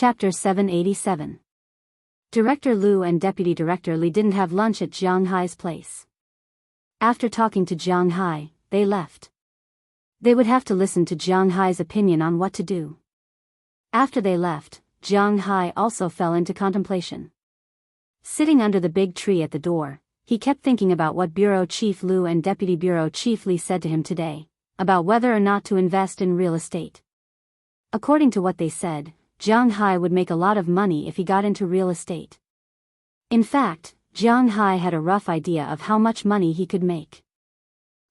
Chapter 787. Director Liu and Deputy Director Li didn't have lunch at Jiang Hai's place. After talking to Jiang Hai, they left. They would have to listen to Jiang Hai's opinion on what to do. After they left, Jiang Hai also fell into contemplation. Sitting under the big tree at the door, he kept thinking about what Bureau Chief Liu and Deputy Bureau Chief Li said to him today, about whether or not to invest in real estate. According to what they said, Jiang Hai would make a lot of money if he got into real estate. In fact, Jiang Hai had a rough idea of how much money he could make.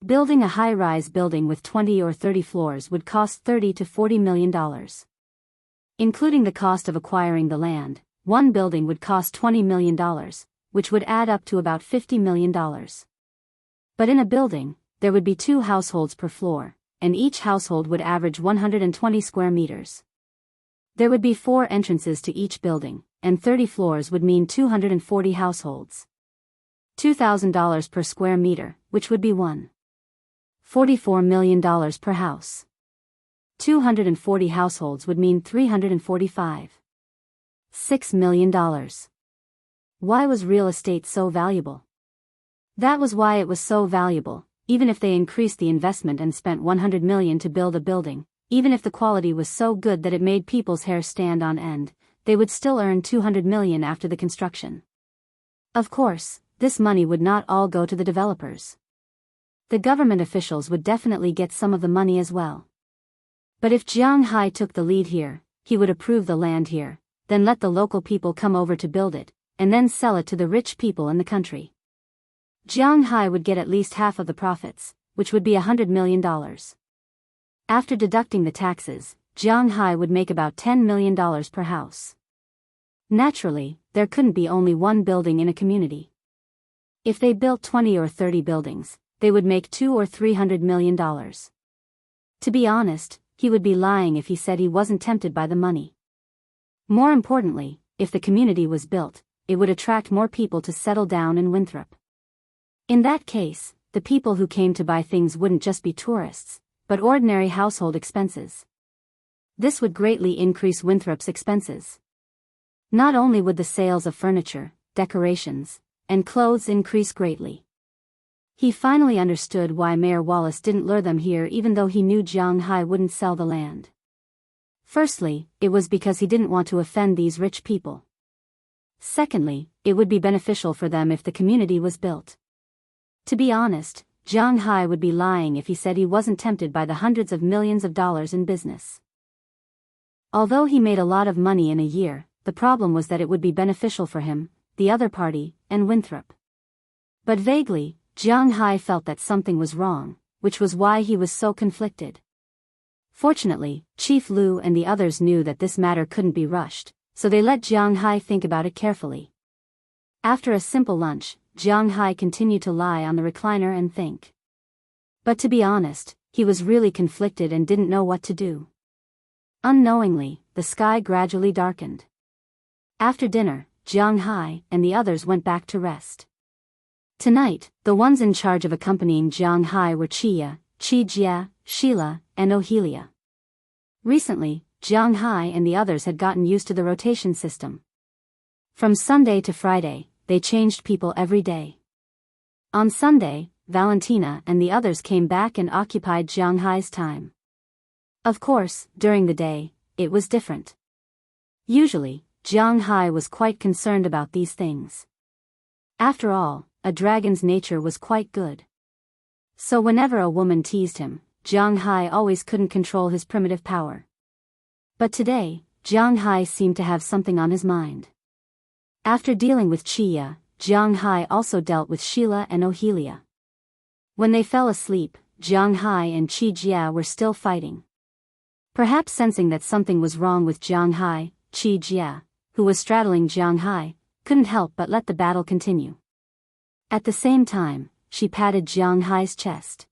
Building a high-rise building with 20 or 30 floors would cost $30 to $40 million. Including the cost of acquiring the land, one building would cost $20 million, which would add up to about $50 million. But in a building, there would be 2 households per floor, and each household would average 120 square meters. There would be 4 entrances to each building, and 30 floors would mean 240 households. $2,000 per square meter, which would be $1.44 million per house. 240 households would mean $345.6 million. Why was real estate so valuable? That was why it was so valuable, even if they increased the investment and spent $100 million to build a building. Even if the quality was so good that it made people's hair stand on end, they would still earn $200 million after the construction. Of course, this money would not all go to the developers. The government officials would definitely get some of the money as well. But if Jiang Hai took the lead here, he would approve the land here, then let the local people come over to build it, and then sell it to the rich people in the country. Jiang Hai would get at least half of the profits, which would be $100 million. After deducting the taxes, Jiang Hai would make about $10 million per house. Naturally, there couldn't be only one building in a community. If they built 20 or 30 buildings, they would make $200 or $300 million. To be honest, he would be lying if he said he wasn't tempted by the money. More importantly, if the community was built, it would attract more people to settle down in Winthrop. In that case, the people who came to buy things wouldn't just be tourists, but ordinary household expenses. This would greatly increase Winthrop's expenses. Not only would the sales of furniture, decorations, and clothes increase greatly. He finally understood why Mayor Wallace didn't lure them here even though he knew Jiang Hai wouldn't sell the land. Firstly, it was because he didn't want to offend these rich people. Secondly, it would be beneficial for them if the community was built. To be honest, Jiang Hai would be lying if he said he wasn't tempted by the hundreds of millions of dollars in business. Although he made a lot of money in a year, the problem was that it would be beneficial for him, the other party, and Winthrop. But vaguely, Jiang Hai felt that something was wrong, which was why he was so conflicted. Fortunately, Chief Liu and the others knew that this matter couldn't be rushed, so they let Jiang Hai think about it carefully. After a simple lunch, Jiang Hai continued to lie on the recliner and think. But to be honest, he was really conflicted and didn't know what to do. Unknowingly, the sky gradually darkened. After dinner, Jiang Hai and the others went back to rest. Tonight, the ones in charge of accompanying Jiang Hai were Chia, Qijia, Sheila, and Ohelia. Recently, Jiang Hai and the others had gotten used to the rotation system. From Sunday to Friday, they changed people every day. On Sunday, Valentina and the others came back and occupied Jiang Hai's time. Of course, during the day, it was different. Usually, Jiang Hai was quite concerned about these things. After all, a dragon's nature was quite good. So whenever a woman teased him, Jiang Hai always couldn't control his primitive power. But today, Jiang Hai seemed to have something on his mind. After dealing with Chia, Jiang Hai also dealt with Sheila and Ohelia. When they fell asleep, Jiang Hai and Qijia were still fighting. Perhaps sensing that something was wrong with Jiang Hai, Qijia, who was straddling Jiang Hai, couldn't help but let the battle continue. At the same time, she patted Jiang Hai's chest.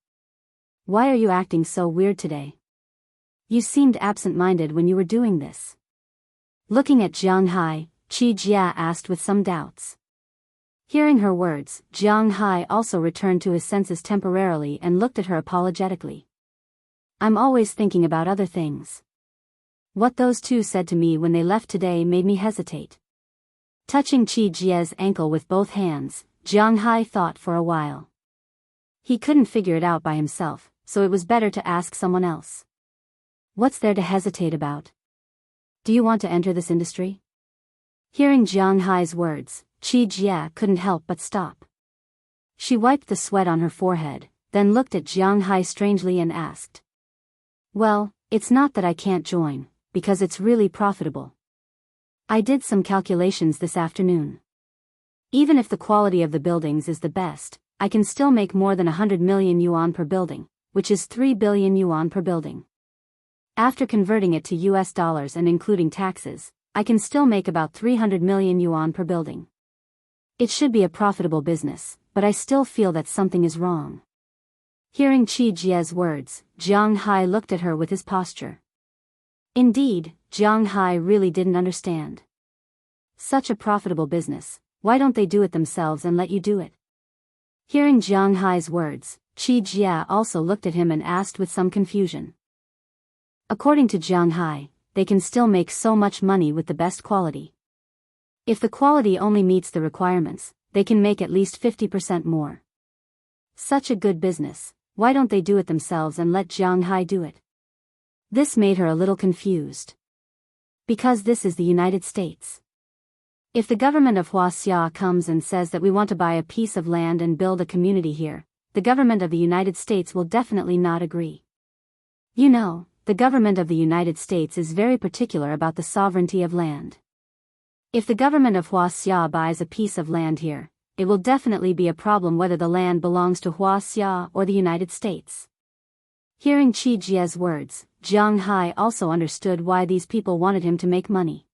"Why are you acting so weird today? You seemed absent-minded when you were doing this." Looking at Jiang Hai, Qijia asked with some doubts. Hearing her words, Jiang Hai also returned to his senses temporarily and looked at her apologetically. "I'm always thinking about other things." What those two said to me when they left today made me hesitate. Touching Qi Jie's ankle with both hands, Jiang Hai thought for a while. He couldn't figure it out by himself, so it was better to ask someone else. What's there to hesitate about? Do you want to enter this industry? Hearing Jiang Hai's words, Qi Jie couldn't help but stop. She wiped the sweat on her forehead, then looked at Jiang Hai strangely and asked. Well, it's not that I can't join, because it's really profitable. I did some calculations this afternoon. Even if the quality of the buildings is the best, I can still make more than 100 million yuan per building, which is 3 billion yuan per building. After converting it to US dollars and including taxes, I can still make about 300 million yuan per building. It should be a profitable business, but I still feel that something is wrong. Hearing Qi Jie's words, Jiang Hai looked at her with his posture. Indeed, Jiang Hai really didn't understand. Such a profitable business, why don't they do it themselves and let you do it? Hearing Jiang Hai's words, Qi Jie also looked at him and asked with some confusion. According to Jiang Hai, they can still make so much money with the best quality. If the quality only meets the requirements, they can make at least 50% more. Such a good business, why don't they do it themselves and let Jiang Hai do it? This made her a little confused. Because this is the United States. If the government of Wuxia comes and says that we want to buy a piece of land and build a community here, the government of the United States will definitely not agree. You know, the government of the United States is very particular about the sovereignty of land. If the government of Wuxia buys a piece of land here, it will definitely be a problem whether the land belongs to Wuxia or the United States. Hearing Qi Jie's words, Jiang Hai also understood why these people wanted him to make money.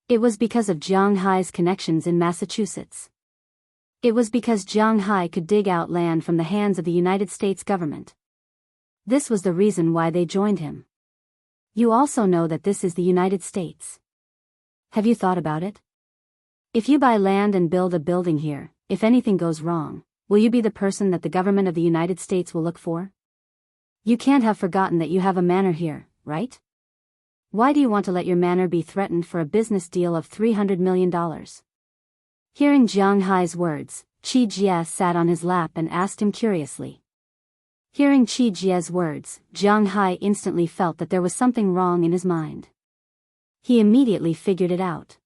It was because of Jiang Hai's connections in Massachusetts. It was because Jiang Hai could dig out land from the hands of the United States government. This was the reason why they joined him. You also know that this is the United States. Have you thought about it? If you buy land and build a building here, if anything goes wrong, will you be the person that the government of the United States will look for? You can't have forgotten that you have a manor here, right? Why do you want to let your manor be threatened for a business deal of $300 million? Hearing Jiang Hai's words, Qi Jie sat on his lap and asked him curiously. Hearing Qi Jie's words, Jiang Hai instantly felt that there was something wrong in his mind. He immediately figured it out.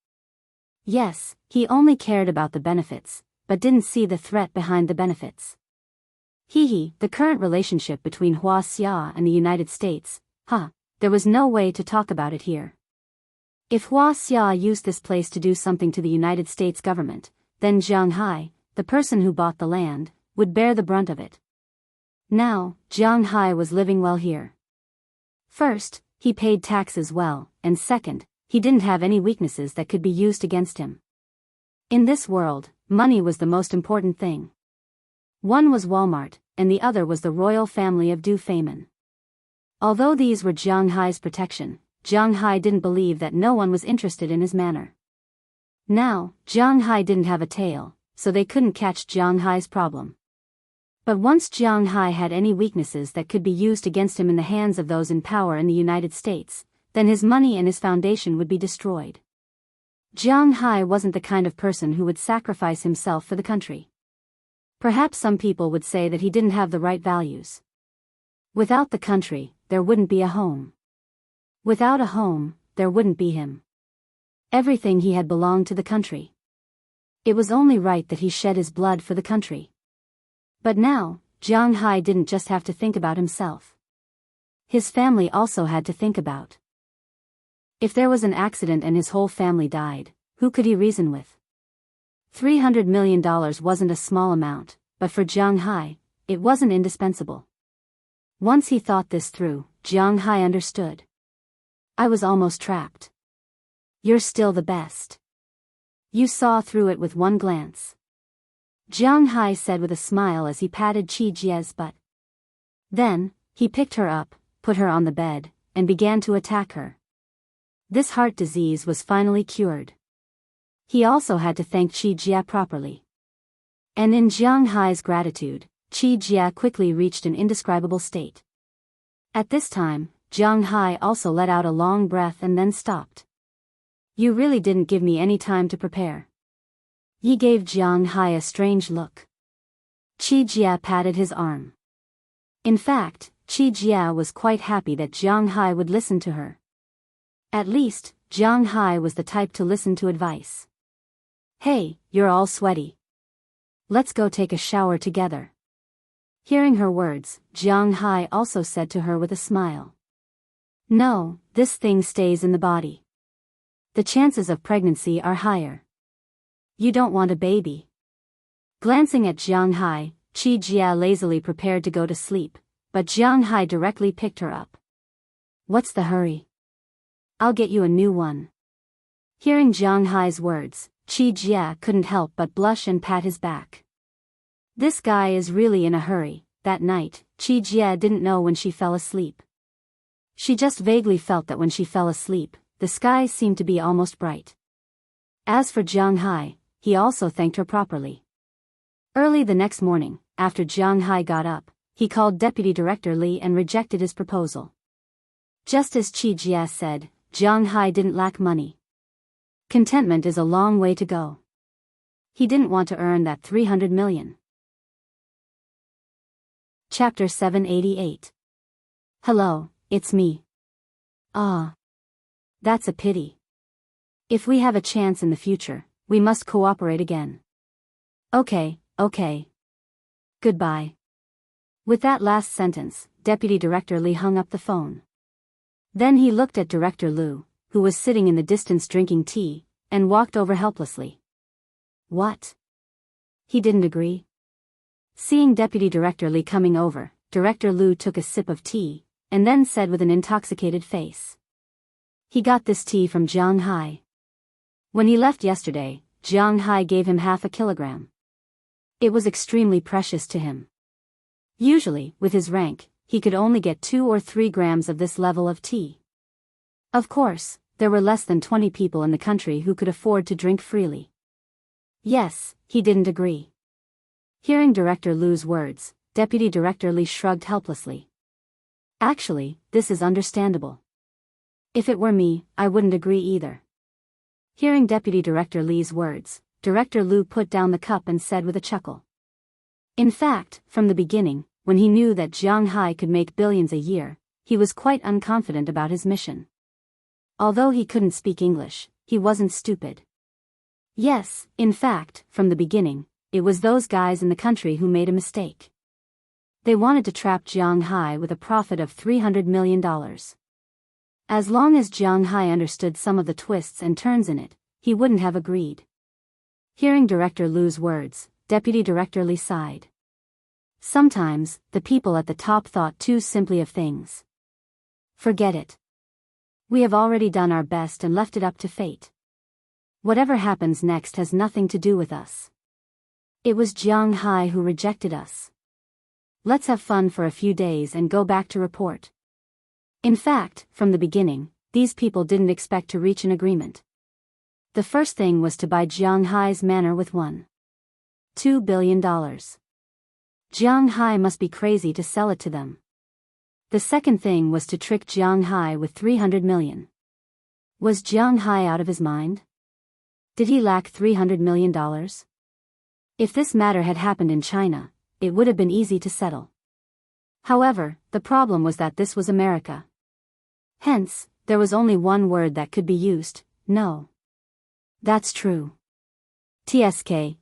Yes, he only cared about the benefits, but didn't see the threat behind the benefits. The current relationship between Wuxia and the United States, there was no way to talk about it here. If Wuxia used this place to do something to the United States government, then Jiang Hai, the person who bought the land, would bear the brunt of it. Now, Jiang Hai was living well here. First, he paid taxes well, and second, he didn't have any weaknesses that could be used against him. In this world, money was the most important thing. One was Walmart, and the other was the royal family of Du Feimin. Although these were Jiang Hai's protection, Jiang Hai didn't believe that no one was interested in his manor. Now, Jiang Hai didn't have a tail, so they couldn't catch Jiang Hai's problem. But once Jiang Hai had any weaknesses that could be used against him in the hands of those in power in the United States, then his money and his foundation would be destroyed. Jiang Hai wasn't the kind of person who would sacrifice himself for the country. Perhaps some people would say that he didn't have the right values. Without the country, there wouldn't be a home. Without a home, there wouldn't be him. Everything he had belonged to the country. It was only right that he shed his blood for the country. But now, Jiang Hai didn't just have to think about himself. His family also had to think about. If there was an accident and his whole family died, who could he reason with? $300 million wasn't a small amount, but for Jiang Hai, it wasn't indispensable. Once he thought this through, Jiang Hai understood. I was almost trapped. You're still the best. You saw through it with one glance. Jiang Hai said with a smile as he patted Qi Jie's butt. Then, he picked her up, put her on the bed, and began to attack her. This heart disease was finally cured. He also had to thank Qi Jie properly. And in Jiang Hai's gratitude, Qi Jie quickly reached an indescribable state. At this time, Jiang Hai also let out a long breath and then stopped. You really didn't give me any time to prepare. Yi gave Jiang Hai a strange look. Qi Jia patted his arm. In fact, Qi Jia was quite happy that Jiang Hai would listen to her. At least, Jiang Hai was the type to listen to advice. Hey, you're all sweaty. Let's go take a shower together. Hearing her words, Jiang Hai also said to her with a smile. No, this thing stays in the body. The chances of pregnancy are higher. You don't want a baby. Glancing at Jiang Hai, Qi Jia lazily prepared to go to sleep, but Jiang Hai directly picked her up. What's the hurry? I'll get you a new one. Hearing Jiang Hai's words, Qi Jia couldn't help but blush and pat his back. This guy is really in a hurry. That night, Qi Jia didn't know when she fell asleep. She just vaguely felt that when she fell asleep, the sky seemed to be almost bright. As for Jiang Hai, he also thanked her properly. Early the next morning, after Jiang Hai got up, he called Deputy Director Li and rejected his proposal. Just as Qi Jia said, Jiang Hai didn't lack money. Contentment is a long way to go. He didn't want to earn that 300 million. Chapter 788. Hello, it's me. Ah. That's a pity. If we have a chance in the future, we must cooperate again. Okay. Goodbye. With that last sentence, Deputy Director Li hung up the phone. Then he looked at Director Liu, who was sitting in the distance drinking tea, and walked over helplessly. What? He didn't agree? Seeing Deputy Director Li coming over, Director Liu took a sip of tea, and then said with an intoxicated face. He got this tea from Jiang Hai. When he left yesterday, Jiang Hai gave him 0.5 kilogram. It was extremely precious to him. Usually, with his rank, he could only get 2 or 3 grams of this level of tea. Of course, there were less than 20 people in the country who could afford to drink freely. Yes, he didn't agree. Hearing Director Liu's words, Deputy Director Li shrugged helplessly. Actually, this is understandable. If it were me, I wouldn't agree either. Hearing Deputy Director Li's words, Director Liu put down the cup and said with a chuckle. In fact, from the beginning, when he knew that Jiang Hai could make billions a year, he was quite unconfident about his mission. Although he couldn't speak English, he wasn't stupid. Yes, in fact, from the beginning, it was those guys in the country who made a mistake. They wanted to trap Jiang Hai with a profit of $300 million. As long as Jiang Hai understood some of the twists and turns in it, he wouldn't have agreed. Hearing Director Liu's words, Deputy Director Li sighed. Sometimes, the people at the top thought too simply of things. Forget it. We have already done our best and left it up to fate. Whatever happens next has nothing to do with us. It was Jiang Hai who rejected us. Let's have fun for a few days and go back to report. In fact, from the beginning, these people didn't expect to reach an agreement. The first thing was to buy Jiang Hai's manor with $1.2 billion. Jiang Hai must be crazy to sell it to them. The second thing was to trick Jiang Hai with 300 million. Was Jiang Hai out of his mind? Did he lack $300 million? If this matter had happened in China, it would have been easy to settle. However, the problem was that this was America. Hence, there was only one word that could be used: no. That's true. TSK.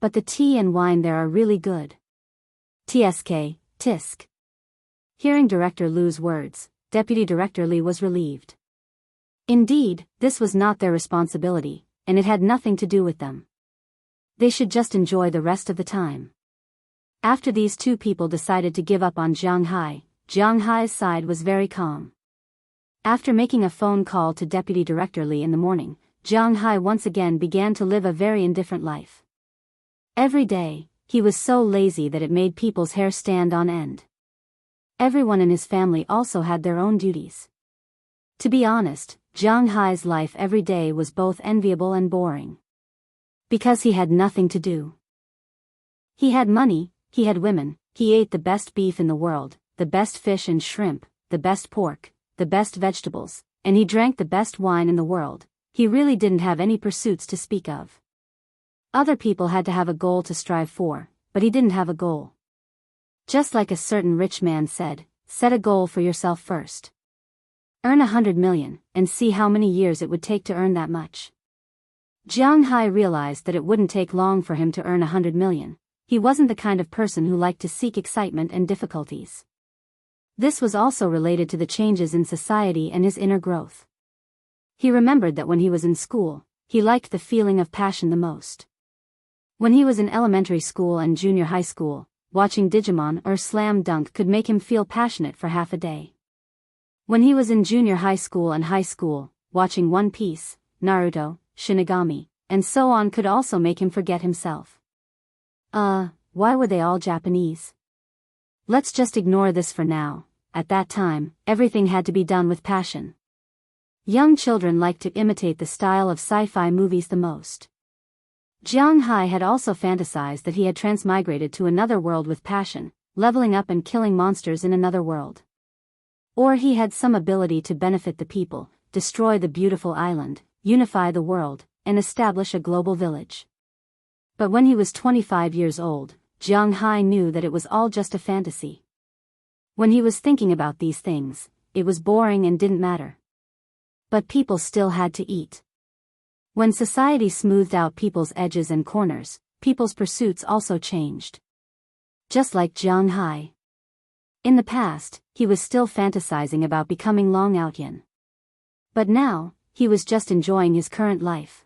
But the tea and wine there are really good. TSK, tisk. Hearing Director Liu's words, Deputy Director Li was relieved. Indeed, this was not their responsibility, and it had nothing to do with them. They should just enjoy the rest of the time. After these two people decided to give up on Jiang Hai's side was very calm. After making a phone call to Deputy Director Li in the morning, Jiang Hai once again began to live a very indifferent life. Every day, he was so lazy that it made people's hair stand on end. Everyone in his family also had their own duties. To be honest, Jiang Hai's life every day was both enviable and boring. Because he had nothing to do. He had money, he had women, he ate the best beef in the world, the best fish and shrimp, the best pork, the best vegetables, and he drank the best wine in the world. He really didn't have any pursuits to speak of. Other people had to have a goal to strive for, but he didn't have a goal. Just like a certain rich man said, set a goal for yourself first. Earn 100 million, and see how many years it would take to earn that much. Jiang Hai realized that it wouldn't take long for him to earn 100 million. He wasn't the kind of person who liked to seek excitement and difficulties. This was also related to the changes in society and his inner growth. He remembered that when he was in school, he liked the feeling of passion the most. When he was in elementary school and junior high school, watching Digimon or Slam Dunk could make him feel passionate for half a day. When he was in junior high school and high school, watching One Piece, Naruto, Shinigami, and so on could also make him forget himself. Why were they all Japanese? Let's just ignore this for now. At that time, everything had to be done with passion. Young children liked to imitate the style of sci-fi movies the most. Jiang Hai had also fantasized that he had transmigrated to another world with passion, leveling up and killing monsters in another world. Or he had some ability to benefit the people, destroy the beautiful island, unify the world, and establish a global village. But when he was 25 years old, Jiang Hai knew that it was all just a fantasy. When he was thinking about these things, it was boring and didn't matter. But people still had to eat. When society smoothed out people's edges and corners, people's pursuits also changed. Just like Jiang Hai. In the past, he was still fantasizing about becoming Long Outyan. But now, he was just enjoying his current life.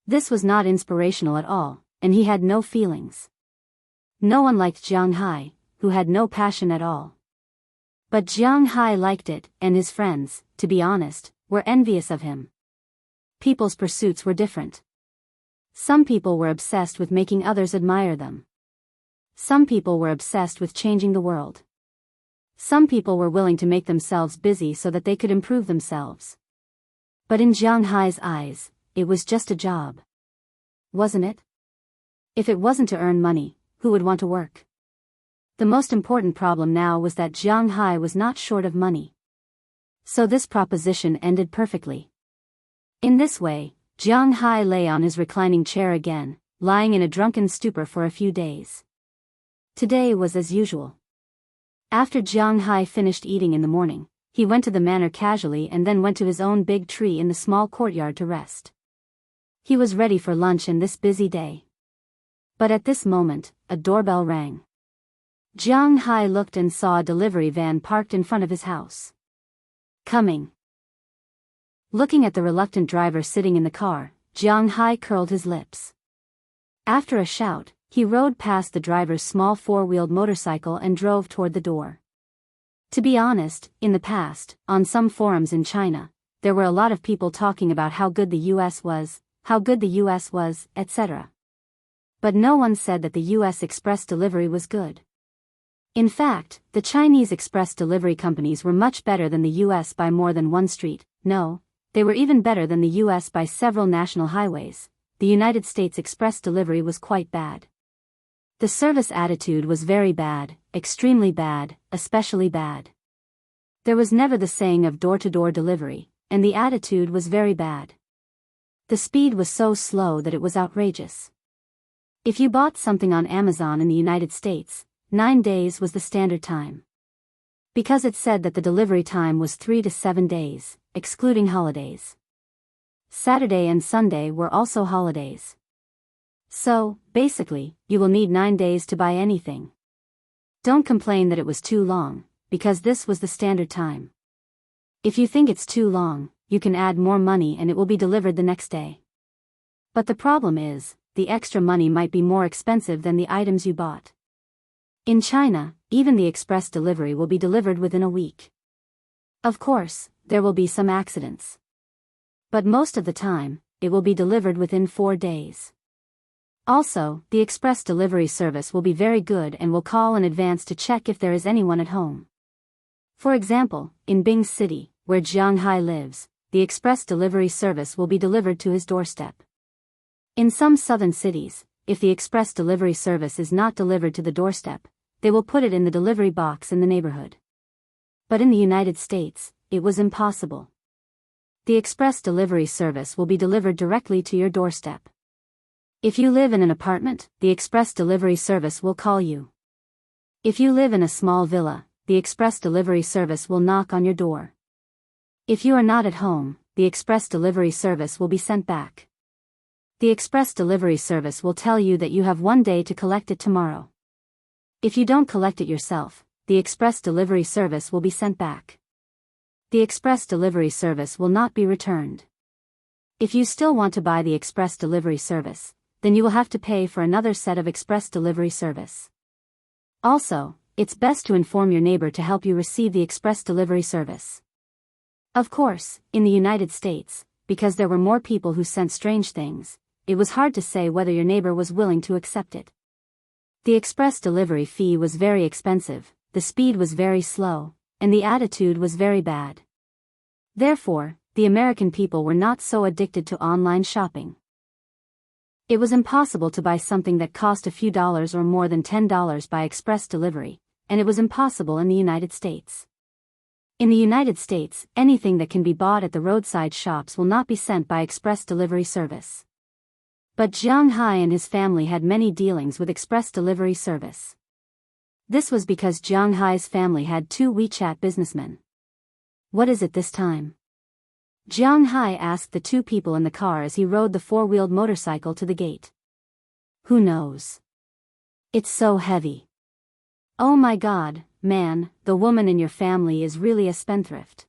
This was not inspirational at all, and he had no feelings. No one liked Jiang Hai, who had no passion at all. But Jiang Hai liked it, and his friends, to be honest, were envious of him. People's pursuits were different. Some people were obsessed with making others admire them. Some people were obsessed with changing the world. Some people were willing to make themselves busy so that they could improve themselves. But in Jiang Hai's eyes, it was just a job. Wasn't it? If it wasn't to earn money, who would want to work? The most important problem now was that Jiang Hai was not short of money. So this proposition ended perfectly. In this way, Jiang Hai lay on his reclining chair again, lying in a drunken stupor for a few days. Today was as usual. After Jiang Hai finished eating in the morning, he went to the manor casually and then went to his own big tree in the small courtyard to rest. He was ready for lunch in this busy day. But at this moment, a doorbell rang. Jiang Hai looked and saw a delivery van parked in front of his house. Coming. Looking at the reluctant driver sitting in the car, Jiang Hai curled his lips. After a shout, he rode past the driver's small four-wheeled motorcycle and drove toward the door. To be honest, in the past, on some forums in China, there were a lot of people talking about how good the US was, etc. But no one said that the US express delivery was good. In fact, the Chinese express delivery companies were much better than the US by more than one street. No, they were even better than the US by several national highways. The United States express delivery was quite bad. The service attitude was very bad, extremely bad, especially bad. There was never the saying of door-to-door delivery, and the attitude was very bad. The speed was so slow that it was outrageous. If you bought something on Amazon in the United States, 9 days was the standard time. Because it said that the delivery time was 3 to 7 days, excluding holidays. Saturday and Sunday were also holidays. So, basically, you will need 9 days to buy anything. Don't complain that it was too long, because this was the standard time. If you think it's too long, you can add more money and it will be delivered the next day. But the problem is, the extra money might be more expensive than the items you bought. In China, even the express delivery will be delivered within a week. Of course, there will be some accidents. But most of the time, it will be delivered within 4 days. Also, the express delivery service will be very good and will call in advance to check if there is anyone at home. For example, in Bing City, where Jiang Hai lives, the express delivery service will be delivered to his doorstep. In some southern cities, if the express delivery service is not delivered to the doorstep, they will put it in the delivery box in the neighborhood. But in the United States, it was impossible. The express delivery service will be delivered directly to your doorstep. If you live in an apartment, the express delivery service will call you. If you live in a small villa, the express delivery service will knock on your door. If you are not at home, the express delivery service will be sent back. The express delivery service will tell you that you have 1 day to collect it tomorrow. If you don't collect it yourself, the express delivery service will be sent back. The express delivery service will not be returned. If you still want to buy the express delivery service, then you will have to pay for another set of express delivery service. Also, it's best to inform your neighbor to help you receive the express delivery service. Of course, in the United States, because there were more people who sent strange things, it was hard to say whether your neighbor was willing to accept it. The express delivery fee was very expensive, the speed was very slow, and the attitude was very bad. Therefore, the American people were not so addicted to online shopping. It was impossible to buy something that cost a few dollars or more than $10 by express delivery, and it was impossible in the United States. In the United States, anything that can be bought at the roadside shops will not be sent by express delivery service. But Jiang Hai and his family had many dealings with express delivery service. This was because Jiang Hai's family had 2 WeChat businessmen. What is it this time? Jiang Hai asked the 2 people in the car as he rode the 4-wheeled motorcycle to the gate. Who knows? It's so heavy. Oh my God, man, the woman in your family is really a spendthrift.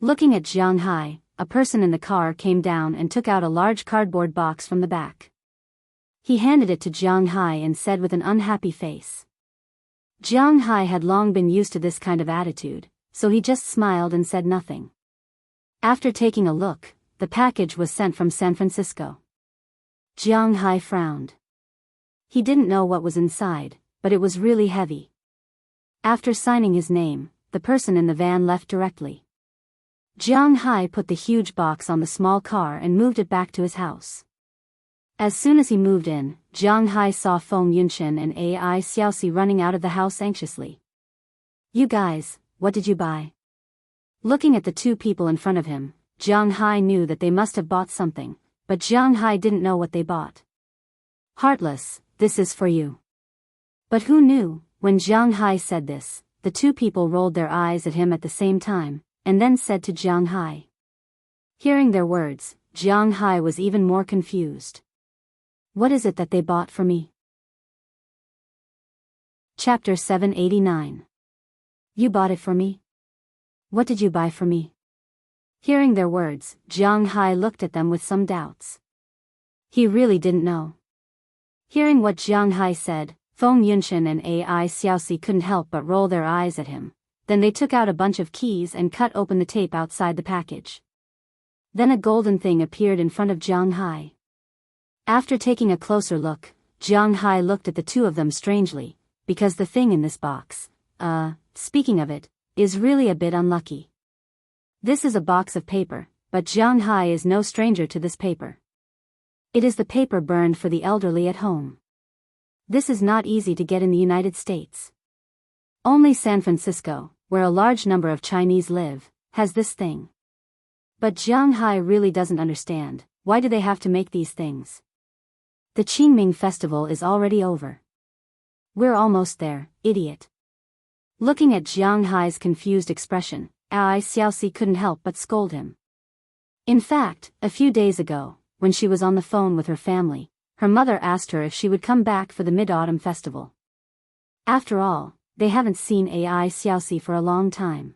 Looking at Jiang Hai, a person in the car came down and took out a large cardboard box from the back. He handed it to Jiang Hai and said with an unhappy face. Jiang Hai had long been used to this kind of attitude, so he just smiled and said nothing. After taking a look, the package was sent from San Francisco. Jiang Hai frowned. He didn't know what was inside, but it was really heavy. After signing his name, the person in the van left directly. Jiang Hai put the huge box on the small car and moved it back to his house. As soon as he moved in, Jiang Hai saw Feng Yunshen and Ai Xiaoxi running out of the house anxiously. You guys, what did you buy? Looking at the 2 people in front of him, Jiang Hai knew that they must have bought something, but Jiang Hai didn't know what they bought. Heartless, this is for you. But who knew, when Jiang Hai said this, the 2 people rolled their eyes at him at the same time, and then said to Jiang Hai. Hearing their words, Jiang Hai was even more confused. What is it that they bought for me? Chapter 789. You bought it for me? What did you buy for me? Hearing their words, Jiang Hai looked at them with some doubts. He really didn't know. Hearing what Jiang Hai said, Feng Yunshen and Ai Xiaoxi couldn't help but roll their eyes at him. Then they took out a bunch of keys and cut open the tape outside the package. Then a golden thing appeared in front of Jiang Hai. After taking a closer look, Jiang Hai looked at the 2 of them strangely, because the thing in this box, speaking of it, is really a bit unlucky. This is a box of paper, but Jiang Hai is no stranger to this paper. It is the paper burned for the elderly at home. This is not easy to get in the United States. Only San Francisco, where a large number of Chinese live, has this thing. But Jiang Hai really doesn't understand, why do they have to make these things? The Qingming festival is already over. We're almost there, idiot. Looking at Jiang Hai's confused expression, Ai Xiaoxi couldn't help but scold him. In fact, a few days ago, when she was on the phone with her family, her mother asked her if she would come back for the Mid-Autumn Festival. After all, they haven't seen Ai Xiaoxi for a long time.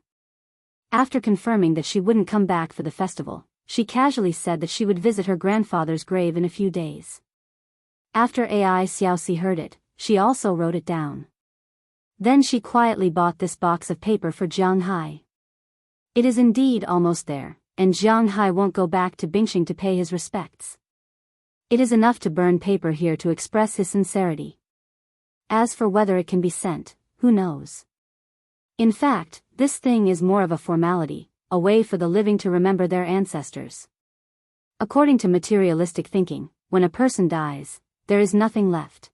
After confirming that she wouldn't come back for the festival, she casually said that she would visit her grandfather's grave in a few days. After Ai Xiaoxi heard it, she also wrote it down. Then she quietly bought this box of paper for Jiang Hai. It is indeed almost there, and Jiang Hai won't go back to Bingxing to pay his respects. It is enough to burn paper here to express his sincerity. As for whether it can be sent, who knows? In fact, this thing is more of a formality, a way for the living to remember their ancestors. According to materialistic thinking, when a person dies, there is nothing left.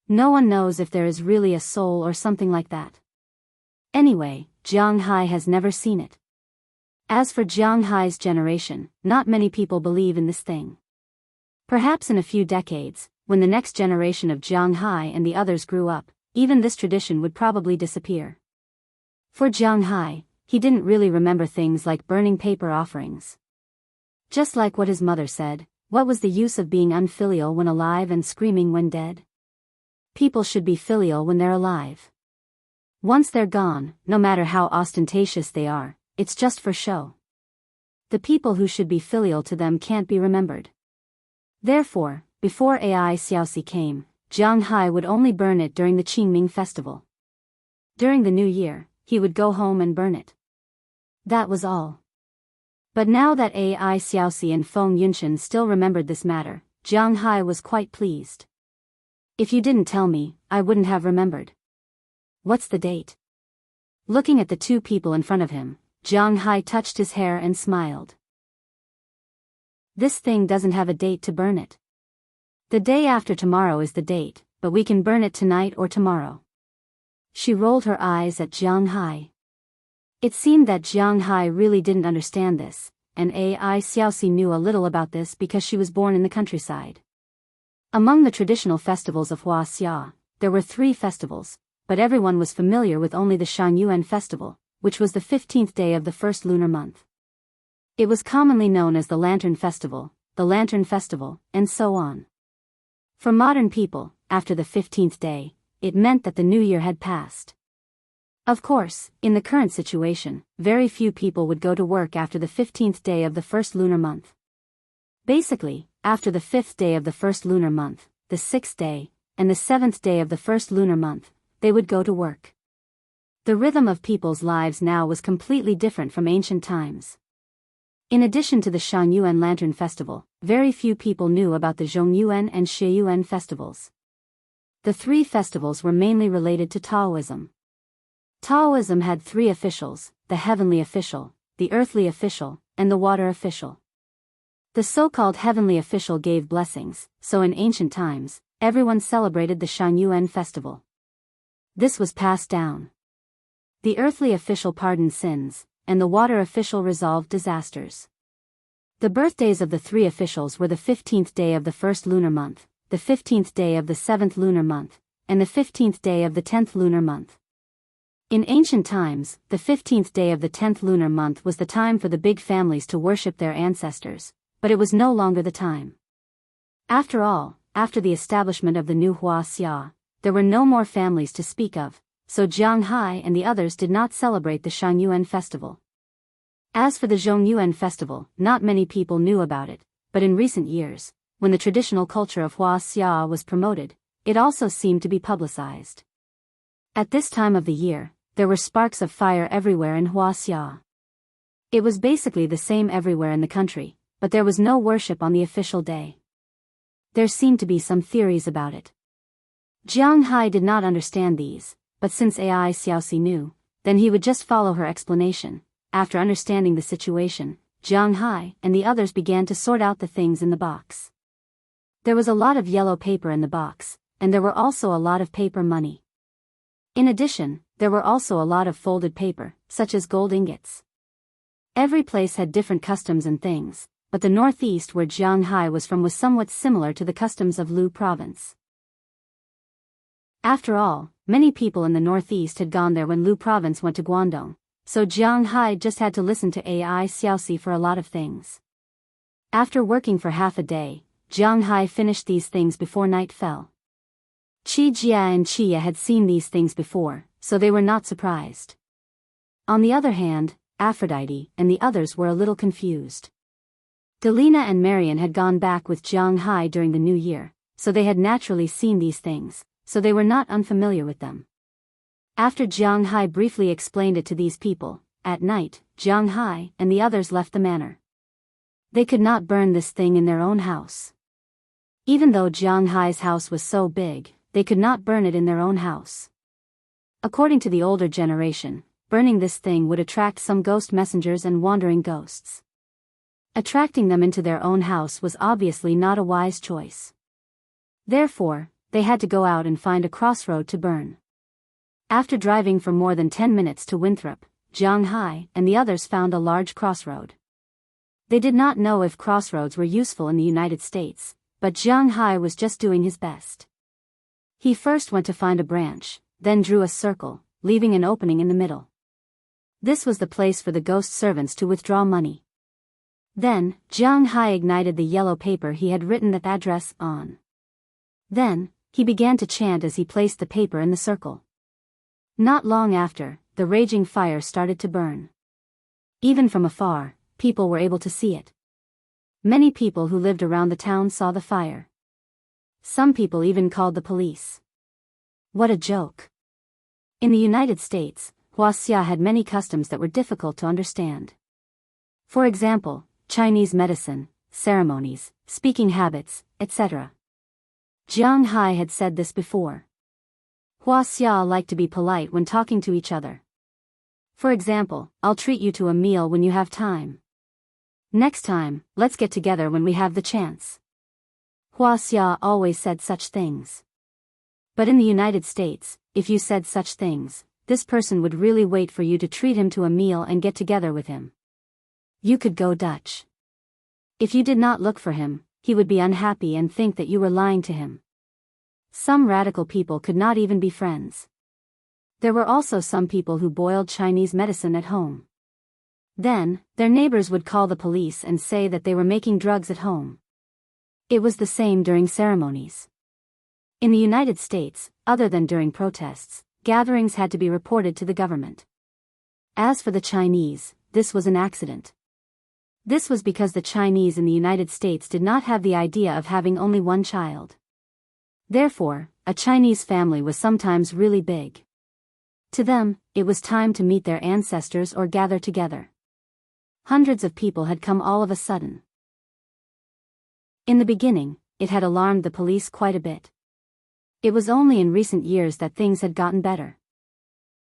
No one knows if there is really a soul or something like that. Anyway, Jiang Hai has never seen it. As for Jiang Hai's generation, not many people believe in this thing. Perhaps in a few decades, when the next generation of Jiang Hai and the others grew up, even this tradition would probably disappear. For Jiang Hai, he didn't really remember things like burning paper offerings. Just like what his mother said, what was the use of being unfilial when alive and screaming when dead? People should be filial when they're alive. Once they're gone, no matter how ostentatious they are, it's just for show. The people who should be filial to them can't be remembered. Therefore, before Ai Xiaoxi came, Jiang Hai would only burn it during the Qingming festival. During the New Year, he would go home and burn it. That was all. But now that Ai Xiaoxi and Feng Yunshan still remembered this matter, Jiang Hai was quite pleased. If you didn't tell me, I wouldn't have remembered. What's the date? Looking at the two people in front of him, Jiang Hai touched his hair and smiled. This thing doesn't have a date to burn it. The day after tomorrow is the date, but we can burn it tonight or tomorrow. She rolled her eyes at Jiang Hai. It seemed that Jiang Hai really didn't understand this, and Ai Xiaoxi knew a little about this because she was born in the countryside. Among the traditional festivals of Wuxia, there were 3 festivals, but everyone was familiar with only the Shanyuan festival, which was the 15th day of the first lunar month. It was commonly known as the Lantern Festival, and so on. For modern people, after the 15th day, it meant that the new year had passed. Of course, in the current situation, very few people would go to work after the 15th day of the first lunar month. Basically, after the 5th day of the first lunar month, the 6th day, and the 7th day of the first lunar month, they would go to work. The rhythm of people's lives now was completely different from ancient times. In addition to the Shanyuan Lantern Festival, very few people knew about the Zhongyuan and Shiyuan festivals. The 3 festivals were mainly related to Taoism. Taoism had 3 officials, the heavenly official, the earthly official, and the water official. The so-called heavenly official gave blessings, so in ancient times, everyone celebrated the Shanyuan festival. This was passed down. The earthly official pardoned sins, and the water official resolved disasters. The birthdays of the 3 officials were the 15th day of the first lunar month, the 15th day of the 7th lunar month, and the 15th day of the 10th lunar month. In ancient times, the 15th day of the 10th lunar month was the time for the big families to worship their ancestors, but it was no longer the time. After all, after the establishment of the new Wuxia, there were no more families to speak of, so Jiang Hai and the others did not celebrate the Shanyuan festival. As for the Zhongyuan festival, not many people knew about it, but in recent years, when the traditional culture of Wuxia was promoted, it also seemed to be publicized. At this time of the year, there were sparks of fire everywhere in Wuxia. It was basically the same everywhere in the country, but there was no worship on the official day. There seemed to be some theories about it. Jiang Hai did not understand these, but since Ai Xiaoxi knew, then he would just follow her explanation. After understanding the situation, Jiang Hai and the others began to sort out the things in the box. There was a lot of yellow paper in the box, and there were also a lot of paper money. In addition, there were also a lot of folded paper, such as gold ingots. Every place had different customs and things, but the northeast where Jiang Hai was from was somewhat similar to the customs of Lu province. After all, many people in the northeast had gone there when Lu province went to Guangdong, so Jiang Hai just had to listen to Ai Xiaoxi for a lot of things. After working for half a day, Jiang Hai finished these things before night fell. Qi Jia and Qia had seen these things before, so they were not surprised. On the other hand, Aphrodite and the others were a little confused. Delina and Marian had gone back with Jiang Hai during the new year, so they had naturally seen these things, so they were not unfamiliar with them. After Jiang Hai briefly explained it to these people, at night, Jiang Hai and the others left the manor. They could not burn this thing in their own house. Even though Jiang Hai's house was so big, they could not burn it in their own house. According to the older generation, burning this thing would attract some ghost messengers and wandering ghosts. Attracting them into their own house was obviously not a wise choice. Therefore, they had to go out and find a crossroad to burn. After driving for more than 10 minutes to Winthrop, Jiang Hai and the others found a large crossroad. They did not know if crossroads were useful in the United States, but Jiang Hai was just doing his best. He first went to find a branch, then drew a circle, leaving an opening in the middle. This was the place for the ghost servants to withdraw money. Then, Jiang Hai ignited the yellow paper he had written the address on. Then, he began to chant as he placed the paper in the circle. Not long after, the raging fire started to burn. Even from afar, people were able to see it. Many people who lived around the town saw the fire. Some people even called the police. What a joke. In the United States, Wuxia had many customs that were difficult to understand. For example, Chinese medicine, ceremonies, speaking habits, etc. Jiang Hai had said this before. Wuxia liked to be polite when talking to each other. For example, I'll treat you to a meal when you have time. Next time, let's get together when we have the chance. Wuxia always said such things. But in the United States, if you said such things, this person would really wait for you to treat him to a meal and get together with him. You could go Dutch. If you did not look for him, he would be unhappy and think that you were lying to him. Some radical people could not even be friends. There were also some people who boiled Chinese medicine at home. Then, their neighbors would call the police and say that they were making drugs at home. It was the same during ceremonies. In the United States, other than during protests, gatherings had to be reported to the government. As for the Chinese, this was an accident. This was because the Chinese in the United States did not have the idea of having only one child. Therefore, a Chinese family was sometimes really big. To them, it was time to meet their ancestors or gather together. Hundreds of people had come all of a sudden. In the beginning, it had alarmed the police quite a bit. It was only in recent years that things had gotten better.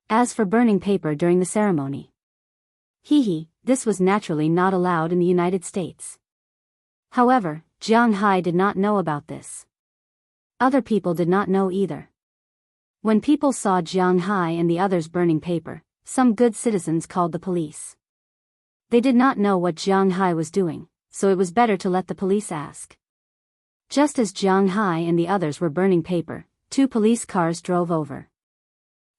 As for burning paper during the ceremony, this was naturally not allowed in the United States. However, Jiang Hai did not know about this. Other people did not know either. When people saw Jiang Hai and the others burning paper, some good citizens called the police. They did not know what Jiang Hai was doing, so it was better to let the police ask. Just as Jiang Hai and the others were burning paper, 2 police cars drove over.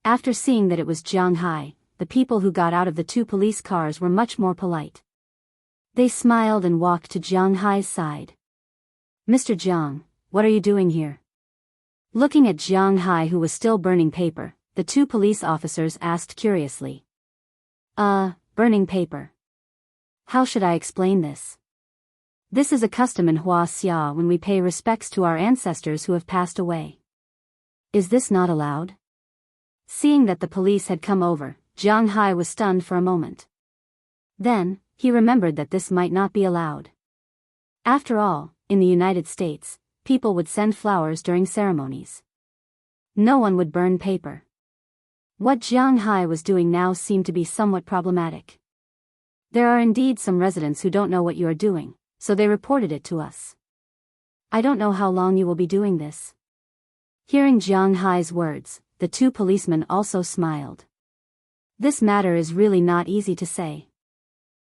After seeing that it was Jiang Hai, the people who got out of the 2 police cars were much more polite. They smiled and walked to Jiang Hai's side. Mr. Jiang, what are you doing here? Looking at Jiang Hai who was still burning paper, the 2 police officers asked curiously. Burning paper. How should I explain this? This is a custom in Wuxia when we pay respects to our ancestors who have passed away. Is this not allowed? Seeing that the police had come over, Jiang Hai was stunned for a moment. Then, he remembered that this might not be allowed. After all, in the United States, people would send flowers during ceremonies. No one would burn paper. What Jiang Hai was doing now seemed to be somewhat problematic. There are indeed some residents who don't know what you are doing, so they reported it to us. I don't know how long you will be doing this. Hearing Jiang Hai's words, the 2 policemen also smiled. This matter is really not easy to say.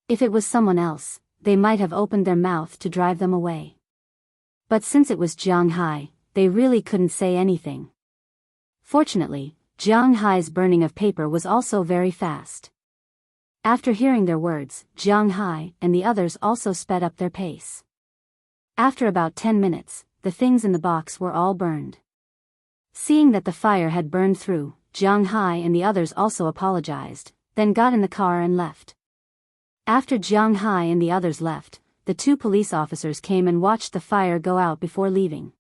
If it was someone else, they might have opened their mouth to drive them away. But since it was Jiang Hai, they really couldn't say anything. Fortunately, Jiang Hai's burning of paper was also very fast. After hearing their words, Jiang Hai and the others also sped up their pace. After about 10 minutes, the things in the box were all burned. Seeing that the fire had burned through, Jiang Hai and the others also apologized, then got in the car and left. After Jiang Hai and the others left, the 2 police officers came and watched the fire go out before leaving.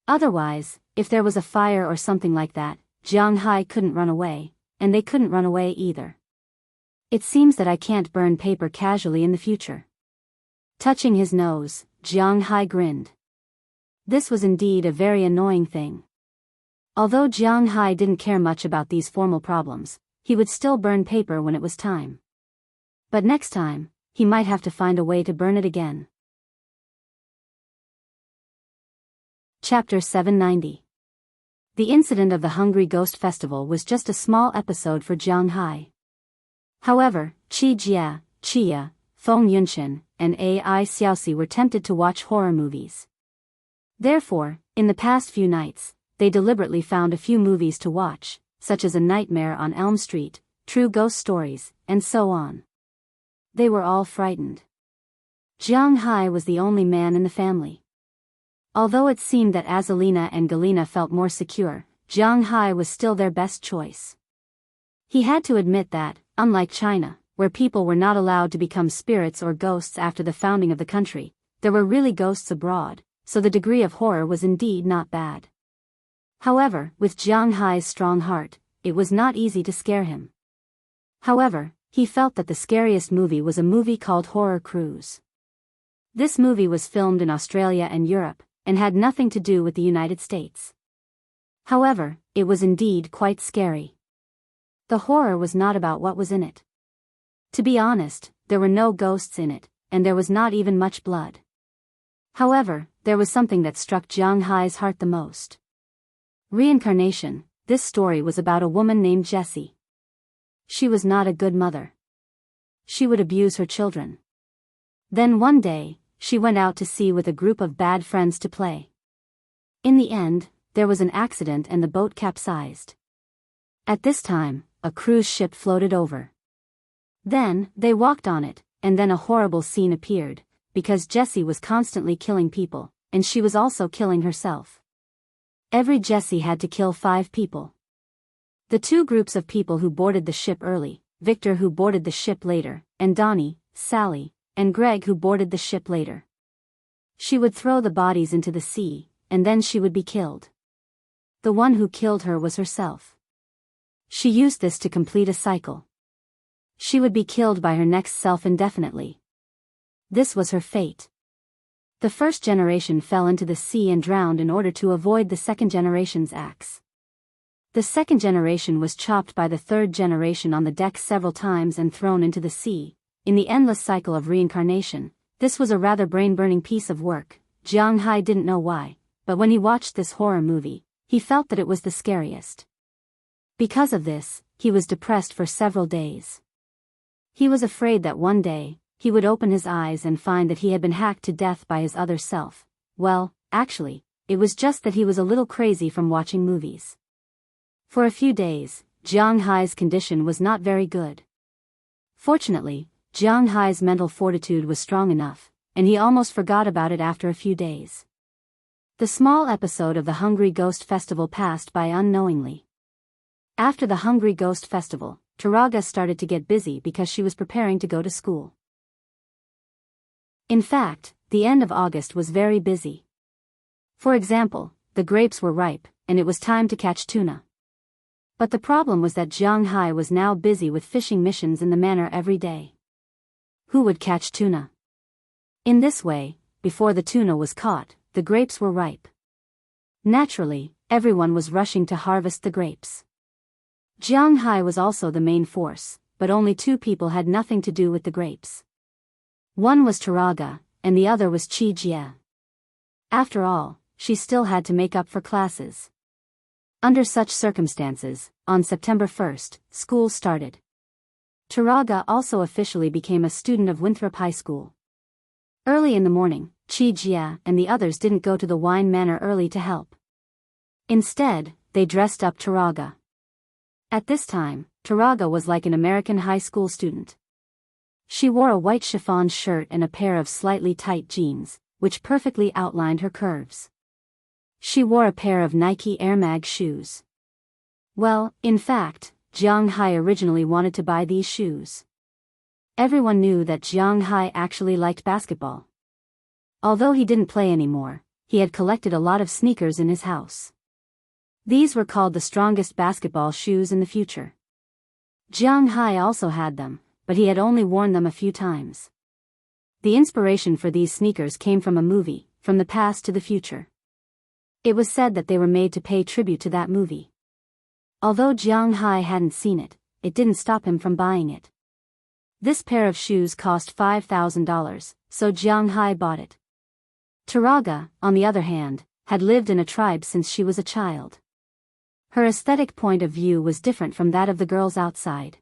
Otherwise, if there was a fire or something like that, Jiang Hai couldn't run away, and they couldn't run away either. It seems that I can't burn paper casually in the future. Touching his nose, Jiang Hai grinned. This was indeed a very annoying thing. Although Jiang Hai didn't care much about these formal problems, he would still burn paper when it was time. But next time, he might have to find a way to burn it again. Chapter 790. The incident of the Hungry Ghost Festival was just a small episode for Jiang Hai. However, Qi Jia, Chia, Feng Yunchen, and Ai Xiaoxi were tempted to watch horror movies. Therefore, in the past few nights, they deliberately found a few movies to watch, such as A Nightmare on Elm Street, True Ghost Stories, and so on. They were all frightened. Jiang Hai was the only man in the family. Although it seemed that Azalina and Galina felt more secure, Jiang Hai was still their best choice. He had to admit that, unlike China, where people were not allowed to become spirits or ghosts after the founding of the country, there were really ghosts abroad, so the degree of horror was indeed not bad. However, with Jiang Hai's strong heart, it was not easy to scare him. However, he felt that the scariest movie was a movie called Horror Cruise. This movie was filmed in Australia and Europe, and had nothing to do with the United States. However, it was indeed quite scary. The horror was not about what was in it. To be honest, there were no ghosts in it, and there was not even much blood. However, there was something that struck Jiang Hai's heart the most. Reincarnation. This story was about a woman named Jessie. She was not a good mother. She would abuse her children. Then one day, she went out to sea with a group of bad friends to play. In the end, there was an accident and the boat capsized. At this time, a cruise ship floated over. Then, they walked on it, and then a horrible scene appeared, because Jessie was constantly killing people, and she was also killing herself. Every Jessie had to kill 5 people. The 2 groups of people who boarded the ship early, Victor who boarded the ship later, and Donnie, Sally, and Greg who boarded the ship later. She would throw the bodies into the sea, and then she would be killed. The one who killed her was herself. She used this to complete a cycle. She would be killed by her next self indefinitely. This was her fate. The first generation fell into the sea and drowned in order to avoid the second generation's axe. The second generation was chopped by the third generation on the deck several times and thrown into the sea. In the endless cycle of reincarnation, this was a rather brain-burning piece of work. Jiang Hai didn't know why, but when he watched this horror movie, he felt that it was the scariest. Because of this, he was depressed for several days. He was afraid that one day, he would open his eyes and find that he had been hacked to death by his other self. Well, actually, it was just that he was a little crazy from watching movies. For a few days, Jiang Hai's condition was not very good. Fortunately, Jiang Hai's mental fortitude was strong enough, and he almost forgot about it after a few days. The small episode of the Hungry Ghost Festival passed by unknowingly. After the Hungry Ghost Festival, Taraga started to get busy because she was preparing to go to school. In fact, the end of August was very busy. For example, the grapes were ripe, and it was time to catch tuna. But the problem was that Jiang Hai was now busy with fishing missions in the manor every day. Who would catch tuna? In this way, before the tuna was caught, the grapes were ripe. Naturally, everyone was rushing to harvest the grapes. Jiang Hai was also the main force, but only 2 people had nothing to do with the grapes. One was Taraga, and the other was Qi Jia. After all, she still had to make up for classes. Under such circumstances, on September 1st, school started. Taraga also officially became a student of Winthrop High School. Early in the morning, Qi Jia and the others didn't go to the wine manor early to help. Instead, they dressed up Taraga. At this time, Taraga was like an American high school student. She wore a white chiffon shirt and a pair of slightly tight jeans, which perfectly outlined her curves. She wore a pair of Nike Air Mag shoes. Well, in fact, Jiang Hai originally wanted to buy these shoes. Everyone knew that Jiang Hai actually liked basketball. Although he didn't play anymore, he had collected a lot of sneakers in his house. These were called the strongest basketball shoes in the future. Jiang Hai also had them, but he had only worn them a few times. The inspiration for these sneakers came from a movie, From the Past to the Future. It was said that they were made to pay tribute to that movie. Although Jiang Hai hadn't seen it, it didn't stop him from buying it. This pair of shoes cost $5,000, so Jiang Hai bought it. Taraga, on the other hand, had lived in a tribe since she was a child. Her aesthetic point of view was different from that of the girls outside.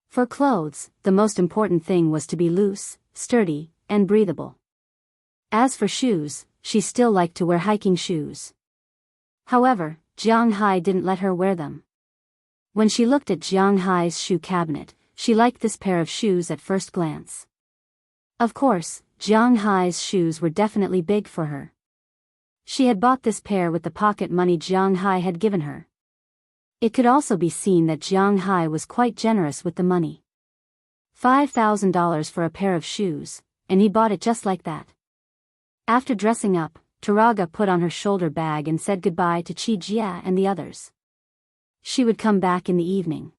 For clothes, the most important thing was to be loose, sturdy, and breathable. As for shoes, she still liked to wear hiking shoes. However, Jiang Hai didn't let her wear them. When she looked at Jiang Hai's shoe cabinet, she liked this pair of shoes at first glance. Of course, Jiang Hai's shoes were definitely big for her. She had bought this pair with the pocket money Jiang Hai had given her. It could also be seen that Jiang Hai was quite generous with the money. $5,000 for a pair of shoes, and he bought it just like that. After dressing up, Taraga put on her shoulder bag and said goodbye to Chi Jia and the others. She would come back in the evening.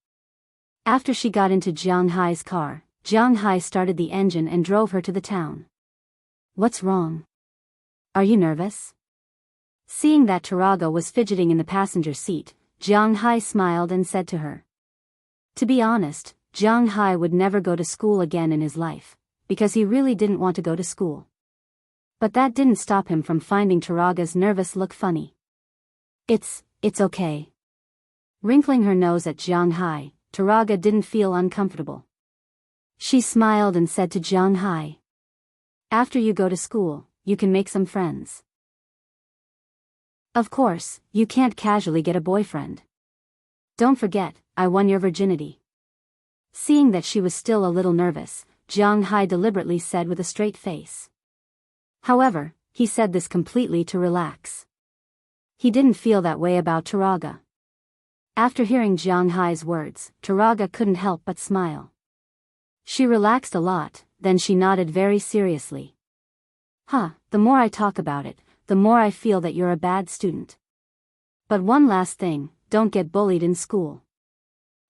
After she got into Jiang Hai's car, Jiang Hai started the engine and drove her to the town. "What's wrong? Are you nervous?" Seeing that Taraga was fidgeting in the passenger seat, Jiang Hai smiled and said to her. To be honest, Jiang Hai would never go to school again in his life, because he really didn't want to go to school. But that didn't stop him from finding Taraga's nervous look funny. It's okay." Wrinkling her nose at Jiang Hai, Taraga didn't feel uncomfortable. She smiled and said to Jiang Hai, "After you go to school, you can make some friends. Of course, you can't casually get a boyfriend. Don't forget, I won your virginity." Seeing that she was still a little nervous, Jiang Hai deliberately said with a straight face. However, he said this completely to relax. He didn't feel that way about Taraga. After hearing Jiang Hai's words, Taraga couldn't help but smile. She relaxed a lot, then she nodded very seriously. The more I talk about it, the more I feel that you're a bad student. But one last thing, don't get bullied in school.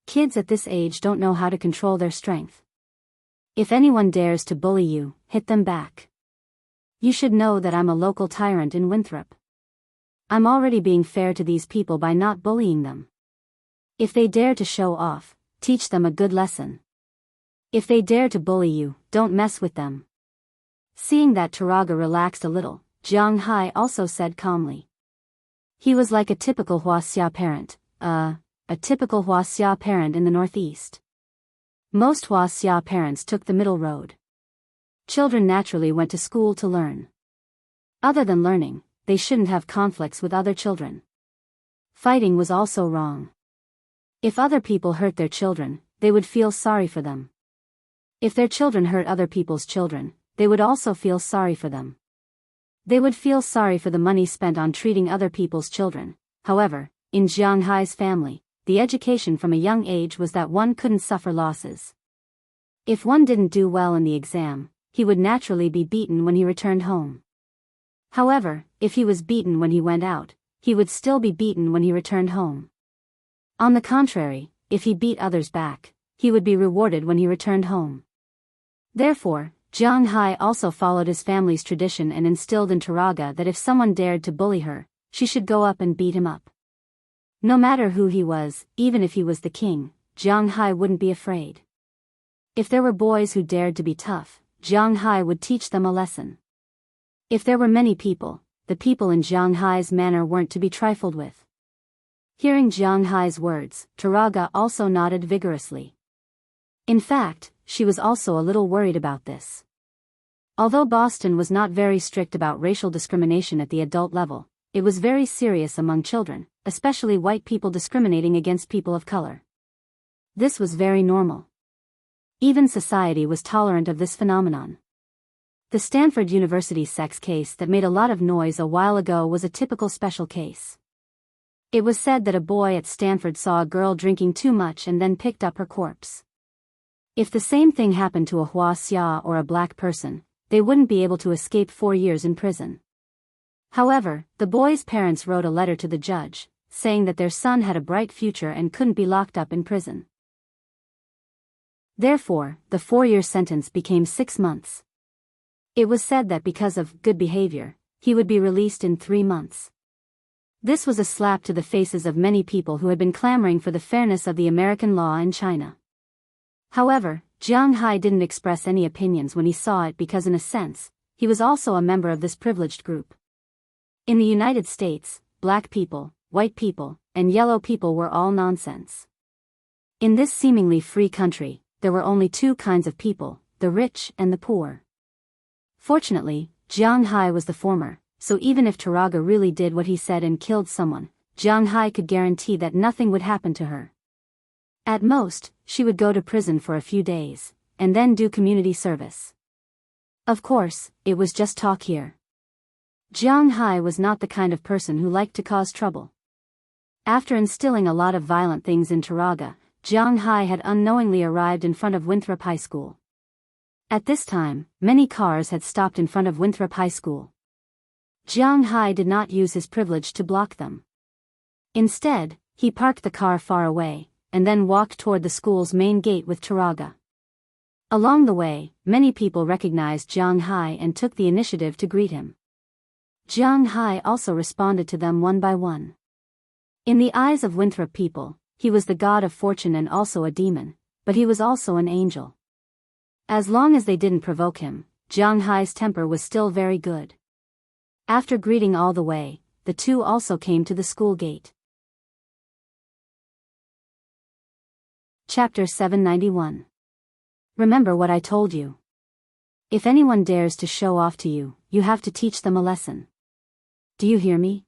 Kids at this age don't know how to control their strength. If anyone dares to bully you, hit them back. You should know that I'm a local tyrant in Winthrop. I'm already being fair to these people by not bullying them. If they dare to show off, teach them a good lesson. If they dare to bully you, don't mess with them. Seeing that Taraga relaxed a little, Jiang Hai also said calmly. He was like a typical Wuxia parent, a typical Wuxia parent in the Northeast. Most Wuxia parents took the middle road. Children naturally went to school to learn. Other than learning, they shouldn't have conflicts with other children. Fighting was also wrong. If other people hurt their children, they would feel sorry for them. If their children hurt other people's children, they would also feel sorry for them. They would feel sorry for the money spent on treating other people's children. However, in Jiang Hai's family, the education from a young age was that one couldn't suffer losses. If one didn't do well in the exam, he would naturally be beaten when he returned home. However, if he was beaten when he went out, he would still be beaten when he returned home. On the contrary, if he beat others back, he would be rewarded when he returned home. Therefore, Jiang Hai also followed his family's tradition and instilled in Taraga that if someone dared to bully her, she should go up and beat him up. No matter who he was, even if he was the king, Jiang Hai wouldn't be afraid. If there were boys who dared to be tough, Jiang Hai would teach them a lesson. If there were many people, the people in Jiang Hai's manor weren't to be trifled with. Hearing Jiang Hai's words, Taraga also nodded vigorously. In fact, she was also a little worried about this. Although Boston was not very strict about racial discrimination at the adult level, it was very serious among children, especially white people discriminating against people of color. This was very normal. Even society was tolerant of this phenomenon. The Stanford University sex case that made a lot of noise a while ago was a typical special case. It was said that a boy at Stanford saw a girl drinking too much and then picked up her corpse. If the same thing happened to a Wuxia or a black person, they wouldn't be able to escape 4 years in prison. However, the boy's parents wrote a letter to the judge, saying that their son had a bright future and couldn't be locked up in prison. Therefore, the 4-year sentence became 6 months. It was said that because of good behavior, he would be released in 3 months. This was a slap to the faces of many people who had been clamoring for the fairness of the American law in China. However, Jiang Hai didn't express any opinions when he saw it because in a sense, he was also a member of this privileged group. In the United States, black people, white people, and yellow people were all nonsense. In this seemingly free country, there were only two kinds of people, the rich and the poor. Fortunately, Jiang Hai was the former, so even if Turaga really did what he said and killed someone, Jiang Hai could guarantee that nothing would happen to her. At most, she would go to prison for a few days, and then do community service. Of course, it was just talk here. Jiang Hai was not the kind of person who liked to cause trouble. After instilling a lot of violent things in Turaga, Jiang Hai had unknowingly arrived in front of Winthrop High School. At this time, many cars had stopped in front of Winthrop High School. Jiang Hai did not use his privilege to block them. Instead, he parked the car far away, and then walked toward the school's main gate with Turaga. Along the way, many people recognized Jiang Hai and took the initiative to greet him. Jiang Hai also responded to them one by one. In the eyes of Winthrop people, he was the god of fortune and also a demon, but he was also an angel. As long as they didn't provoke him, Jiang Hai's temper was still very good. After greeting all the way, the two also came to the school gate. Chapter 791. Remember what I told you. If anyone dares to show off to you, you have to teach them a lesson. Do you hear me?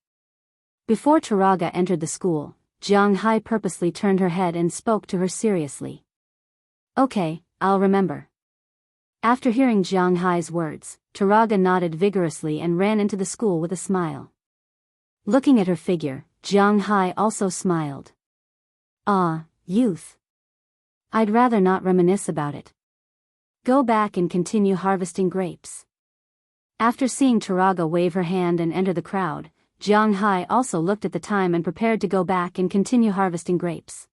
Before Turaga entered the school, Jiang Hai purposely turned her head and spoke to her seriously. Okay, I'll remember. After hearing Jiang Hai's words, Turaga nodded vigorously and ran into the school with a smile. Looking at her figure, Jiang Hai also smiled. Ah, youth. I'd rather not reminisce about it. Go back and continue harvesting grapes. After seeing Turaga wave her hand and enter the crowd, Jiang Hai also looked at the time and prepared to go back and continue harvesting grapes.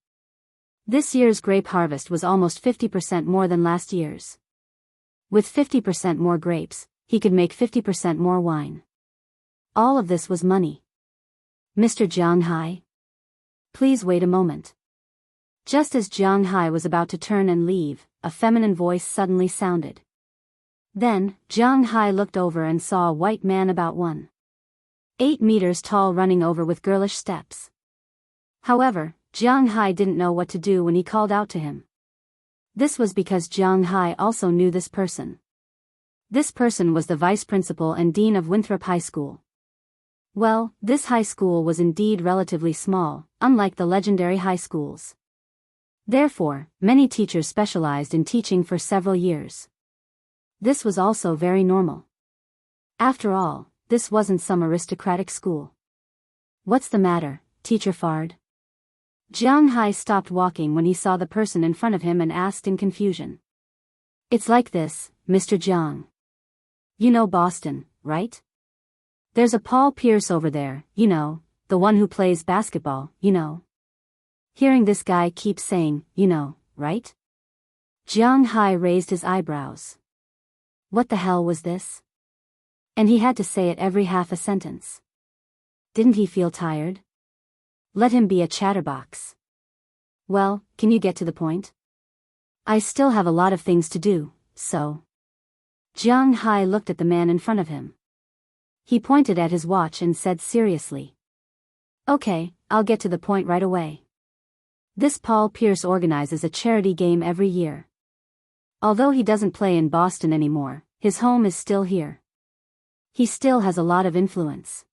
This year's grape harvest was almost 50% more than last year's. With 50% more grapes, he could make 50% more wine. All of this was money. Mr. Jiang Hai? Please wait a moment. Just as Jiang Hai was about to turn and leave, a feminine voice suddenly sounded. Then, Jiang Hai looked over and saw a white man about 1.8 meters tall running over with girlish steps. However, Jiang Hai didn't know what to do when he called out to him. This was because Jiang Hai also knew this person. This person was the vice principal and dean of Winthrop High School. Well, this high school was indeed relatively small, unlike the legendary high schools. Therefore, many teachers specialized in teaching for several years. This was also very normal. After all, this wasn't some aristocratic school. What's the matter, Teacher Fard? Jiang Hai stopped walking when he saw the person in front of him and asked in confusion. It's like this, Mr. Jiang. You know Boston, right? There's a Paul Pierce over there, you know, the one who plays basketball, you know. Hearing this guy keep saying, you know, right? Jiang Hai raised his eyebrows. What the hell was this? And he had to say it every half a sentence. Didn't he feel tired? Let him be a chatterbox. Well, can you get to the point? I still have a lot of things to do, so. Jiang Hai looked at the man in front of him. He pointed at his watch and said seriously. Okay, I'll get to the point right away. This Paul Pierce organizes a charity game every year. Although he doesn't play in Boston anymore, his home is still here. He still has a lot of influence.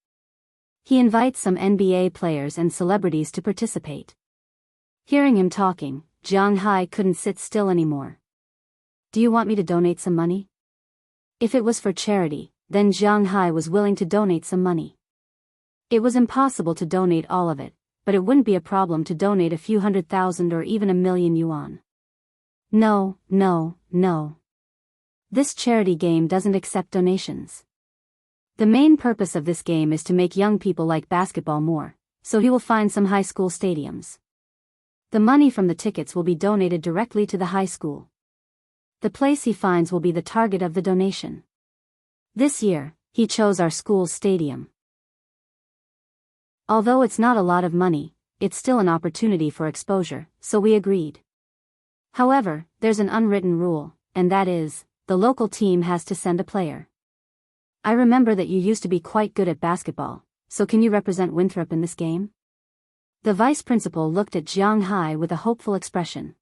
He invites some NBA players and celebrities to participate. Hearing him talking, Jiang Hai couldn't sit still anymore. Do you want me to donate some money? If it was for charity, then Jiang Hai was willing to donate some money. It was impossible to donate all of it, but it wouldn't be a problem to donate a few 100,000 or even 1,000,000 yuan. No, no, no. This charity game doesn't accept donations. The main purpose of this game is to make young people like basketball more, so he will find some high school stadiums. The money from the tickets will be donated directly to the high school. The place he finds will be the target of the donation. This year, he chose our school's stadium. Although it's not a lot of money, it's still an opportunity for exposure, so we agreed. However, there's an unwritten rule, and that is, the local team has to send a player. I remember that you used to be quite good at basketball, so can you represent Winthrop in this game? The vice principal looked at Jiang Hai with a hopeful expression.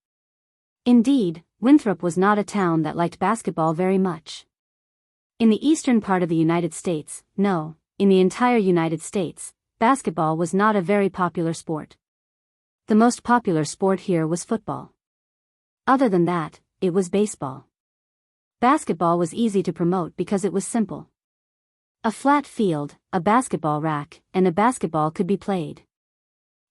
Indeed, Winthrop was not a town that liked basketball very much. In the eastern part of the United States, no, in the entire United States, basketball was not a very popular sport. The most popular sport here was football. Other than that, it was baseball. Basketball was easy to promote because it was simple. A flat field, a basketball rack, and a basketball could be played.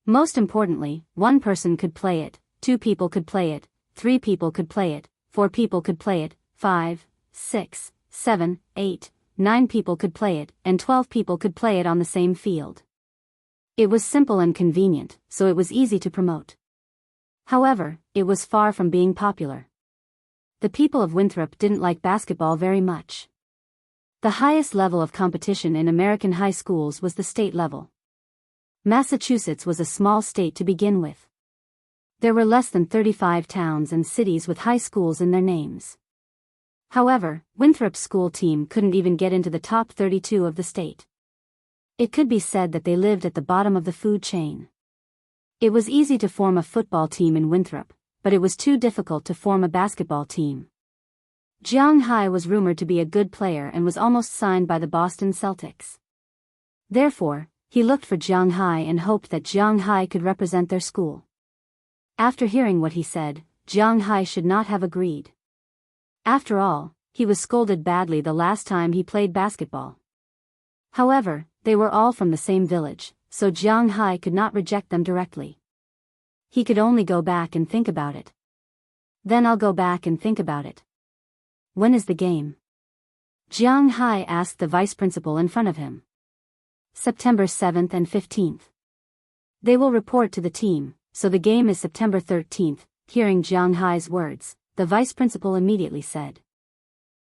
Most importantly, one person could play it, 2 people could play it, 3 people could play it, 4 people could play it, 5, 6, 7, 8, 9 people could play it, and 12 people could play it on the same field. It was simple and convenient, so it was easy to promote. However, it was far from being popular. The people of Winthrop didn't like basketball very much. The highest level of competition in American high schools was the state level. Massachusetts was a small state to begin with. There were less than 35 towns and cities with high schools in their names. However, Winthrop's school team couldn't even get into the top 32 of the state. It could be said that they lived at the bottom of the food chain. It was easy to form a football team in Winthrop, but it was too difficult to form a basketball team. Jiang Hai was rumored to be a good player and was almost signed by the Boston Celtics. Therefore, he looked for Jiang Hai and hoped that Jiang Hai could represent their school. After hearing what he said, Jiang Hai should not have agreed. After all, he was scolded badly the last time he played basketball. However, they were all from the same village, so Jiang Hai could not reject them directly. He could only go back and think about it. Then I'll go back and think about it. When is the game? Jiang Hai asked the vice principal in front of him. September 7th and 15th. They will report to the team, so the game is September 13th. Hearing Jiang Hai's words, the vice principal immediately said.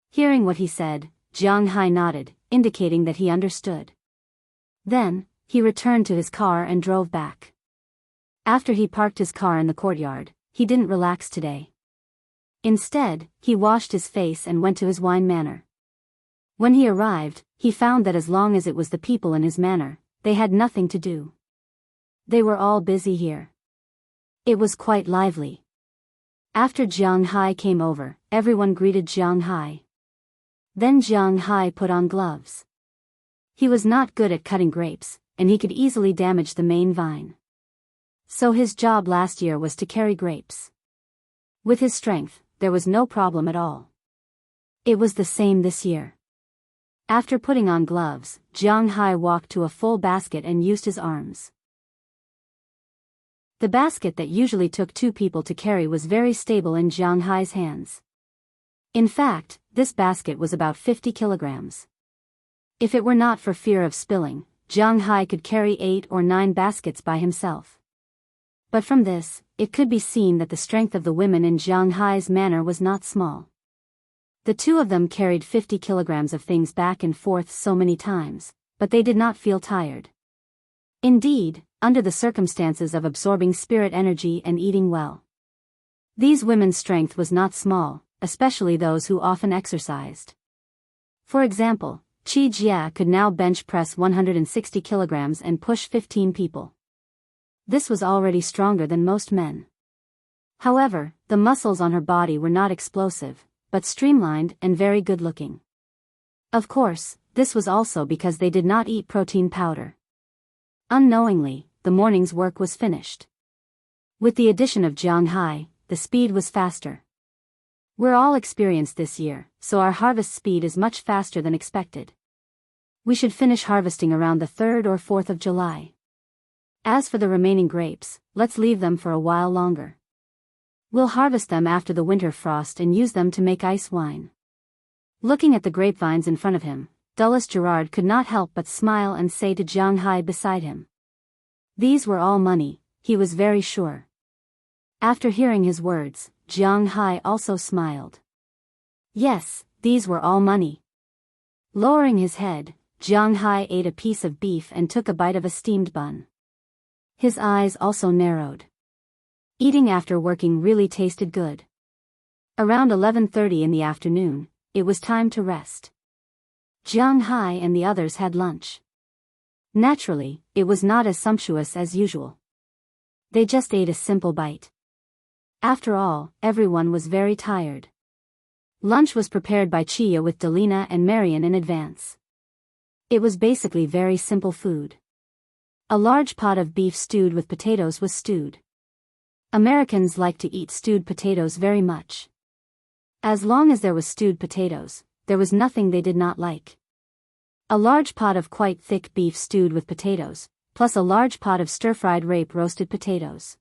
Hearing what he said, Jiang Hai nodded, indicating that he understood. Then, he returned to his car and drove back. After he parked his car in the courtyard, he didn't relax today. Instead, he washed his face and went to his wine manor. When he arrived, he found that as long as it was the people in his manor, they had nothing to do. They were all busy here. It was quite lively. After Jiang Hai came over, everyone greeted Jiang Hai. Then Jiang Hai put on gloves. He was not good at cutting grapes, and he could easily damage the main vine. So his job last year was to carry grapes. With his strength, there was no problem at all. It was the same this year. After putting on gloves, Jiang Hai walked to a full basket and used his arms. The basket that usually took 2 people to carry was very stable in Jiang Hai's hands. In fact, this basket was about 50 kilograms. If it were not for fear of spilling, Jiang Hai could carry 8 or 9 baskets by himself. But from this, it could be seen that the strength of the women in Jiang Hai's manor was not small. The 2 of them carried 50 kilograms of things back and forth so many times, but they did not feel tired. Indeed, under the circumstances of absorbing spirit energy and eating well. These women's strength was not small, especially those who often exercised. For example, Qi Jia could now bench press 160 kilograms and push 15 people. This was already stronger than most men. However, the muscles on her body were not explosive, but streamlined and very good-looking. Of course, this was also because they did not eat protein powder. Unknowingly, the morning's work was finished. With the addition of Jiang Hai, the speed was faster. We're all experienced this year, so our harvest speed is much faster than expected. We should finish harvesting around the 3rd or 4th of July. As for the remaining grapes, let's leave them for a while longer. We'll harvest them after the winter frost and use them to make ice wine. Looking at the grapevines in front of him, Dulles Gerard could not help but smile and say to Jiang Hai beside him. These were all money, he was very sure. After hearing his words, Jiang Hai also smiled. Yes, these were all money. Lowering his head, Jiang Hai ate a piece of beef and took a bite of a steamed bun. His eyes also narrowed. Eating after working really tasted good. Around 11:30 in the afternoon, it was time to rest. Jiang Hai and the others had lunch. Naturally, it was not as sumptuous as usual. They just ate a simple bite. After all, everyone was very tired. Lunch was prepared by Chia with Delina and Marian in advance. It was basically very simple food. A large pot of beef stewed with potatoes was stewed. Americans like to eat stewed potatoes very much. As long as there was stewed potatoes, there was nothing they did not like. A large pot of quite thick beef stewed with potatoes, plus a large pot of stir-fried rape roasted potatoes.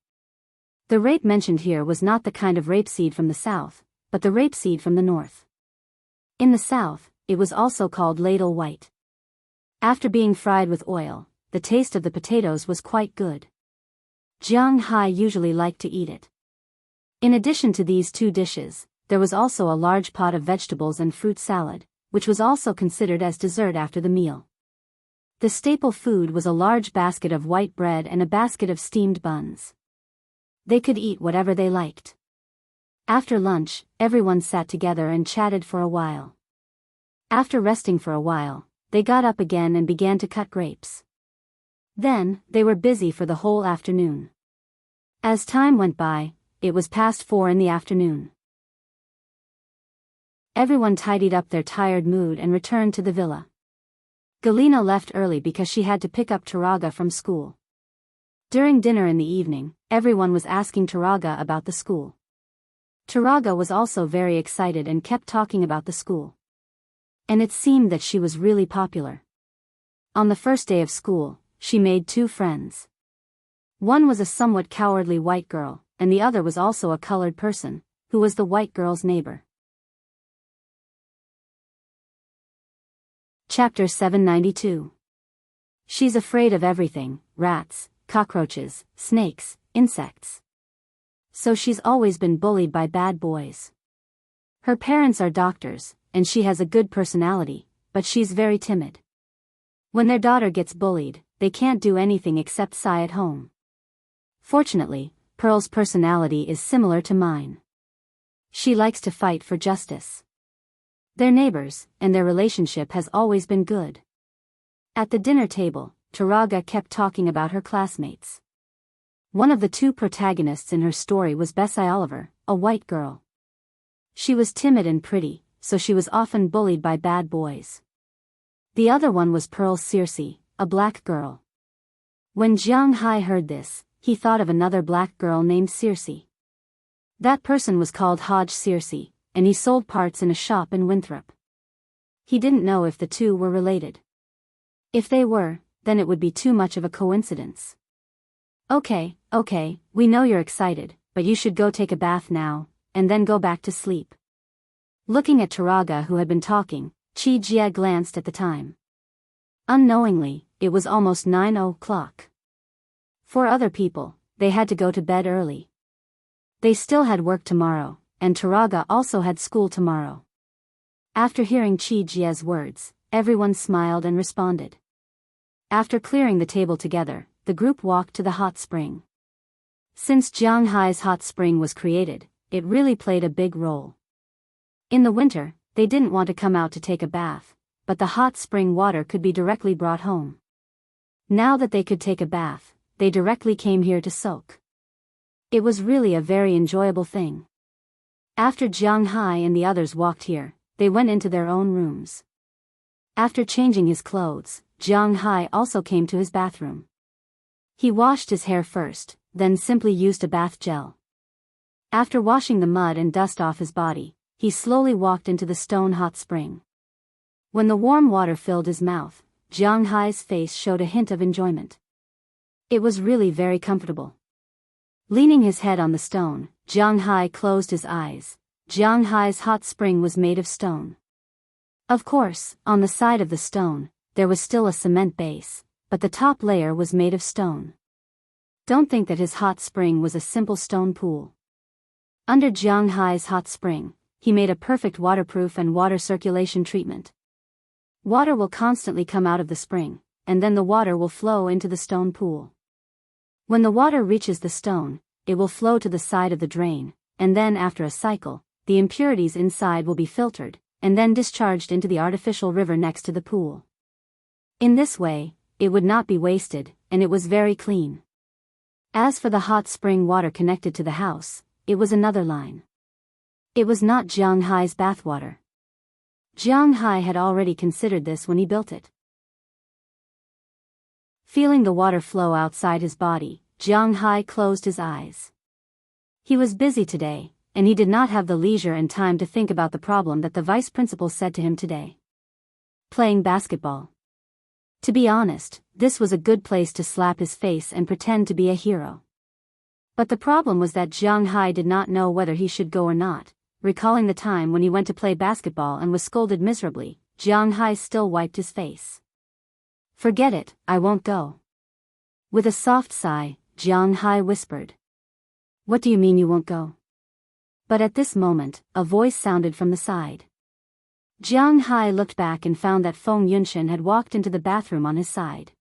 The rape mentioned here was not the kind of rapeseed from the south, but the rapeseed from the north. In the south, it was also called ladle white. After being fried with oil, the taste of the potatoes was quite good. Jiang Hai usually liked to eat it. In addition to these two dishes, there was also a large pot of vegetables and fruit salad, which was also considered as dessert after the meal. The staple food was a large basket of white bread and a basket of steamed buns. They could eat whatever they liked. After lunch, everyone sat together and chatted for a while. After resting for a while, they got up again and began to cut grapes. Then, they were busy for the whole afternoon. As time went by, it was past 4 in the afternoon. Everyone tidied up their tired mood and returned to the villa. Galina left early because she had to pick up Taraga from school. During dinner in the evening, everyone was asking Taraga about the school. Taraga was also very excited and kept talking about the school. And it seemed that she was really popular. On the first day of school, she made 2 friends. One was a somewhat cowardly white girl, and the other was also a colored person, who was the white girl's neighbor. Chapter 792. She's afraid of everything: rats, cockroaches, snakes, insects. So she's always been bullied by bad boys. Her parents are doctors, and she has a good personality, but she's very timid. When their daughter gets bullied, they can't do anything except sigh at home. Fortunately, Pearl's personality is similar to mine. She likes to fight for justice. They're neighbors, and their relationship has always been good. At the dinner table, Taraga kept talking about her classmates. One of the 2 protagonists in her story was Bessie Oliver, a white girl. She was timid and pretty, so she was often bullied by bad boys. The other one was Pearl Circe, a black girl. When Jiang Hai heard this, he thought of another black girl named Circe. That person was called Hodge Circe, and he sold parts in a shop in Winthrop. He didn't know if the 2 were related. If they were, then it would be too much of a coincidence. Okay, we know you're excited, but you should go take a bath now, and then go back to sleep. Looking at Taraga, who had been talking, Chi Jia glanced at the time. Unknowingly, it was almost 9 o'clock. For other people, they had to go to bed early. They still had work tomorrow, and Taraga also had school tomorrow. After hearing Chi Jia's words, everyone smiled and responded. After clearing the table together, the group walked to the hot spring. Since Jiang Hai's hot spring was created, it really played a big role. In the winter, they didn't want to come out to take a bath, but the hot spring water could be directly brought home. Now that they could take a bath, they directly came here to soak. It was really a very enjoyable thing. After Jiang Hai and the others walked here, they went into their own rooms. After changing his clothes, Jiang Hai also came to his bathroom. He washed his hair first, then simply used a bath gel. After washing the mud and dust off his body, he slowly walked into the stone hot spring. When the warm water filled his mouth, Jiang Hai's face showed a hint of enjoyment. It was really very comfortable. Leaning his head on the stone, Jiang Hai closed his eyes. Jiang Hai's hot spring was made of stone. Of course, on the side of the stone, there was still a cement base, but the top layer was made of stone. Don't think that his hot spring was a simple stone pool. Under Jiang Hai's hot spring, he made a perfect waterproof and water circulation treatment. Water will constantly come out of the spring, and then the water will flow into the stone pool. When the water reaches the stone, it will flow to the side of the drain, and then after a cycle, the impurities inside will be filtered, and then discharged into the artificial river next to the pool. In this way, it would not be wasted, and it was very clean. As for the hot spring water connected to the house, it was another line. It was not Jiang Hai's bathwater. Jiang Hai had already considered this when he built it. Feeling the water flow outside his body, Jiang Hai closed his eyes. He was busy today, and he did not have the leisure and time to think about the problem that the vice principal said to him today. Playing basketball. To be honest, this was a good place to slap his face and pretend to be a hero. But the problem was that Jiang Hai did not know whether he should go or not. Recalling the time when he went to play basketball and was scolded miserably, Jiang Hai still wiped his face. "Forget it, I won't go." With a soft sigh, Jiang Hai whispered. "What do you mean you won't go?" But at this moment, a voice sounded from the side. Jiang Hai looked back and found that Feng Yunshan had walked into the bathroom on his side.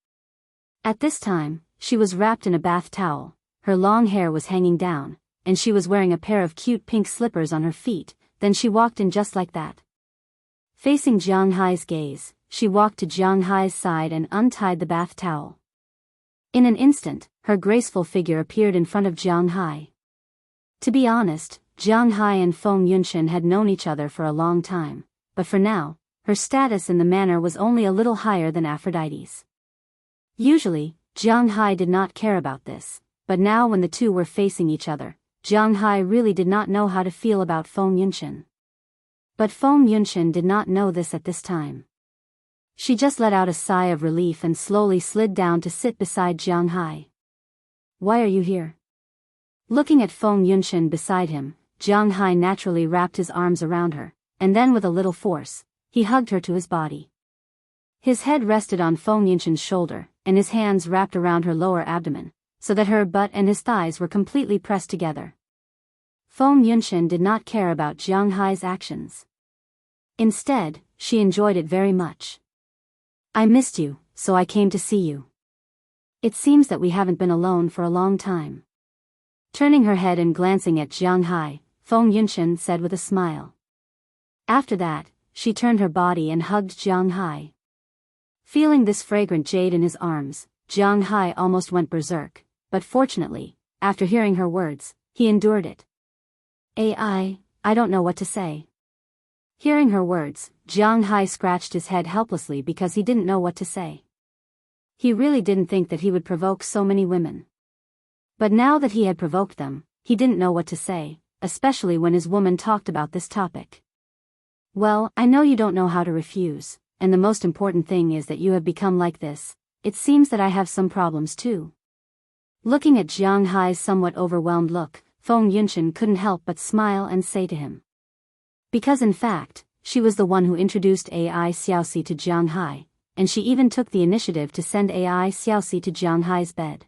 At this time, she was wrapped in a bath towel, her long hair was hanging down, and she was wearing a pair of cute pink slippers on her feet. Then she walked in just like that. Facing Jiang Hai's gaze, she walked to Jiang Hai's side and untied the bath towel. In an instant, her graceful figure appeared in front of Jiang Hai. To be honest, Jiang Hai and Feng Yunshan had known each other for a long time, but for now, her status in the manor was only a little higher than Aphrodite's. Usually, Jiang Hai did not care about this, but now when the two were facing each other, Jiang Hai really did not know how to feel about Feng Yunshan. But Feng Yunshan did not know this at this time. She just let out a sigh of relief and slowly slid down to sit beside Jiang Hai. "Why are you here?" Looking at Feng Yunshan beside him, Jiang Hai naturally wrapped his arms around her, and then with a little force, he hugged her to his body. His head rested on Feng Yunshan's shoulder, and his hands wrapped around her lower abdomen, so that her butt and his thighs were completely pressed together. Feng Yunshan did not care about Jiang Hai's actions. Instead, she enjoyed it very much. "I missed you, so I came to see you. It seems that we haven't been alone for a long time." Turning her head and glancing at Jiang Hai, Feng Yunshan said with a smile. After that, she turned her body and hugged Jiang Hai. Feeling this fragrant jade in his arms, Jiang Hai almost went berserk, but fortunately, after hearing her words, he endured it. I don't know what to say." Hearing her words, Jiang Hai scratched his head helplessly because he didn't know what to say. He really didn't think that he would provoke so many women. But now that he had provoked them, he didn't know what to say, especially when his woman talked about this topic. "Well, I know you don't know how to refuse, and the most important thing is that you have become like this. It seems that I have some problems too." Looking at Jiang Hai's somewhat overwhelmed look, Feng Yunshan couldn't help but smile and say to him. Because in fact, she was the one who introduced Ai Xiaoxi to Jiang Hai, and she even took the initiative to send Ai Xiaoxi to Jiang Hai's bed.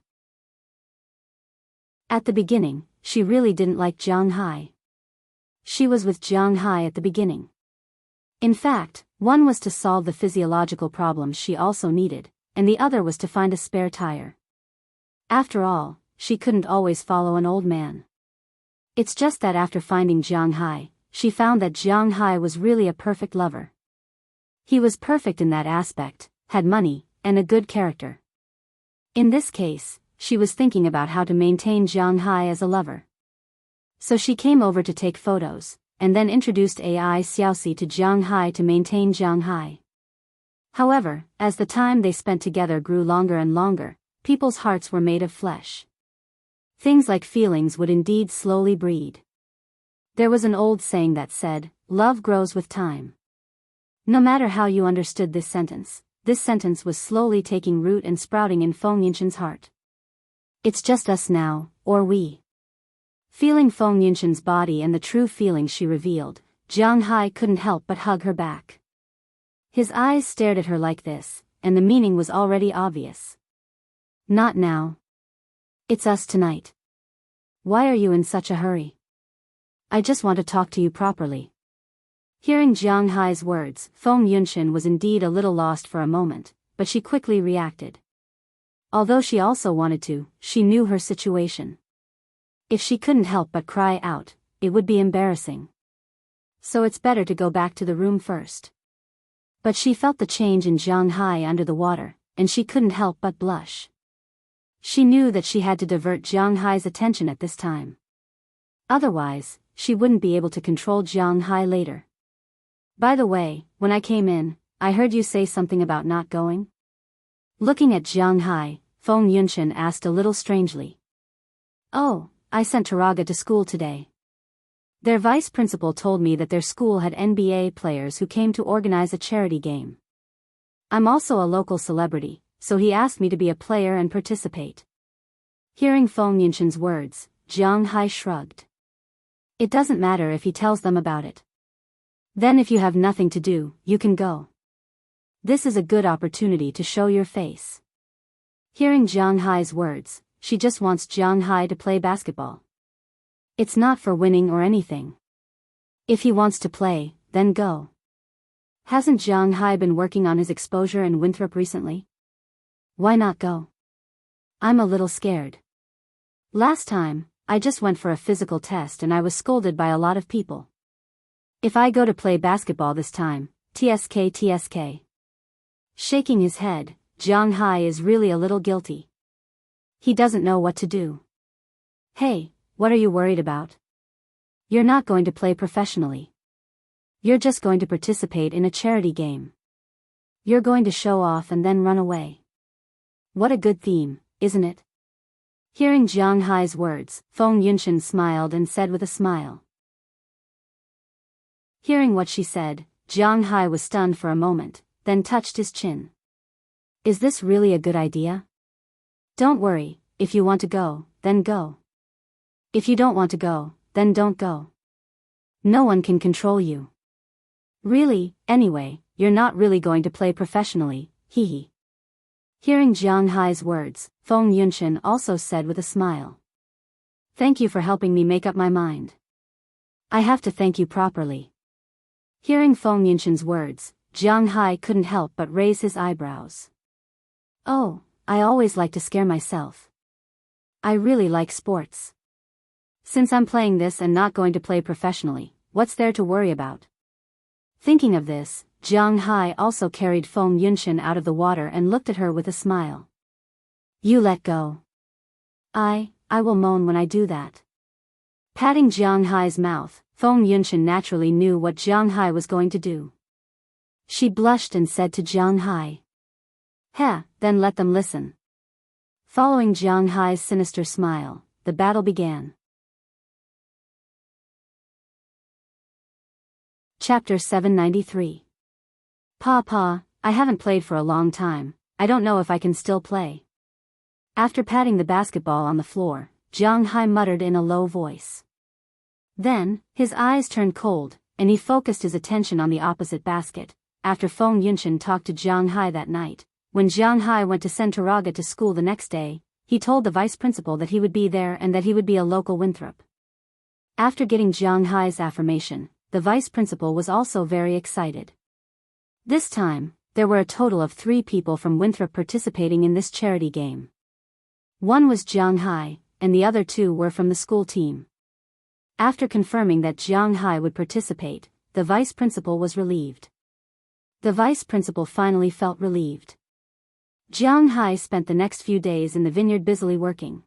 At the beginning, she really didn't like Jiang Hai. She was with Jiang Hai at the beginning. In fact, one was to solve the physiological problems she also needed, and the other was to find a spare tire. After all, she couldn't always follow an old man. It's just that after finding Jiang Hai, she found that Jiang Hai was really a perfect lover. He was perfect in that aspect, had money, and a good character. In this case, she was thinking about how to maintain Jiang Hai as a lover. So she came over to take photos, and then introduced Ai Xiaoxi to Jiang Hai to maintain Jiang Hai. However, as the time they spent together grew longer and longer, people's hearts were made of flesh. Things like feelings would indeed slowly breed. There was an old saying that said, "Love grows with time." No matter how you understood this sentence was slowly taking root and sprouting in Feng Yunshan's heart. "It's just us now, or we." Feeling Feng Yunshan's body and the true feelings she revealed, Jiang Hai couldn't help but hug her back. His eyes stared at her like this, and the meaning was already obvious. "Not now. It's us tonight. Why are you in such a hurry? I just want to talk to you properly." Hearing Jiang Hai's words, Feng Yunshan was indeed a little lost for a moment, but she quickly reacted. Although she also wanted to, she knew her situation. If she couldn't help but cry out, it would be embarrassing. So it's better to go back to the room first. But she felt the change in Jiang Hai under the water, and she couldn't help but blush. She knew that she had to divert Jiang Hai's attention at this time. Otherwise, she wouldn't be able to control Jiang Hai later. By the way, when I came in, I heard you say something about not going? Looking at Jiang Hai, Feng Yunshan asked a little strangely. Oh, I sent Taraga to school today. Their vice principal told me that their school had NBA players who came to organize a charity game. I'm also a local celebrity, so he asked me to be a player and participate. Hearing Feng Yunshan's words, Jiang Hai shrugged. It doesn't matter if he tells them about it. Then if you have nothing to do, you can go. This is a good opportunity to show your face. Hearing Jiang Hai's words, she just wants Jiang Hai to play basketball. It's not for winning or anything. If he wants to play, then go. Hasn't Jiang Hai been working on his exposure in Winthrop recently? Why not go? I'm a little scared. Last time, I just went for a physical test and I was scolded by a lot of people. If I go to play basketball this time, TSK. Shaking his head, Jiang Hai is really a little guilty. He doesn't know what to do. Hey, what are you worried about? You're not going to play professionally. You're just going to participate in a charity game. You're going to show off and then run away. What a good theme, isn't it? Hearing Jiang Hai's words, Feng Yunshan smiled and said with a smile. Hearing what she said, Jiang Hai was stunned for a moment, then touched his chin. Is this really a good idea? Don't worry, if you want to go, then go. If you don't want to go, then don't go. No one can control you. Really, anyway, you're not really going to play professionally, hee. Hearing Jiang Hai's words, Feng Yunshan also said with a smile. Thank you for helping me make up my mind. I have to thank you properly. Hearing Feng Yunshan's words, Jiang Hai couldn't help but raise his eyebrows. Oh, I always like to scare myself. I really like sports. Since I'm playing this and not going to play professionally, what's there to worry about? Thinking of this, Jiang Hai also carried Feng Yunshan out of the water and looked at her with a smile. You let go. I will moan when I do that. Patting Jiang Hai's mouth, Feng Yunshan naturally knew what Jiang Hai was going to do. She blushed and said to Jiang Hai. Then let them listen. Following Jiang Hai's sinister smile, the battle began. Chapter 793. Pa, I haven't played for a long time, I don't know if I can still play. After patting the basketball on the floor, Jiang Hai muttered in a low voice. Then, his eyes turned cold, and he focused his attention on the opposite basket. After Feng Yunshan talked to Jiang Hai that night, when Jiang Hai went to send Taraga to school the next day, he told the vice principal that he would be there and that he would be a local Winthrop. After getting Jiang Hai's affirmation, the vice principal was also very excited. This time, there were a total of 3 people from Winthrop participating in this charity game. One was Jiang Hai, and the other 2 were from the school team. After confirming that Jiang Hai would participate, the vice principal was relieved. The vice principal finally felt relieved. Jiang Hai spent the next few days in the vineyard busily working.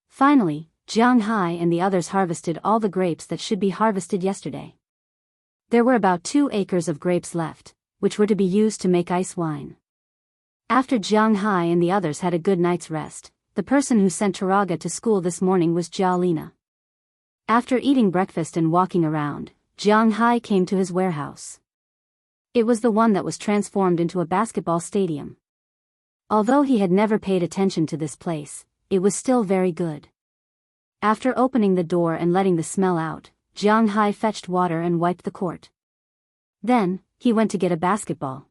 Finally, Jiang Hai and the others harvested all the grapes that should be harvested yesterday. There were about 2 acres of grapes left, which were to be used to make ice wine. After Jiang Hai and the others had a good night's rest, the person who sent Taraga to school this morning was Jialina. After eating breakfast and walking around, Jiang Hai came to his warehouse. It was the one that was transformed into a basketball stadium. Although he had never paid attention to this place, it was still very good. After opening the door and letting the smell out, Jiang Hai fetched water and wiped the court. Then, he went to get a basketball.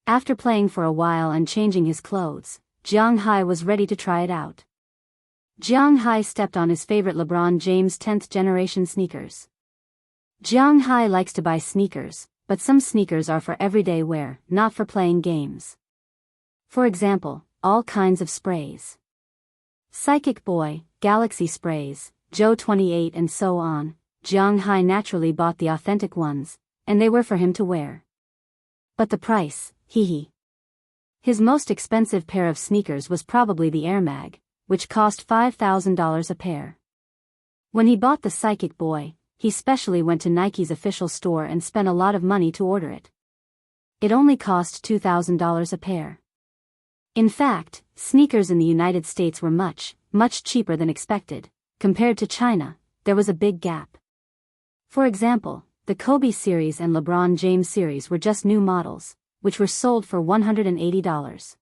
After playing for a while and changing his clothes, Jiang Hai was ready to try it out. Jiang Hai stepped on his favorite LeBron James 10th generation sneakers. Jiang Hai likes to buy sneakers, but some sneakers are for everyday wear, not for playing games. For example, all kinds of sprays. Psychic Boy, Galaxy sprays, Joe 28 and so on. Jiang Hai naturally bought the authentic ones, and they were for him to wear. But the price, hee. His most expensive pair of sneakers was probably the Air Mag, which cost $5,000 a pair. When he bought the Psychic Boy, he specially went to Nike's official store and spent a lot of money to order it. It only cost $2,000 a pair. In fact, sneakers in the United States were much, much cheaper than expected. Compared to China, there was a big gap. For example, the Kobe series and LeBron James series were just new models, which were sold for $180.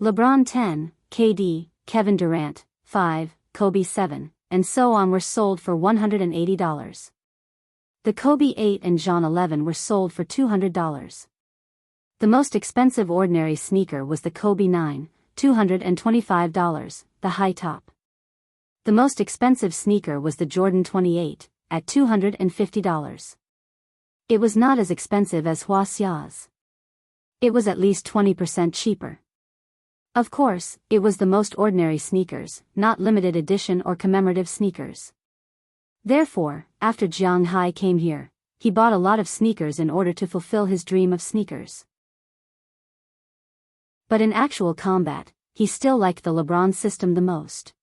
LeBron 10, KD, Kevin Durant 5, Kobe 7, and so on were sold for $180. The Kobe 8 and John 11 were sold for $200. The most expensive ordinary sneaker was the Kobe 9, $225, the high top. The most expensive sneaker was the Jordan 28, at $250. It was not as expensive as Wuxia's. It was at least 20% cheaper. Of course, it was the most ordinary sneakers, not limited edition or commemorative sneakers. Therefore, after Jiang Hai came here, he bought a lot of sneakers in order to fulfill his dream of sneakers. But in actual combat, he still liked the LeBron system the most.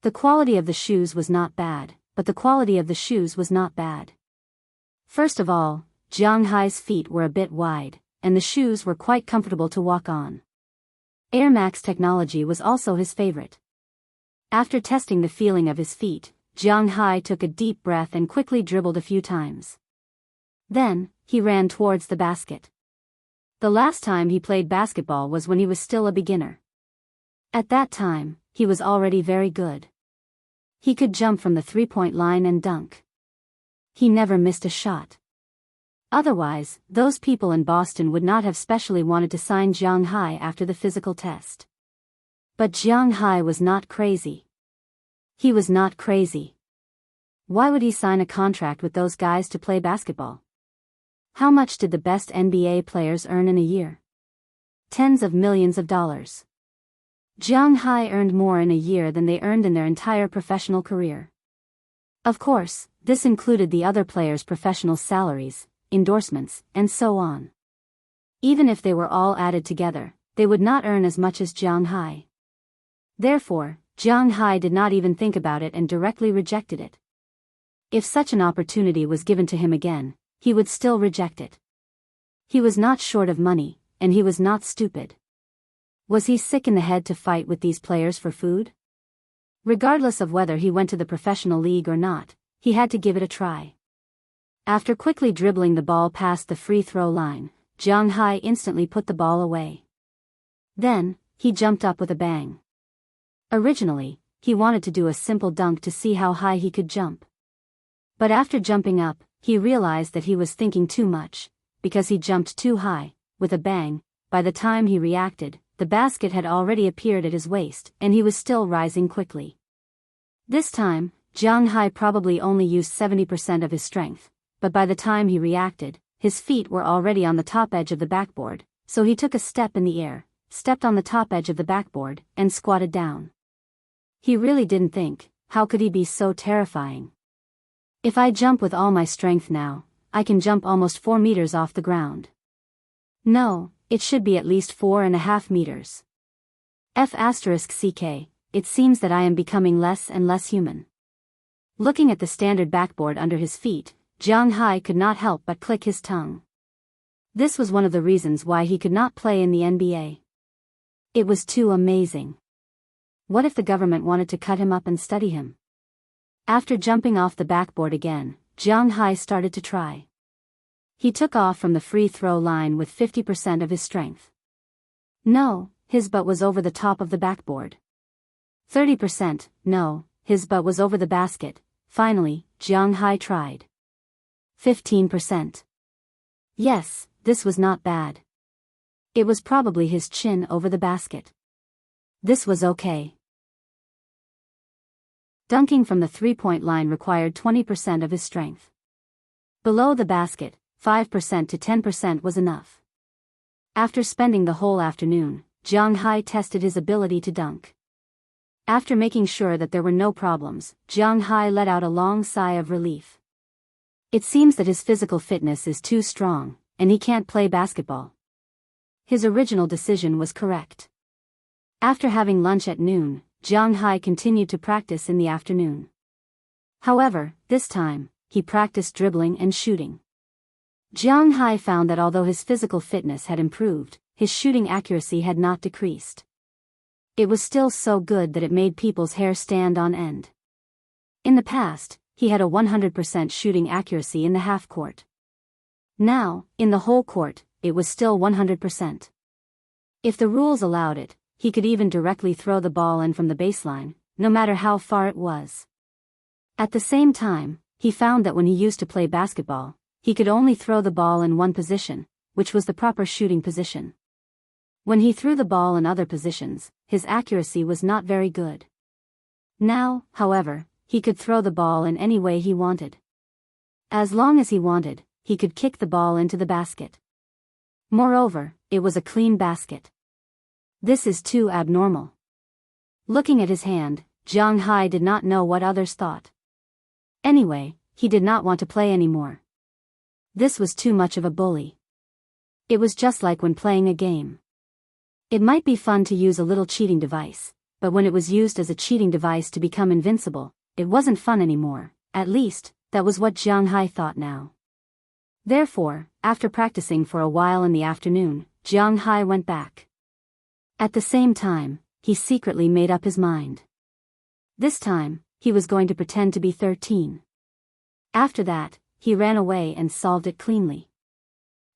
The quality of the shoes was not bad, but the quality of the shoes was not bad. First of all, Jiang Hai's feet were a bit wide, and the shoes were quite comfortable to walk on. Air Max technology was also his favorite. After testing the feeling of his feet, Jiang Hai took a deep breath and quickly dribbled a few times. Then, he ran towards the basket. The last time he played basketball was when he was still a beginner. At that time, he was already very good. He could jump from the three-point line and dunk. He never missed a shot. Otherwise, those people in Boston would not have specially wanted to sign Jiang Hai after the physical test. But Jiang Hai was not crazy. He was not crazy. Why would he sign a contract with those guys to play basketball? How much did the best NBA players earn in a year? Tens of millions of dollars. Jiang Hai earned more in a year than they earned in their entire professional career. Of course, this included the other players' professional salaries, endorsements, and so on. Even if they were all added together, they would not earn as much as Jiang Hai. Therefore, Jiang Hai did not even think about it and directly rejected it. If such an opportunity was given to him again, he would still reject it. He was not short of money, and he was not stupid. Was he sick in the head to fight with these players for food? Regardless of whether he went to the professional league or not, he had to give it a try. After quickly dribbling the ball past the free throw line, Jiang Hai instantly put the ball away. Then, he jumped up with a bang. Originally, he wanted to do a simple dunk to see how high he could jump. But after jumping up, he realized that he was thinking too much, because he jumped too high. With a bang, by the time he reacted, the basket had already appeared at his waist and he was still rising quickly. This time, Jiang Hai probably only used 70% of his strength, but by the time he reacted, his feet were already on the top edge of the backboard, so he took a step in the air, stepped on the top edge of the backboard, and squatted down. He really didn't think, how could he be so terrifying? If I jump with all my strength now, I can jump almost 4 meters off the ground. No, it should be at least 4.5 meters. F***ck, it seems that I am becoming less and less human. Looking at the standard backboard under his feet, Jiang Hai could not help but click his tongue. This was one of the reasons why he could not play in the NBA. It was too amazing. What if the government wanted to cut him up and study him? After jumping off the backboard again, Jiang Hai started to try. He took off from the free throw line with 50% of his strength. No, his butt was over the top of the backboard. 30%, no, his butt was over the basket. Finally, Jiang Hai tried. 15%. Yes, this was not bad. It was probably his chin over the basket. This was okay. Dunking from the three-point line required 20% of his strength. Below the basket, 5% to 10% was enough. After spending the whole afternoon, Jiang Hai tested his ability to dunk. After making sure that there were no problems, Jiang Hai let out a long sigh of relief. It seems that his physical fitness is too strong, and he can't play basketball. His original decision was correct. After having lunch at noon, Jiang Hai continued to practice in the afternoon. However, this time, he practiced dribbling and shooting. Jiang Hai found that although his physical fitness had improved, his shooting accuracy had not decreased. It was still so good that it made people's hair stand on end. In the past, he had a 100% shooting accuracy in the half court. Now, in the whole court, it was still 100%. If the rules allowed it, he could even directly throw the ball in from the baseline, no matter how far it was. At the same time, he found that when he used to play basketball, he could only throw the ball in one position, which was the proper shooting position. When he threw the ball in other positions, his accuracy was not very good. Now, however, he could throw the ball in any way he wanted. As long as he wanted, he could kick the ball into the basket. Moreover, it was a clean basket. This is too abnormal. Looking at his hand, Jiang Hai did not know what others thought. Anyway, he did not want to play anymore. This was too much of a bully. It was just like when playing a game. It might be fun to use a little cheating device, but when it was used as a cheating device to become invincible, it wasn't fun anymore. At least, that was what Jiang Hai thought now. Therefore, after practicing for a while in the afternoon, Jiang Hai went back. At the same time, he secretly made up his mind. This time, he was going to pretend to be 13. After that, he ran away and solved it cleanly.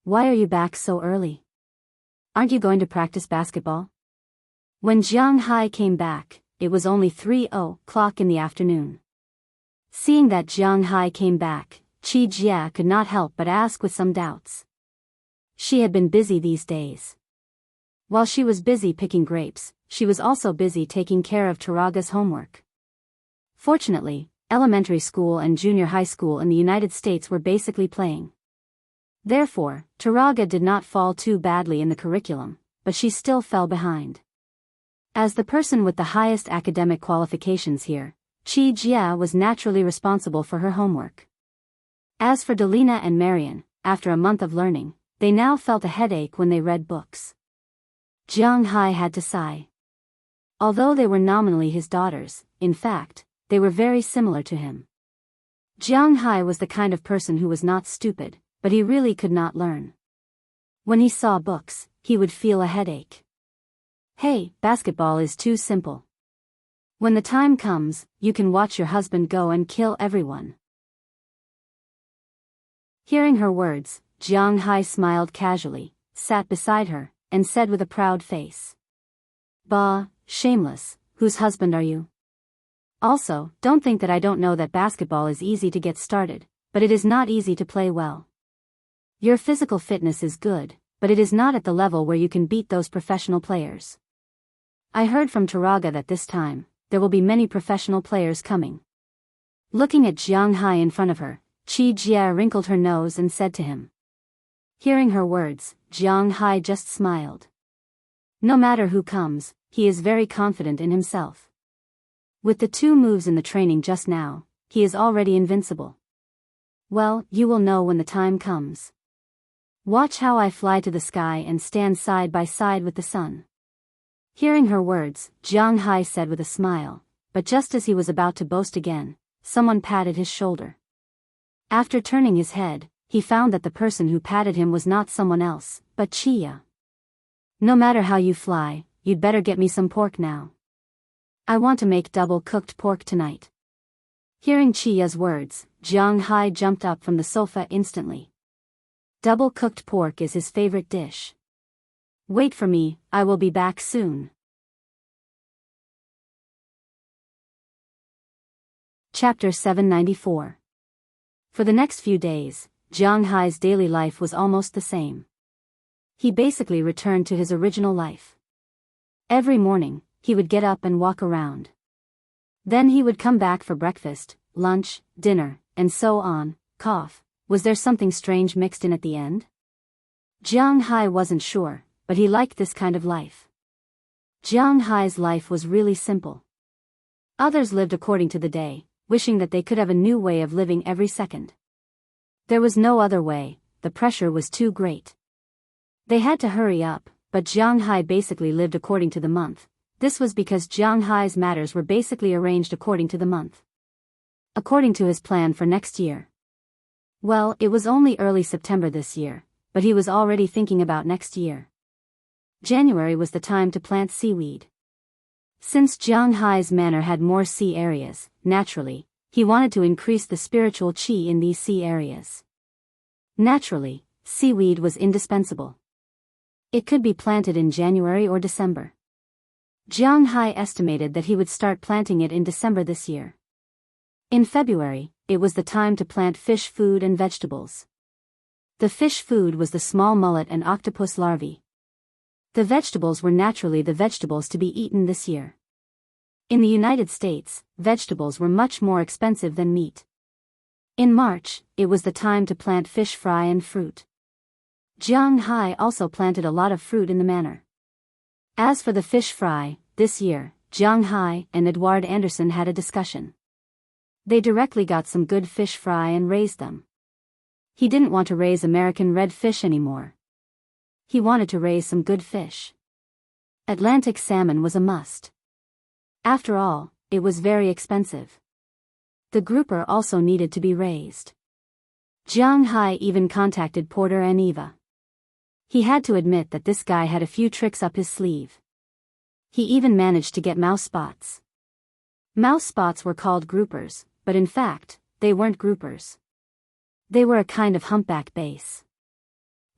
Why are you back so early? Aren't you going to practice basketball? When Jiang Hai came back, it was only 3:00 in the afternoon. Seeing that Jiang Hai came back, Qi Jia could not help but ask with some doubts. She had been busy these days. While she was busy picking grapes, she was also busy taking care of Taraga's homework. Fortunately, elementary school and junior high school in the United States were basically playing. Therefore, Taraga did not fall too badly in the curriculum, but she still fell behind. As the person with the highest academic qualifications here, Qi Jia was naturally responsible for her homework. As for Delina and Marian, after a month of learning, they now felt a headache when they read books. Jiang Hai had to sigh. Although they were nominally his daughters, in fact, they were very similar to him. Jiang Hai was the kind of person who was not stupid, but he really could not learn. When he saw books, he would feel a headache. Hey, basketball is too simple. When the time comes, you can watch your husband go and kill everyone. Hearing her words, Jiang Hai smiled casually, sat beside her, and said with a proud face. Bah, shameless, whose husband are you? Also, don't think that I don't know that basketball is easy to get started, but it is not easy to play well. Your physical fitness is good, but it is not at the level where you can beat those professional players. I heard from Taraga that this time, there will be many professional players coming. Looking at Jiang Hai in front of her, Qi Jia wrinkled her nose and said to him. Hearing her words, Jiang Hai just smiled. No matter who comes, he is very confident in himself. With the 2 moves in the training just now, he is already invincible. Well, you will know when the time comes. Watch how I fly to the sky and stand side by side with the sun. Hearing her words, Jiang Hai said with a smile, but just as he was about to boast again, someone patted his shoulder. After turning his head, he found that the person who patted him was not someone else, but Chia. No matter how you fly, you'd better get me some pork now. I want to make double-cooked pork tonight. Hearing Chia's words, Jiang Hai jumped up from the sofa instantly. Double-cooked pork is his favorite dish. Wait for me, I will be back soon. Chapter 794. For the next few days, Jiang Hai's daily life was almost the same. He basically returned to his original life. Every morning, he would get up and walk around. Then he would come back for breakfast, lunch, dinner, and so on. Was there something strange mixed in at the end? Jiang Hai wasn't sure, but he liked this kind of life. Jiang Hai's life was really simple. Others lived according to the day, wishing that they could have a new way of living every second. There was no other way, the pressure was too great. They had to hurry up, but Jiang Hai basically lived according to the month. This was because Jiang Hai's matters were basically arranged according to the month. According to his plan for next year. Well, it was only early September this year, but he was already thinking about next year. January was the time to plant seaweed. Since Jiang Hai's manor had more sea areas, naturally, he wanted to increase the spiritual qi in these sea areas. Naturally, seaweed was indispensable. It could be planted in January or December. Jiang Hai estimated that he would start planting it in December this year. In February, it was the time to plant fish food and vegetables. The fish food was the small mullet and octopus larvae. The vegetables were naturally the vegetables to be eaten this year. In the United States, vegetables were much more expensive than meat. In March, it was the time to plant fish fry and fruit. Jiang Hai also planted a lot of fruit in the manor. As for the fish fry, this year, Jiang Hai and Edward Anderson had a discussion. They directly got some good fish fry and raised them. He didn't want to raise American red fish anymore. He wanted to raise some good fish. Atlantic salmon was a must. After all, it was very expensive. The grouper also needed to be raised. Jiang Hai even contacted Porter and Eva. He had to admit that this guy had a few tricks up his sleeve. He even managed to get mouse spots. Mouse spots were called groupers, but in fact, they weren't groupers. They were a kind of humpback bass.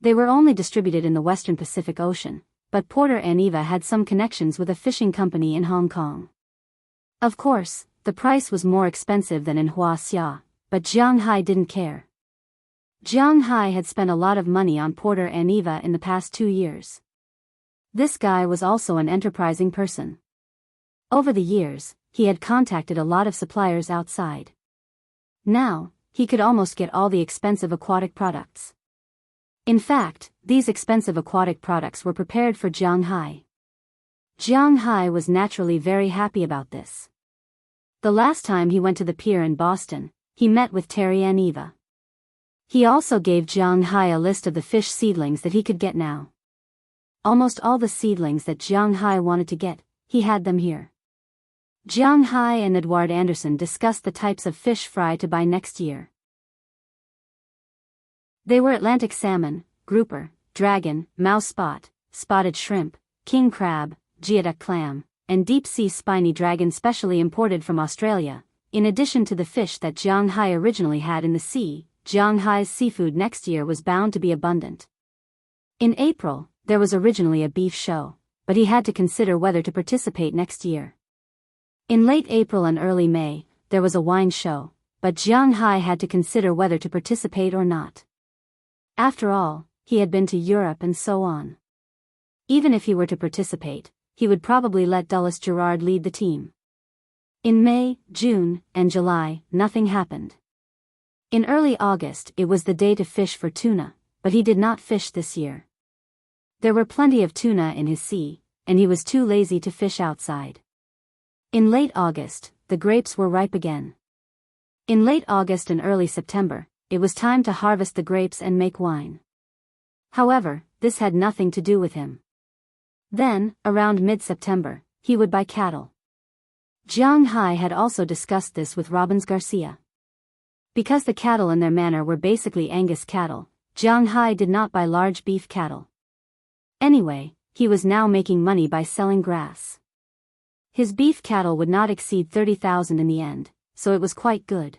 They were only distributed in the Western Pacific Ocean, but Porter and Eva had some connections with a fishing company in Hong Kong. Of course, the price was more expensive than in Wuxia, but Jiang Hai didn't care. Jiang Hai had spent a lot of money on Porter and Eva in the past 2 years. This guy was also an enterprising person. Over the years, he had contacted a lot of suppliers outside. Now, he could almost get all the expensive aquatic products. In fact, these expensive aquatic products were prepared for Jiang Hai. Jiang Hai was naturally very happy about this. The last time he went to the pier in Boston, he met with Terry and Eva. He also gave Jiang Hai a list of the fish seedlings that he could get now. Almost all the seedlings that Jiang Hai wanted to get, he had them here. Jiang Hai and Edward Anderson discussed the types of fish fry to buy next year. They were Atlantic salmon, grouper, dragon, mouse spot, spotted shrimp, king crab, geoduck clam, and deep-sea spiny dragon specially imported from Australia, in addition to the fish that Jiang Hai originally had in the sea. Jiang Hai's seafood next year was bound to be abundant. In April, there was originally a beef show, but he had to consider whether to participate next year. In late April and early May, there was a wine show, but Jiang Hai had to consider whether to participate or not. After all, he had been to Europe and so on. Even if he were to participate, he would probably let Dulles Gerard lead the team. In May, June, and July, nothing happened. In early August, it was the day to fish for tuna, but he did not fish this year. There were plenty of tuna in his sea, and he was too lazy to fish outside. In late August, the grapes were ripe again. In late August and early September, it was time to harvest the grapes and make wine. However, this had nothing to do with him. Then, around mid-September, he would buy cattle. Jiang Hai had also discussed this with Robbins Garcia. Because the cattle in their manor were basically Angus cattle, Jiang Hai did not buy large beef cattle. Anyway, he was now making money by selling grass. His beef cattle would not exceed 30,000 in the end, so it was quite good.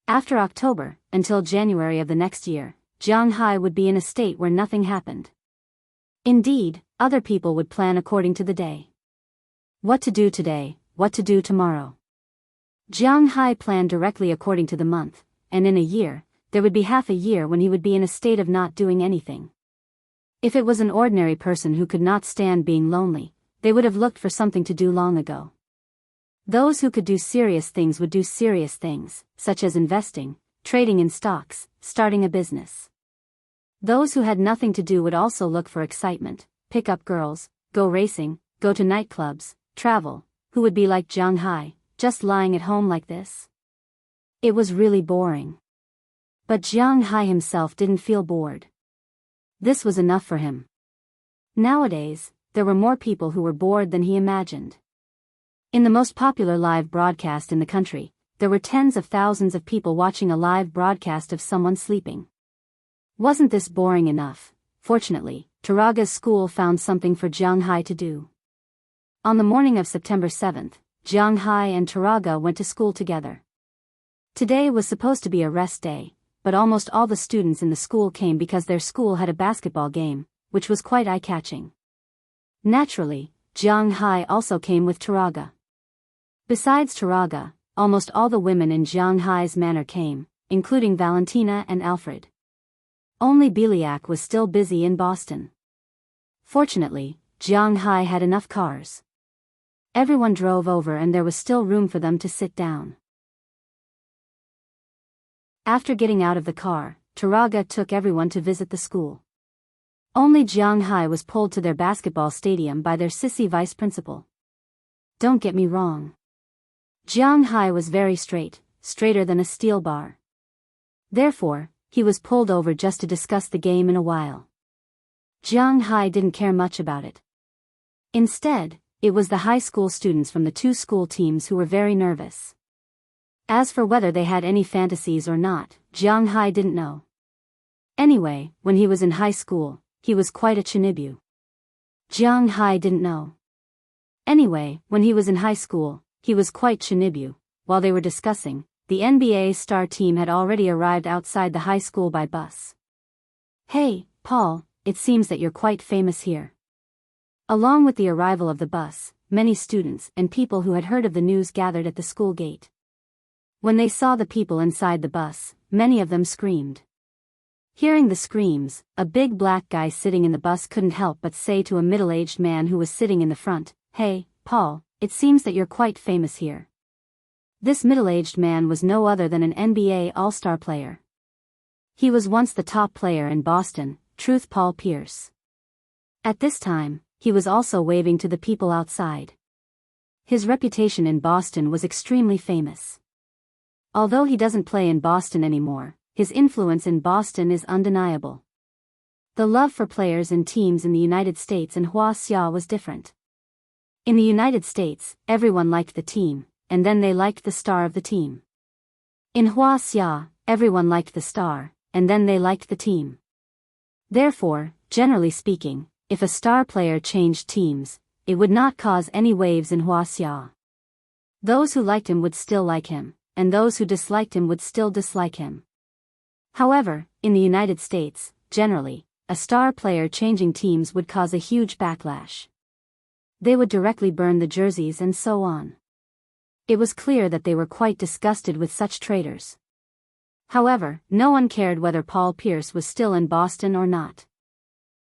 After October, until January of the next year, Jiang Hai would be in a state where nothing happened. Indeed, other people would plan according to the day. What to do today, what to do tomorrow. Jiang Hai planned directly according to the month, and in a year, there would be half a year when he would be in a state of not doing anything. If it was an ordinary person who could not stand being lonely, they would have looked for something to do long ago. Those who could do serious things would do serious things, such as investing, trading in stocks, starting a business. Those who had nothing to do would also look for excitement, pick up girls, go racing, go to nightclubs, travel. Who would be like Jiang Hai, just lying at home like this? It was really boring. But Jiang Hai himself didn't feel bored. This was enough for him. Nowadays, there were more people who were bored than he imagined. In the most popular live broadcast in the country, there were tens of thousands of people watching a live broadcast of someone sleeping. Wasn't this boring enough? Fortunately, Taraga's school found something for Jiang Hai to do. On the morning of September 7th, Jiang Hai and Taraga went to school together. Today was supposed to be a rest day, but almost all the students in the school came because their school had a basketball game, which was quite eye-catching. Naturally, Jiang Hai also came with Taraga. Besides Taraga, almost all the women in Jiang Hai's manor came, including Valentina and Alfred. Only Biliak was still busy in Boston. Fortunately, Jiang Hai had enough cars. Everyone drove over and there was still room for them to sit down. After getting out of the car, Taraga took everyone to visit the school. Only Jiang Hai was pulled to their basketball stadium by their sissy vice principal. Don't get me wrong. Jiang Hai was very straight, straighter than a steel bar. Therefore, he was pulled over just to discuss the game in a while. Jiang Hai didn't care much about it. Instead, it was the high school students from the two school teams who were very nervous. As for whether they had any fantasies or not, Jiang Hai didn't know. Anyway, when he was in high school, he was quite a chinibu. Jiang Hai didn't know. Anyway, when he was in high school, he was quite chinibu. While they were discussing, the NBA star team had already arrived outside the high school by bus. Hey, Paul, it seems that you're quite famous here. Along with the arrival of the bus, many students and people who had heard of the news gathered at the school gate. When they saw the people inside the bus, many of them screamed. Hearing the screams, a big black guy sitting in the bus couldn't help but say to a middle-aged man who was sitting in the front, "Hey, Paul, it seems that you're quite famous here." This middle-aged man was no other than an NBA All-Star player. He was once the top player in Boston, Truth Paul Pierce. At this time, he was also waving to the people outside. His reputation in Boston was extremely famous. Although he doesn't play in Boston anymore, his influence in Boston is undeniable. The love for players and teams in the United States and Wuxia was different. In the United States, everyone liked the team, and then they liked the star of the team. In Wuxia, everyone liked the star, and then they liked the team. Therefore, generally speaking, if a star player changed teams, it would not cause any waves in Wuxia. Those who liked him would still like him, and those who disliked him would still dislike him. However, in the United States, generally, a star player changing teams would cause a huge backlash. They would directly burn the jerseys and so on. It was clear that they were quite disgusted with such traitors. However, no one cared whether Paul Pierce was still in Boston or not.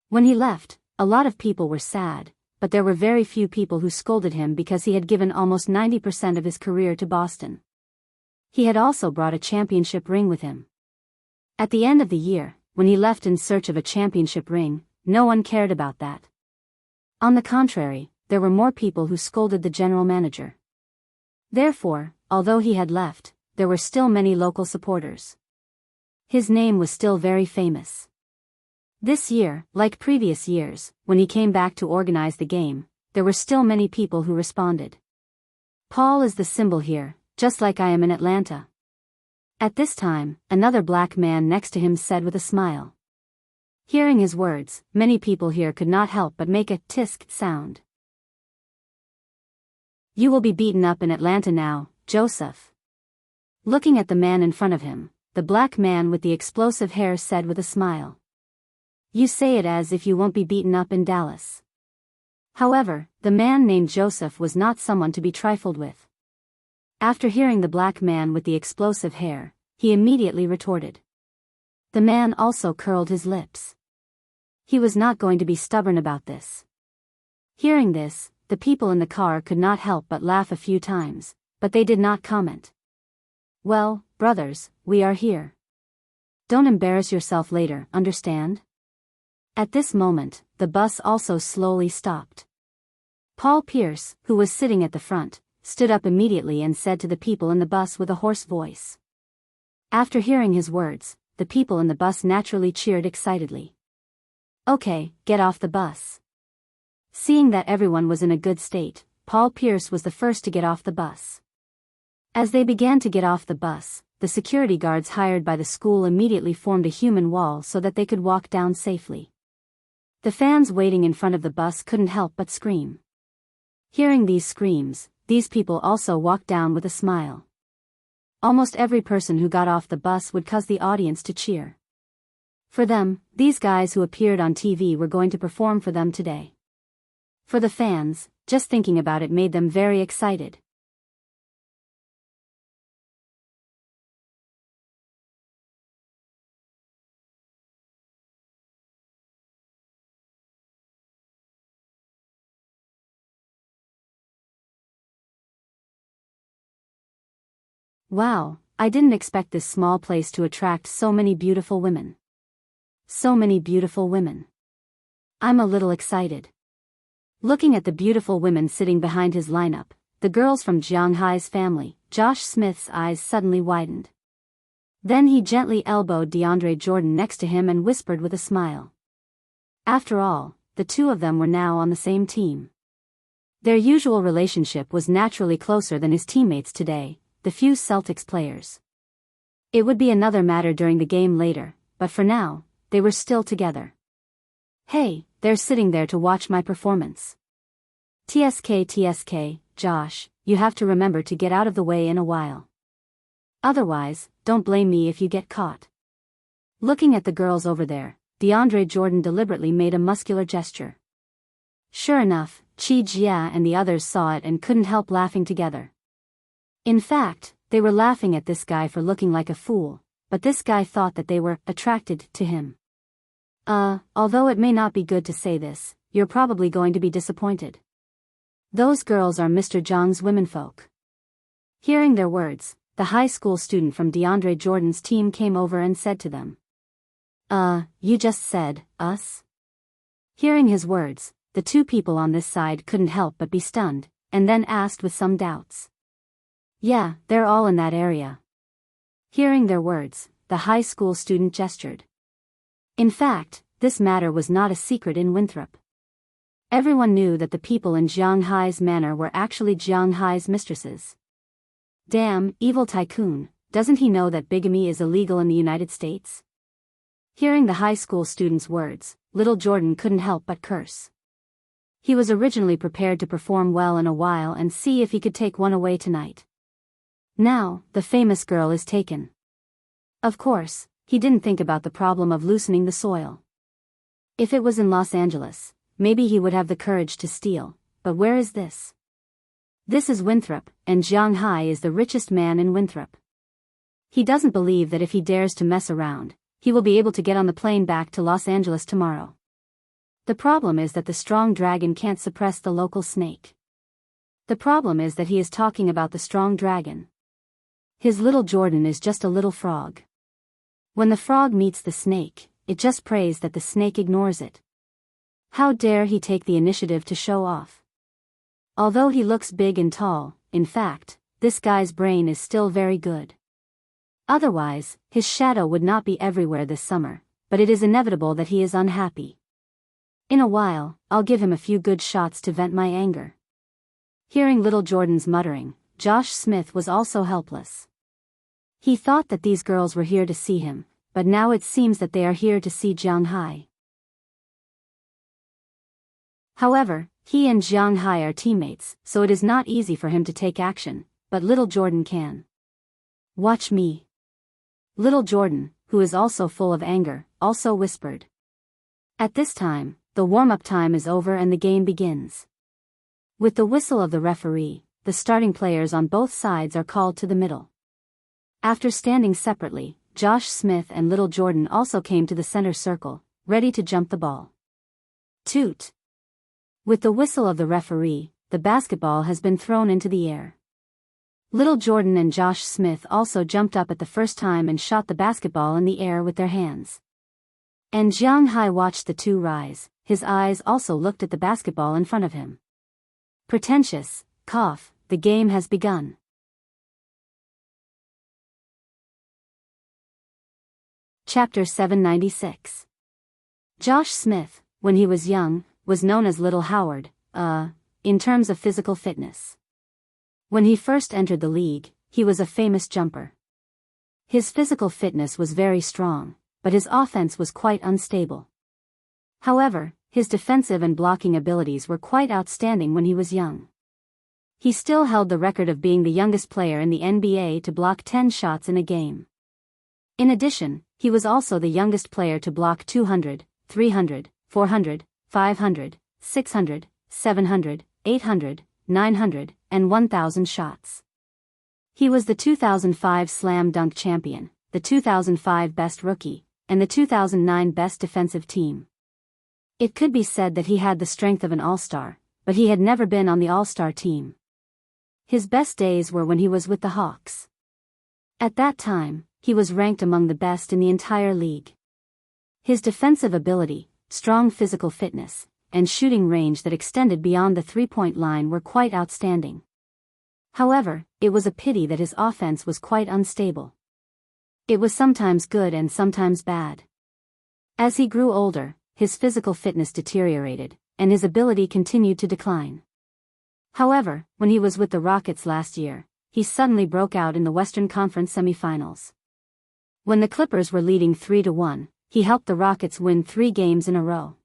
When he left, a lot of people were sad, but there were very few people who scolded him because he had given almost 90% of his career to Boston. He had also brought a championship ring with him. At the end of the year, when he left in search of a championship ring, no one cared about that. On the contrary, there were more people who scolded the general manager. Therefore, although he had left, there were still many local supporters. His name was still very famous. This year, like previous years, when he came back to organize the game, there were still many people who responded. Paul is the symbol here, just like I am in Atlanta. At this time, another black man next to him said with a smile. Hearing his words, many people here could not help but make a tisk sound. You will be beaten up in Atlanta now, Joseph. Looking at the man in front of him, the black man with the explosive hair said with a smile. You say it as if you won't be beaten up in Dallas. However, the man named Joseph was not someone to be trifled with. After hearing the black man with the explosive hair, he immediately retorted. The man also curled his lips. He was not going to be stubborn about this. Hearing this, the people in the car could not help but laugh a few times, but they did not comment. Well, brothers, we are here. Don't embarrass yourself later, understand? At this moment, the bus also slowly stopped. Paul Pierce, who was sitting at the front, stood up immediately and said to the people in the bus with a hoarse voice. After hearing his words, the people in the bus naturally cheered excitedly. Okay, get off the bus. Seeing that everyone was in a good state, Paul Pierce was the first to get off the bus. As they began to get off the bus, the security guards hired by the school immediately formed a human wall so that they could walk down safely. The fans waiting in front of the bus couldn't help but scream. Hearing these screams, these people also walked down with a smile. Almost every person who got off the bus would cause the audience to cheer. For them, these guys who appeared on TV were going to perform for them today. For the fans, just thinking about it made them very excited. Wow, I didn't expect this small place to attract so many beautiful women. So many beautiful women. I'm a little excited. Looking at the beautiful women sitting behind his lineup, the girls from Jiang Hai's family, Josh Smith's eyes suddenly widened. Then he gently elbowed DeAndre Jordan next to him and whispered with a smile. After all, the two of them were now on the same team. Their usual relationship was naturally closer than his teammates today, the few Celtics players. It would be another matter during the game later, but for now, they were still together. Hey, they're sitting there to watch my performance. TSK, Josh, you have to remember to get out of the way in a while. Otherwise, don't blame me if you get caught. Looking at the girls over there, DeAndre Jordan deliberately made a muscular gesture. Sure enough, Chi Jia and the others saw it and couldn't help laughing together. In fact, they were laughing at this guy for looking like a fool, but this guy thought that they were attracted to him. Although it may not be good to say this, you're probably going to be disappointed. Those girls are Mr. Zhang's womenfolk. Hearing their words, the high school student from DeAndre Jordan's team came over and said to them. You just said, us? Hearing his words, the two people on this side couldn't help but be stunned, and then asked with some doubts. Yeah, they're all in that area. Hearing their words, the high school student gestured. In fact, this matter was not a secret in Winthrop. Everyone knew that the people in Jiang Hai's manor were actually Jiang Hai's mistresses. Damn, evil tycoon, doesn't he know that bigamy is illegal in the United States? Hearing the high school student's words, little Jordan couldn't help but curse. He was originally prepared to perform well in a while and see if he could take one away tonight. Now, the famous girl is taken. Of course, he didn't think about the problem of loosening the soil. If it was in Los Angeles, maybe he would have the courage to steal, but where is this? This is Winthrop, and Jiang Hai is the richest man in Winthrop. He doesn't believe that if he dares to mess around, he will be able to get on the plane back to Los Angeles tomorrow. The problem is that the strong dragon can't suppress the local snake. The problem is that he is talking about the strong dragon. His little Jordan is just a little frog. When the frog meets the snake, it just prays that the snake ignores it. How dare he take the initiative to show off? Although he looks big and tall, in fact, this guy's brain is still very good. Otherwise, his shadow would not be everywhere this summer, but it is inevitable that he is unhappy. In a while, I'll give him a few good shots to vent my anger. Hearing little Jordan's muttering, Josh Smith was also helpless. He thought that these girls were here to see him, but now it seems that they are here to see Jiang Hai. However, he and Jiang Hai are teammates, so it is not easy for him to take action, but little Jordan can. Watch me. Little Jordan, who is also full of anger, also whispered. At this time, the warm-up time is over and the game begins. With the whistle of the referee, the starting players on both sides are called to the middle. After standing separately, Josh Smith and little Jordan also came to the center circle, ready to jump the ball. Toot! With the whistle of the referee, the basketball has been thrown into the air. Little Jordan and Josh Smith also jumped up at the first time and shot the basketball in the air with their hands. And Jiang Hai watched the two rise, his eyes also looked at the basketball in front of him. Pretentious, cough, the game has begun. Chapter 796. Josh Smith, when he was young, was known as Little Howard, in terms of physical fitness. When he first entered the league, he was a famous jumper. His physical fitness was very strong, but his offense was quite unstable. However, his defensive and blocking abilities were quite outstanding when he was young. He still held the record of being the youngest player in the NBA to block 10 shots in a game. In addition, he was also the youngest player to block 200, 300, 400, 500, 600, 700, 800, 900, and 1,000 shots. He was the 2005 Slam Dunk champion, the 2005 Best Rookie, and the 2009 Best Defensive Team. It could be said that he had the strength of an all-star, but he had never been on the all-star team. His best days were when he was with the Hawks. At that time, he was ranked among the best in the entire league. His defensive ability, strong physical fitness, and shooting range that extended beyond the three-point line were quite outstanding. However, it was a pity that his offense was quite unstable. It was sometimes good and sometimes bad. As he grew older, his physical fitness deteriorated, and his ability continued to decline. However, when he was with the Rockets last year, he suddenly broke out in the Western Conference semifinals. When the Clippers were leading 3-1, he helped the Rockets win 3 games in a row.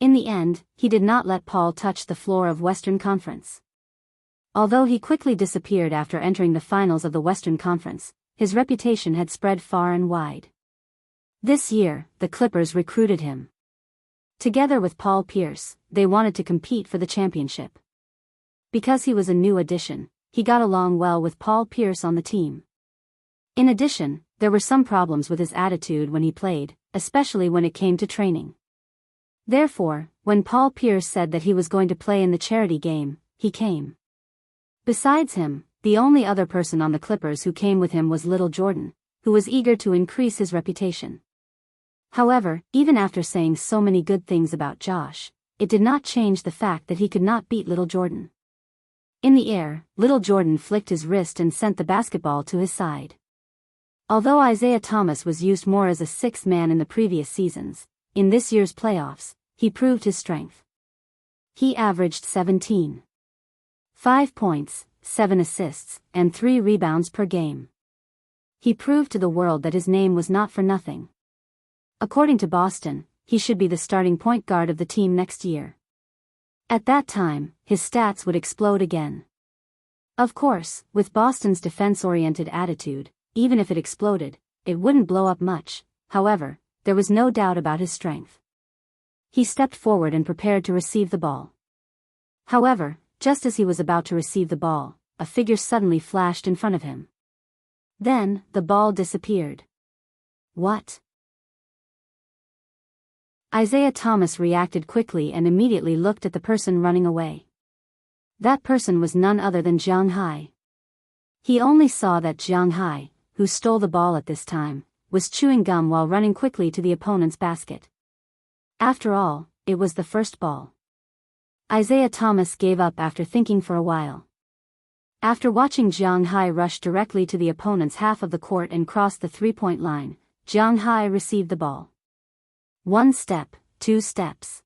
In the end, he did not let Paul touch the floor of Western Conference. Although he quickly disappeared after entering the finals of the Western Conference, his reputation had spread far and wide. This year, the Clippers recruited him. Together with Paul Pierce, they wanted to compete for the championship. Because he was a new addition, he got along well with Paul Pierce on the team. In addition, there were some problems with his attitude when he played, especially when it came to training. Therefore, when Paul Pierce said that he was going to play in the charity game, he came. Besides him, the only other person on the Clippers who came with him was Little Jordan, who was eager to increase his reputation. However, even after saying so many good things about Josh, it did not change the fact that he could not beat Little Jordan. In the air, Little Jordan flicked his wrist and sent the basketball to his side. Although Isaiah Thomas was used more as a sixth man in the previous seasons, in this year's playoffs, he proved his strength. He averaged 17.5 points, 7 assists, and 3 rebounds per game. He proved to the world that his name was not for nothing. According to Boston, he should be the starting point guard of the team next year. At that time, his stats would explode again. Of course, with Boston's defense-oriented attitude, even if it exploded, it wouldn't blow up much. However, there was no doubt about his strength. He stepped forward and prepared to receive the ball. However, just as he was about to receive the ball, a figure suddenly flashed in front of him. Then, the ball disappeared. What? Isaiah Thomas reacted quickly and immediately looked at the person running away. That person was none other than Jiang Hai. He only saw that Jiang Hai, who stole the ball at this time, was chewing gum while running quickly to the opponent's basket. After all, it was the first ball. Isaiah Thomas gave up after thinking for a while. After watching Jiang Hai rush directly to the opponent's half of the court and cross the three-point line, Jiang Hai received the ball. 1 step, 2 steps.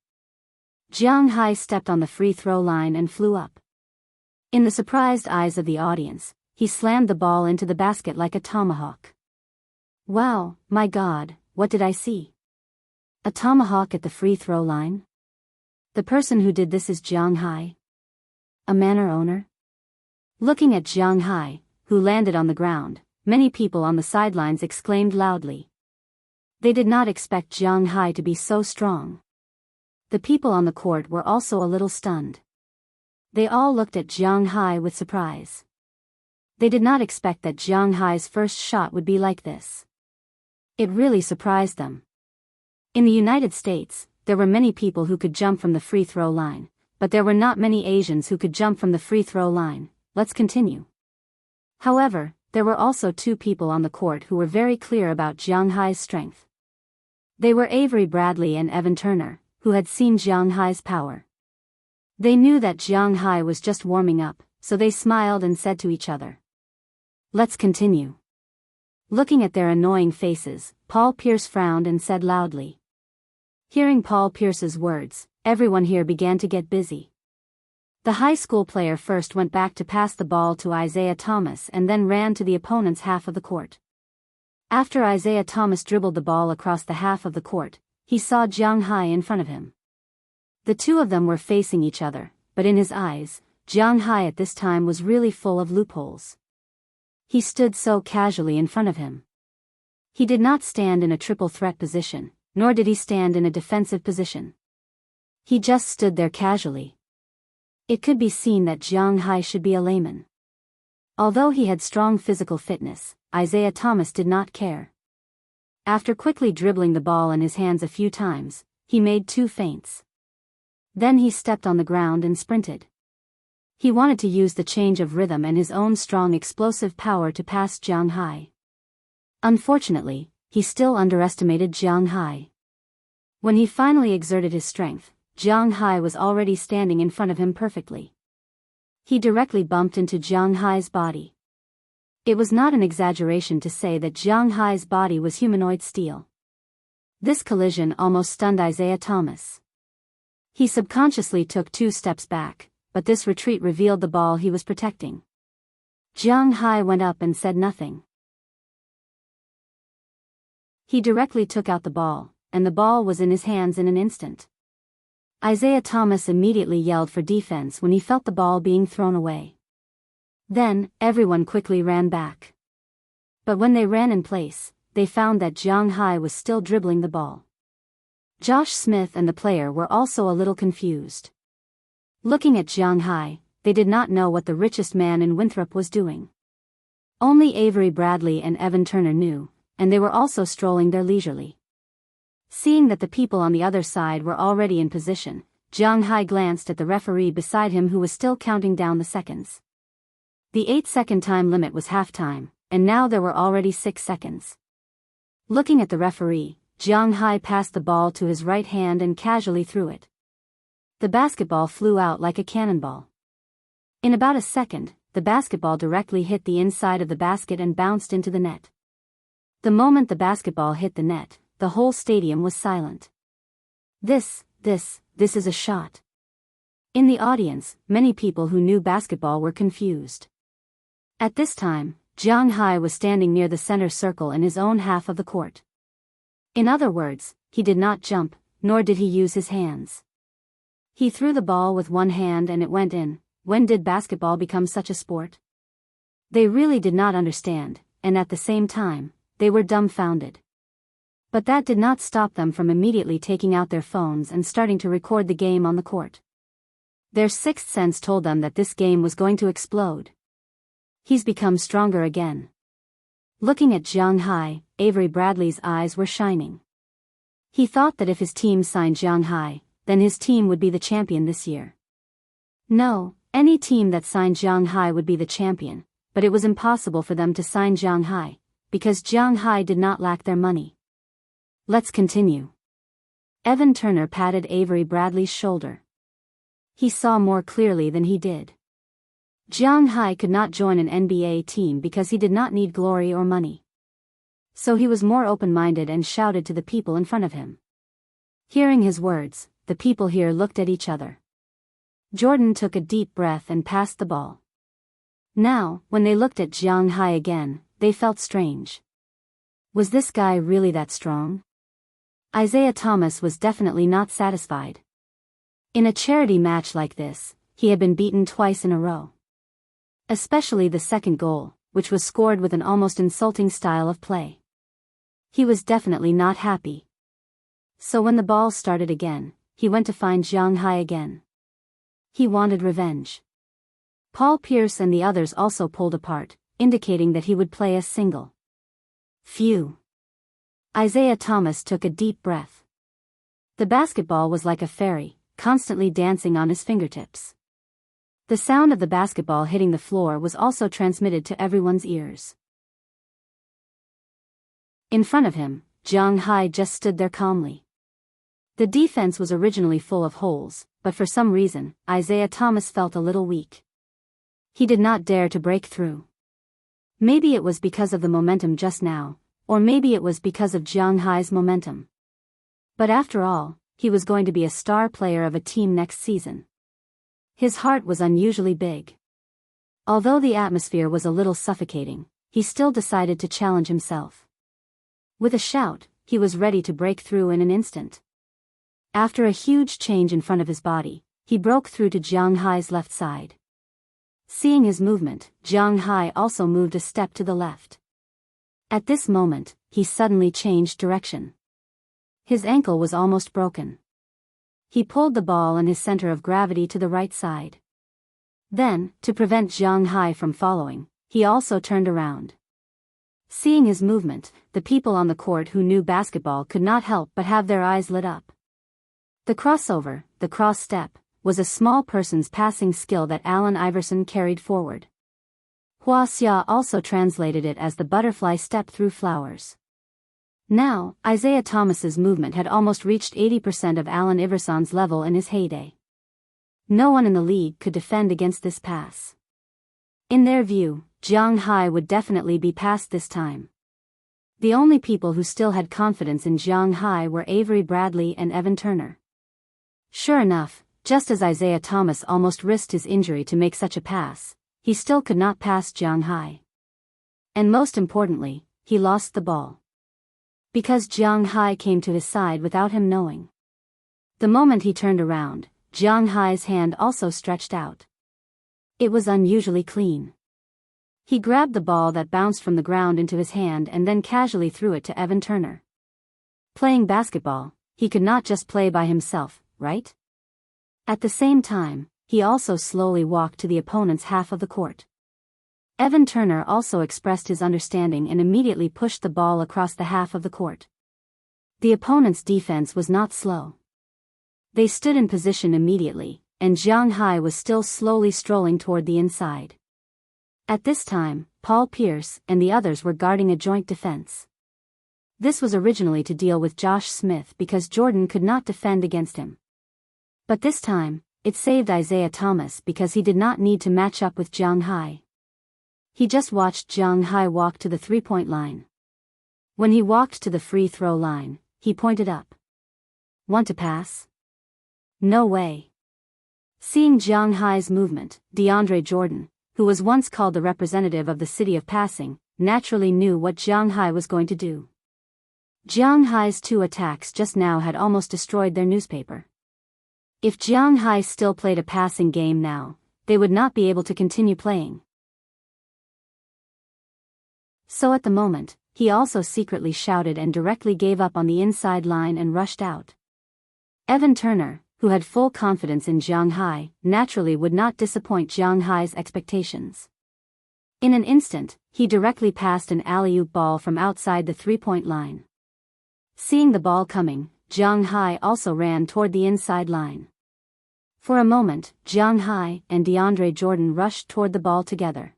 Jiang Hai stepped on the free throw line and flew up. In the surprised eyes of the audience, he slammed the ball into the basket like a tomahawk. Wow, my God, what did I see? A tomahawk at the free throw line? The person who did this is Jiang Hai? A manor owner? Looking at Jiang Hai, who landed on the ground, many people on the sidelines exclaimed loudly. They did not expect Jiang Hai to be so strong. The people on the court were also a little stunned. They all looked at Jiang Hai with surprise. They did not expect that Jiang Hai's first shot would be like this. It really surprised them. In the United States, there were many people who could jump from the free throw line, but there were not many Asians who could jump from the free throw line. Let's continue. However, there were also 2 people on the court who were very clear about Jiang Hai's strength. They were Avery Bradley and Evan Turner, who had seen Jiang Hai's power. They knew that Jiang Hai was just warming up, so they smiled and said to each other, "Let's continue." Looking at their annoying faces, Paul Pierce frowned and said loudly. Hearing Paul Pierce's words, everyone here began to get busy. The high school player first went back to pass the ball to Isaiah Thomas and then ran to the opponent's half of the court. After Isaiah Thomas dribbled the ball across the half of the court, he saw Jiang Hai in front of him. The two of them were facing each other, but in his eyes, Jiang Hai at this time was really full of loopholes. He stood so casually in front of him. He did not stand in a triple threat position, nor did he stand in a defensive position. He just stood there casually. It could be seen that Jiang Hai should be a layman. Although he had strong physical fitness, Isaiah Thomas did not care. After quickly dribbling the ball in his hands a few times, he made 2 feints. Then he stepped on the ground and sprinted. He wanted to use the change of rhythm and his own strong explosive power to pass Jiang Hai. Unfortunately, he still underestimated Jiang Hai. When he finally exerted his strength, Jiang Hai was already standing in front of him perfectly. He directly bumped into Jiang Hai's body. It was not an exaggeration to say that Jiang Hai's body was humanoid steel. This collision almost stunned Isaiah Thomas. He subconsciously took 2 steps back, but this retreat revealed the ball he was protecting. Jiang Hai went up and said nothing. He directly took out the ball, and the ball was in his hands in an instant. Isaiah Thomas immediately yelled for defense when he felt the ball being thrown away. Then, everyone quickly ran back. But when they ran in place, they found that Jiang Hai was still dribbling the ball. Josh Smith and the player were also a little confused. Looking at Jiang Hai, they did not know what the richest man in Winthrop was doing. Only Avery Bradley and Evan Turner knew, and they were also strolling there leisurely. Seeing that the people on the other side were already in position, Jiang Hai glanced at the referee beside him who was still counting down the seconds. The 8-second time limit was halftime, and now there were already 6 seconds. Looking at the referee, Jiang Hai passed the ball to his right hand and casually threw it. The basketball flew out like a cannonball. In about a second, the basketball directly hit the inside of the basket and bounced into the net. The moment the basketball hit the net, the whole stadium was silent. This is a shot. In the audience, many people who knew basketball were confused. At this time, Jiang Hai was standing near the center circle in his own half of the court. In other words, he did not jump, nor did he use his hands. He threw the ball with one hand and it went in. When did basketball become such a sport? They really did not understand, and at the same time, they were dumbfounded. But that did not stop them from immediately taking out their phones and starting to record the game on the court. Their sixth sense told them that this game was going to explode. He's become stronger again. Looking at Jiang Hai, Avery Bradley's eyes were shining. He thought that if his team signed Jiang Hai, then his team would be the champion this year. No, any team that signed Jiang Hai would be the champion, but it was impossible for them to sign Jiang Hai, because Jiang Hai did not lack their money. Let's continue. Evan Turner patted Avery Bradley's shoulder. He saw more clearly than he did. Jiang Hai could not join an NBA team because he did not need glory or money. So he was more open-minded and shouted to the people in front of him. Hearing his words, the people here looked at each other. Jordan took a deep breath and passed the ball. Now, when they looked at Jiang Hai again, they felt strange. Was this guy really that strong? Isaiah Thomas was definitely not satisfied. In a charity match like this, he had been beaten twice in a row. Especially the second goal, which was scored with an almost insulting style of play. He was definitely not happy. So when the ball started again, he went to find Jiang Hai again. He wanted revenge. Paul Pierce and the others also pulled apart, indicating that he would play a single. Phew. Isaiah Thomas took a deep breath. The basketball was like a fairy, constantly dancing on his fingertips. The sound of the basketball hitting the floor was also transmitted to everyone's ears. In front of him, Jiang Hai just stood there calmly. The defense was originally full of holes, but for some reason, Isaiah Thomas felt a little weak. He did not dare to break through. Maybe it was because of the momentum just now, or maybe it was because of Jiang Hai's momentum. But after all, he was going to be a star player of a team next season. His heart was unusually big. Although the atmosphere was a little suffocating, he still decided to challenge himself. With a shout, he was ready to break through in an instant. After a huge change in front of his body, he broke through to Jiang Hai's left side. Seeing his movement, Jiang Hai also moved a step to the left. At this moment, he suddenly changed direction. His ankle was almost broken. He pulled the ball and his center of gravity to the right side. Then, to prevent Jiang Hai from following, he also turned around. Seeing his movement, the people on the court who knew basketball could not help but have their eyes lit up. The crossover, the cross step, was a small person's passing skill that Allen Iverson carried forward. Wuxia also translated it as the butterfly step through flowers. Now, Isaiah Thomas's movement had almost reached 80% of Allen Iverson's level in his heyday. No one in the league could defend against this pass. In their view, Jiang Hai would definitely be passed this time. The only people who still had confidence in Jiang Hai were Avery Bradley and Evan Turner. Sure enough, just as Isaiah Thomas almost risked his injury to make such a pass, he still could not pass Jiang Hai. And most importantly, he lost the ball. Because Jiang Hai came to his side without him knowing. The moment he turned around, Jiang Hai's hand also stretched out. It was unusually clean. He grabbed the ball that bounced from the ground into his hand and then casually threw it to Evan Turner. Playing basketball, he could not just play by himself, right? At the same time, he also slowly walked to the opponent's half of the court. Evan Turner also expressed his understanding and immediately pushed the ball across the half of the court. The opponent's defense was not slow. They stood in position immediately, and Jiang Hai was still slowly strolling toward the inside. At this time, Paul Pierce and the others were guarding a joint defense. This was originally to deal with Josh Smith because Jordan could not defend against him. But this time, it saved Isaiah Thomas because he did not need to match up with Jiang Hai. He just watched Jiang Hai walk to the three-point line. When he walked to the free throw line, he pointed up. Want to pass? No way. Seeing Jiang Hai's movement, DeAndre Jordan, who was once called the representative of the city of passing, naturally knew what Jiang Hai was going to do. Jiang Hai's two attacks just now had almost destroyed their newspaper. If Jiang Hai still played a passing game now, they would not be able to continue playing. So at the moment, he also secretly shouted and directly gave up on the inside line and rushed out. Evan Turner, who had full confidence in Jiang Hai, naturally would not disappoint Jiang Hai's expectations. In an instant, he directly passed an alley-oop ball from outside the three-point line. Seeing the ball coming, Jiang Hai also ran toward the inside line. For a moment, Jiang Hai and DeAndre Jordan rushed toward the ball together.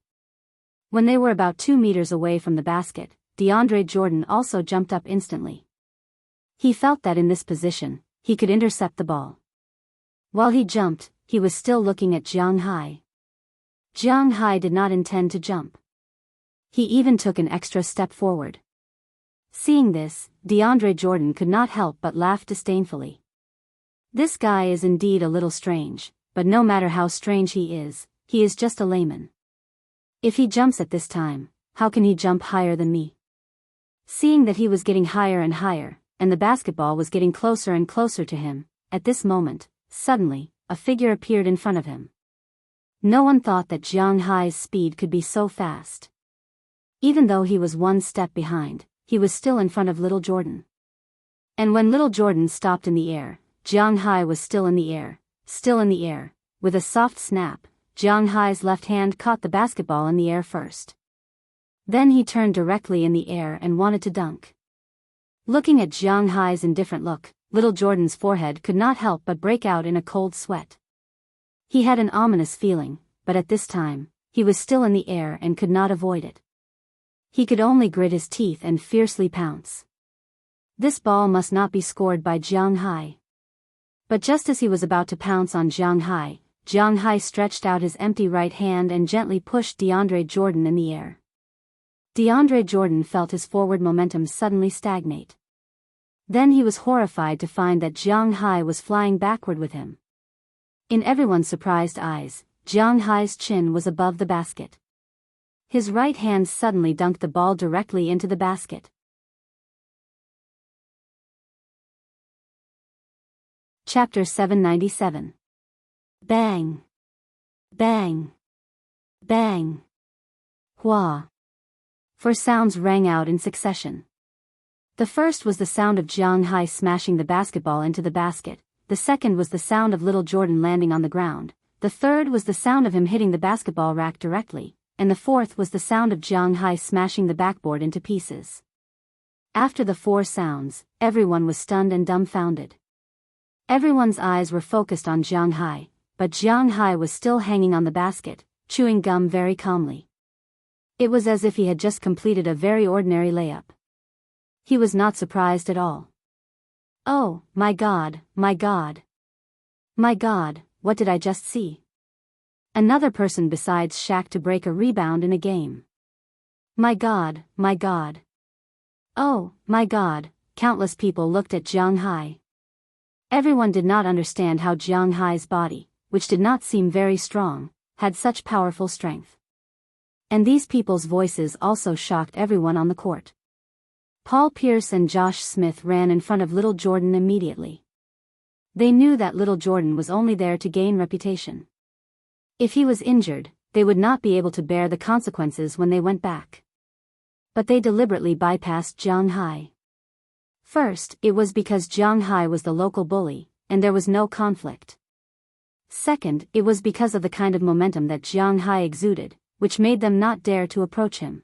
When they were about 2 meters away from the basket, DeAndre Jordan also jumped up instantly. He felt that in this position, he could intercept the ball. While he jumped, he was still looking at Jiang Hai. Jiang Hai did not intend to jump. He even took an extra step forward. Seeing this, DeAndre Jordan could not help but laugh disdainfully. This guy is indeed a little strange, but no matter how strange he is just a layman. If he jumps at this time, how can he jump higher than me? Seeing that he was getting higher and higher, and the basketball was getting closer and closer to him, at this moment, suddenly, a figure appeared in front of him. No one thought that Jiang Hai's speed could be so fast. Even though he was one step behind, he was still in front of little Jordan. And when little Jordan stopped in the air, Jiang Hai was still in the air. With a soft snap, Jiang Hai's left hand caught the basketball in the air first. Then he turned directly in the air and wanted to dunk. Looking at Jiang Hai's indifferent look, little Jordan's forehead could not help but break out in a cold sweat. He had an ominous feeling, but at this time, he was still in the air and could not avoid it. He could only grit his teeth and fiercely pounce. This ball must not be scored by Jiang Hai. But just as he was about to pounce on Jiang Hai stretched out his empty right hand and gently pushed DeAndre Jordan in the air. DeAndre Jordan felt his forward momentum suddenly stagnate. Then he was horrified to find that Jiang Hai was flying backward with him. In everyone's surprised eyes, Jiang Hai's chin was above the basket. His right hand suddenly dunked the ball directly into the basket. Chapter 797. Bang! Bang! Bang! Hua! Four sounds rang out in succession. The first was the sound of Jiang Hai smashing the basketball into the basket, the second was the sound of little Jordan landing on the ground, the third was the sound of him hitting the basketball rack directly, and the fourth was the sound of Jiang Hai smashing the backboard into pieces. After the four sounds, everyone was stunned and dumbfounded. Everyone's eyes were focused on Jiang Hai, but Jiang Hai was still hanging on the basket, chewing gum very calmly. It was as if he had just completed a very ordinary layup. He was not surprised at all. Oh, my God, my God. My God, what did I just see? Another person besides Shaq to break a rebound in a game. My God, my God. Oh, my God, countless people looked at Jiang Hai. Everyone did not understand how Jiang Hai's body, which did not seem very strong, had such powerful strength. And these people's voices also shocked everyone on the court. Paul Pierce and Josh Smith ran in front of little Jordan immediately. They knew that little Jordan was only there to gain reputation. If he was injured, they would not be able to bear the consequences when they went back. But they deliberately bypassed Jiang Hai. First, it was because Jiang Hai was the local bully, and there was no conflict. Second, it was because of the kind of momentum that Jiang Hai exuded, which made them not dare to approach him.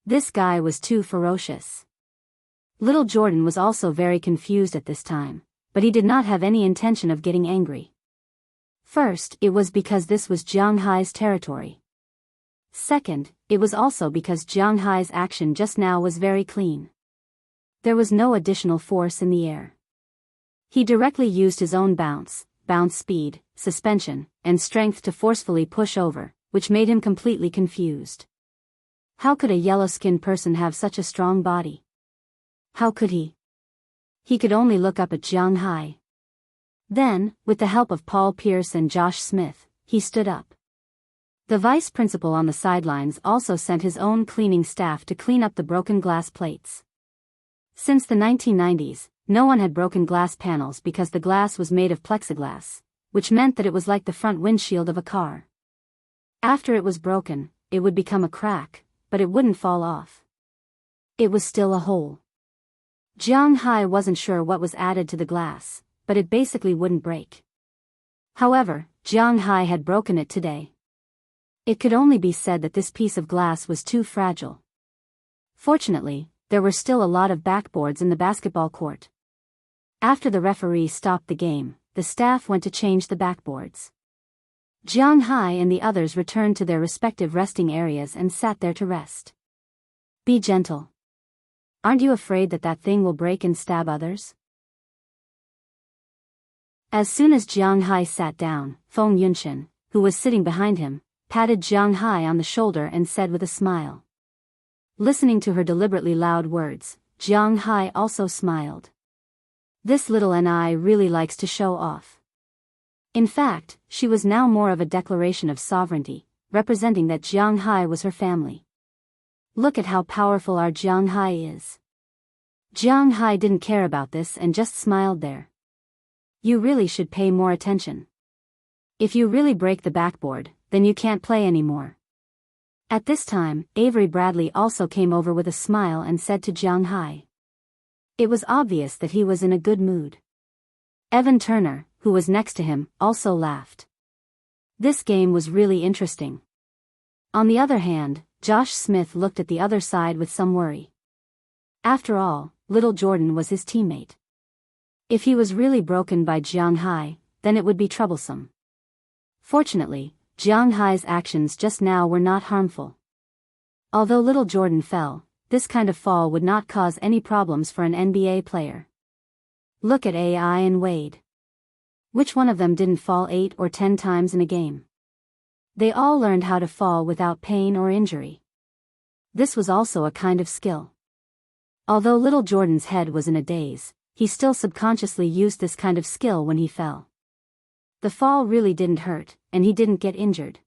This guy was too ferocious. Little Jordan was also very confused at this time, but he did not have any intention of getting angry. First, it was because this was Jiang Hai's territory. Second, it was also because Jiang Hai's action just now was very clean. There was no additional force in the air. He directly used his own bounce speed, suspension, and strength to forcefully push over, which made him completely confused. How could a yellow-skinned person have such a strong body? How could he? He could only look up at Jiang Hai. Then, with the help of Paul Pierce and Josh Smith, he stood up. The vice principal on the sidelines also sent his own cleaning staff to clean up the broken glass plates. Since the 1990s, no one had broken glass panels because the glass was made of plexiglass, which meant that it was like the front windshield of a car. After it was broken, it would become a crack, but it wouldn't fall off. It was still a hole. Jiang Hai wasn't sure what was added to the glass, but it basically wouldn't break. However, Jiang Hai had broken it today. It could only be said that this piece of glass was too fragile. Fortunately, there were still a lot of backboards in the basketball court. After the referee stopped the game, the staff went to change the backboards. Jiang Hai and the others returned to their respective resting areas and sat there to rest. Be gentle. Aren't you afraid that that thing will break and stab others? As soon as Jiang Hai sat down, Feng Yunshin, who was sitting behind him, patted Jiang Hai on the shoulder and said with a smile. Listening to her deliberately loud words, Jiang Hai also smiled. This little Ni really likes to show off. In fact, she was now more of a declaration of sovereignty, representing that Jiang Hai was her family. Look at how powerful our Jiang Hai is. Jiang Hai didn't care about this and just smiled there. You really should pay more attention. If you really break the backboard, then you can't play anymore. At this time, Avery Bradley also came over with a smile and said to Jiang Hai. It was obvious that he was in a good mood. Evan Turner, who was next to him, also laughed. This game was really interesting. On the other hand, Josh Smith looked at the other side with some worry. After all, little Jordan was his teammate. If he was really broken by Jiang Hai, then it would be troublesome. Fortunately, Jiang Hai's actions just now were not harmful. Although little Jordan fell, this kind of fall would not cause any problems for an NBA player. Look at AI and Wade. Which one of them didn't fall 8 or 10 times in a game? They all learned how to fall without pain or injury. This was also a kind of skill. Although little Jordan's head was in a daze, he still subconsciously used this kind of skill when he fell. The fall really didn't hurt, and he didn't get injured.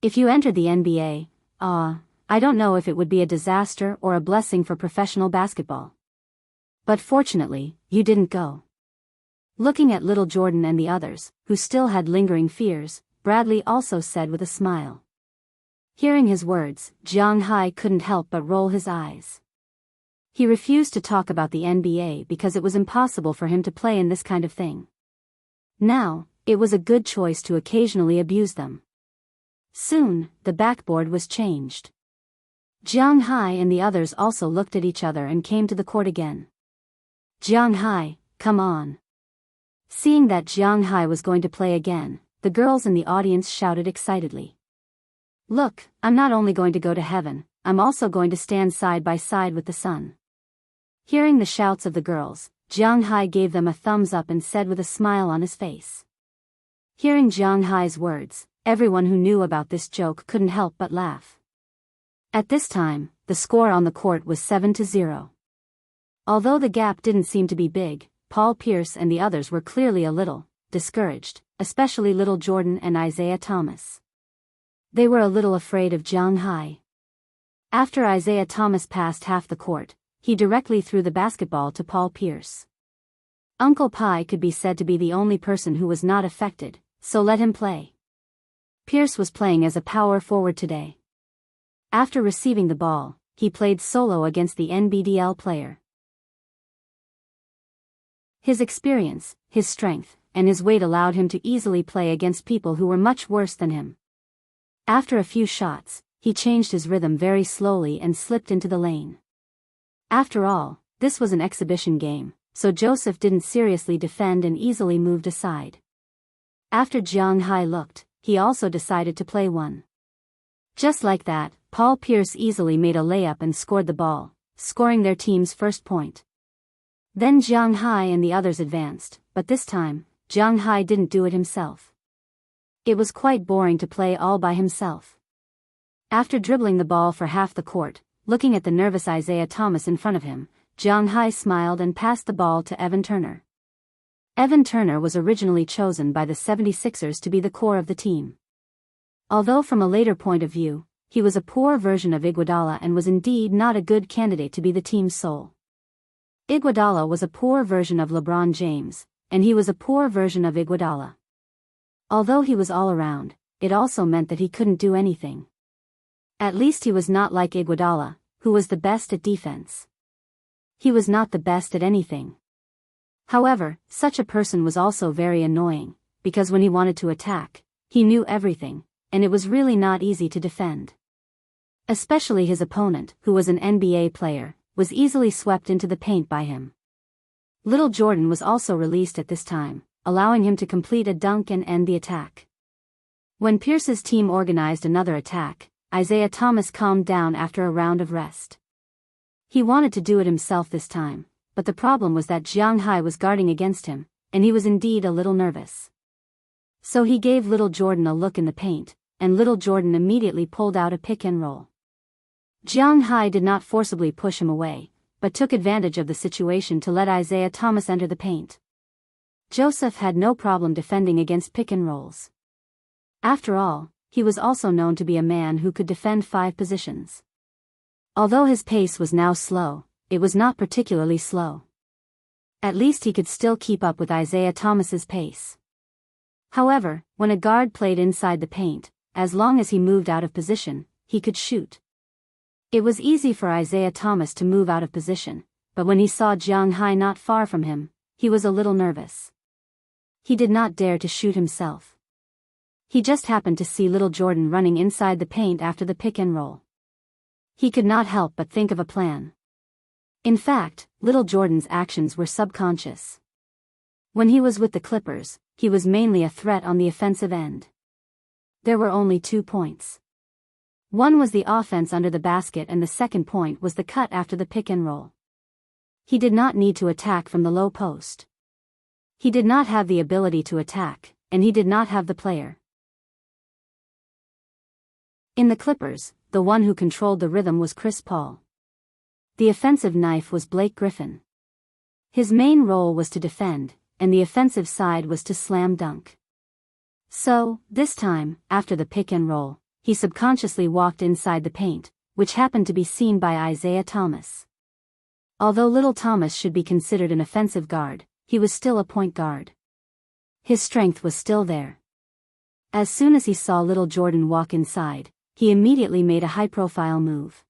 If you entered the NBA, I don't know if it would be a disaster or a blessing for professional basketball. But fortunately, you didn't go. Looking at little Jordan and the others, who still had lingering fears, Bradley also said with a smile. Hearing his words, Jiang Hai couldn't help but roll his eyes. He refused to talk about the NBA because it was impossible for him to play in this kind of thing. Now, it was a good choice to occasionally abuse them. Soon, the backboard was changed. Jiang Hai and the others also looked at each other and came to the court again. Jiang Hai, come on. Seeing that Jiang Hai was going to play again, the girls in the audience shouted excitedly. Look, I'm not only going to go to heaven, I'm also going to stand side by side with the sun. Hearing the shouts of the girls, Jiang Hai gave them a thumbs up and said with a smile on his face. Hearing Jiang Hai's words, everyone who knew about this joke couldn't help but laugh. At this time, the score on the court was 7-0. Although the gap didn't seem to be big, Paul Pierce and the others were clearly a little discouraged, especially little Jordan and Isaiah Thomas. They were a little afraid of Jiang Hai. After Isaiah Thomas passed half the court, he directly threw the basketball to Paul Pierce. Uncle Pi could be said to be the only person who was not affected, so let him play. Pierce was playing as a power forward today. After receiving the ball, he played solo against the NBDL player. His experience, his strength, and his weight allowed him to easily play against people who were much worse than him. After a few shots, he changed his rhythm very slowly and slipped into the lane. After all, this was an exhibition game, so Joseph didn't seriously defend and easily moved aside. After Jiang Hai looked, he also decided to play one. Just like that, Paul Pierce easily made a layup and scored the ball, scoring their team's first point. Then Jiang Hai and the others advanced, but this time, Jiang Hai didn't do it himself. It was quite boring to play all by himself. After dribbling the ball for half the court, looking at the nervous Isaiah Thomas in front of him, Jiang Hai smiled and passed the ball to Evan Turner. Evan Turner was originally chosen by the 76ers to be the core of the team. Although from a later point of view, he was a poor version of Iguodala and was indeed not a good candidate to be the team's soul. Iguodala was a poor version of LeBron James, and he was a poor version of Iguodala. Although he was all around, it also meant that he couldn't do anything. At least he was not like Iguodala, who was the best at defense. He was not the best at anything. However, such a person was also very annoying, because when he wanted to attack, he knew everything, and it was really not easy to defend. Especially his opponent, who was an NBA player, was easily swept into the paint by him. Little Jordan was also released at this time, allowing him to complete a dunk and end the attack. When Pierce's team organized another attack, Isaiah Thomas calmed down after a round of rest. He wanted to do it himself this time, but the problem was that Jiang Hai was guarding against him, and he was indeed a little nervous. So he gave little Jordan a look in the paint, and little Jordan immediately pulled out a pick and roll. Jiang Hai did not forcibly push him away, but took advantage of the situation to let Isaiah Thomas enter the paint. Joseph had no problem defending against pick and rolls. After all, he was also known to be a man who could defend 5 positions. Although his pace was now slow, it was not particularly slow. At least he could still keep up with Isaiah Thomas's pace. However, when a guard played inside the paint, as long as he moved out of position, he could shoot. It was easy for Isaiah Thomas to move out of position, but when he saw Jiang Hai not far from him, he was a little nervous. He did not dare to shoot himself. He just happened to see little Jordan running inside the paint after the pick and roll. He could not help but think of a plan. In fact, little Jordan's actions were subconscious. When he was with the Clippers, he was mainly a threat on the offensive end. There were only 2 points. One was the offense under the basket and the second point was the cut after the pick and roll. He did not need to attack from the low post. He did not have the ability to attack, and he did not have the player. In the Clippers, the one who controlled the rhythm was Chris Paul. The offensive knife was Blake Griffin. His main role was to defend, and the offensive side was to slam dunk. So, this time, after the pick and roll, he subconsciously walked inside the paint, which happened to be seen by Isaiah Thomas. Although Little Thomas should be considered an offensive guard, he was still a point guard. His strength was still there. As soon as he saw Little Jordan walk inside, he immediately made a high-profile move.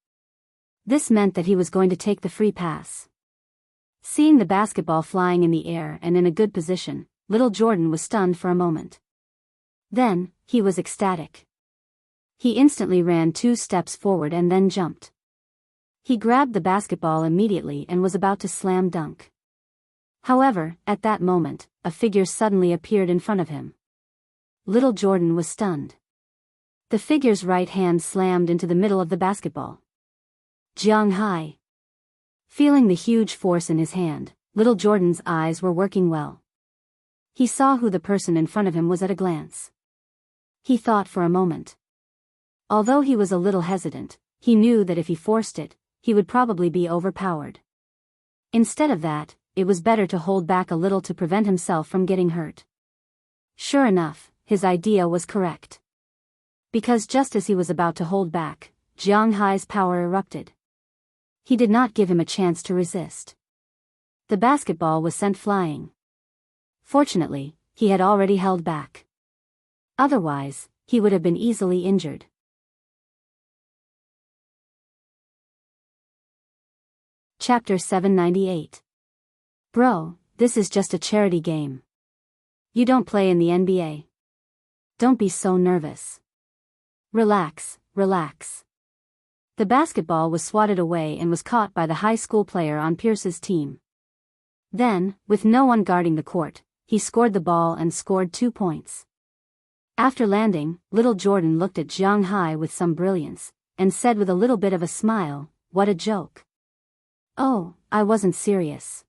This meant that he was going to take the free pass. Seeing the basketball flying in the air and in a good position, Little Jordan was stunned for a moment. Then, he was ecstatic. He instantly ran 2 steps forward and then jumped. He grabbed the basketball immediately and was about to slam dunk. However, at that moment, a figure suddenly appeared in front of him. Little Jordan was stunned. The figure's right hand slammed into the middle of the basketball. Jiang Hai. Feeling the huge force in his hand, Little Jordan's eyes were working well. He saw who the person in front of him was at a glance. He thought for a moment. Although he was a little hesitant, he knew that if he forced it, he would probably be overpowered. Instead of that, it was better to hold back a little to prevent himself from getting hurt. Sure enough, his idea was correct. Because just as he was about to hold back, Jiang Hai's power erupted. He did not give him a chance to resist. The basketball was sent flying. Fortunately, he had already held back. Otherwise, he would have been easily injured. Chapter 798. Bro, this is just a charity game. You don't play in the NBA. Don't be so nervous. Relax, relax. The basketball was swatted away and was caught by the high school player on Pierce's team. Then, with no one guarding the court, he scored the ball and scored 2 points. After landing, Little Jordan looked at Jiang Hai with some brilliance, and said with a little bit of a smile, "What a joke." "Oh, I wasn't serious."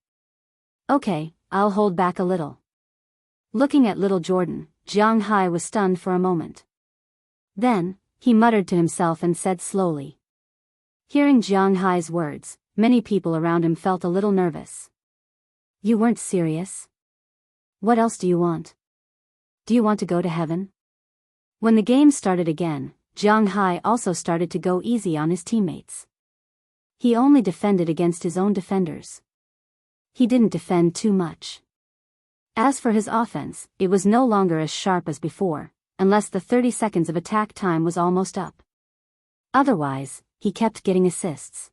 "Okay, I'll hold back a little." Looking at Little Jordan, Jiang Hai was stunned for a moment. Then, he muttered to himself and said slowly. Hearing Jiang Hai's words, many people around him felt a little nervous. "You weren't serious? What else do you want? Do you want to go to heaven?" When the game started again, Jiang Hai also started to go easy on his teammates. He only defended against his own defenders. He didn't defend too much. As for his offense, it was no longer as sharp as before, unless the 30 seconds of attack time was almost up. Otherwise, he kept getting assists.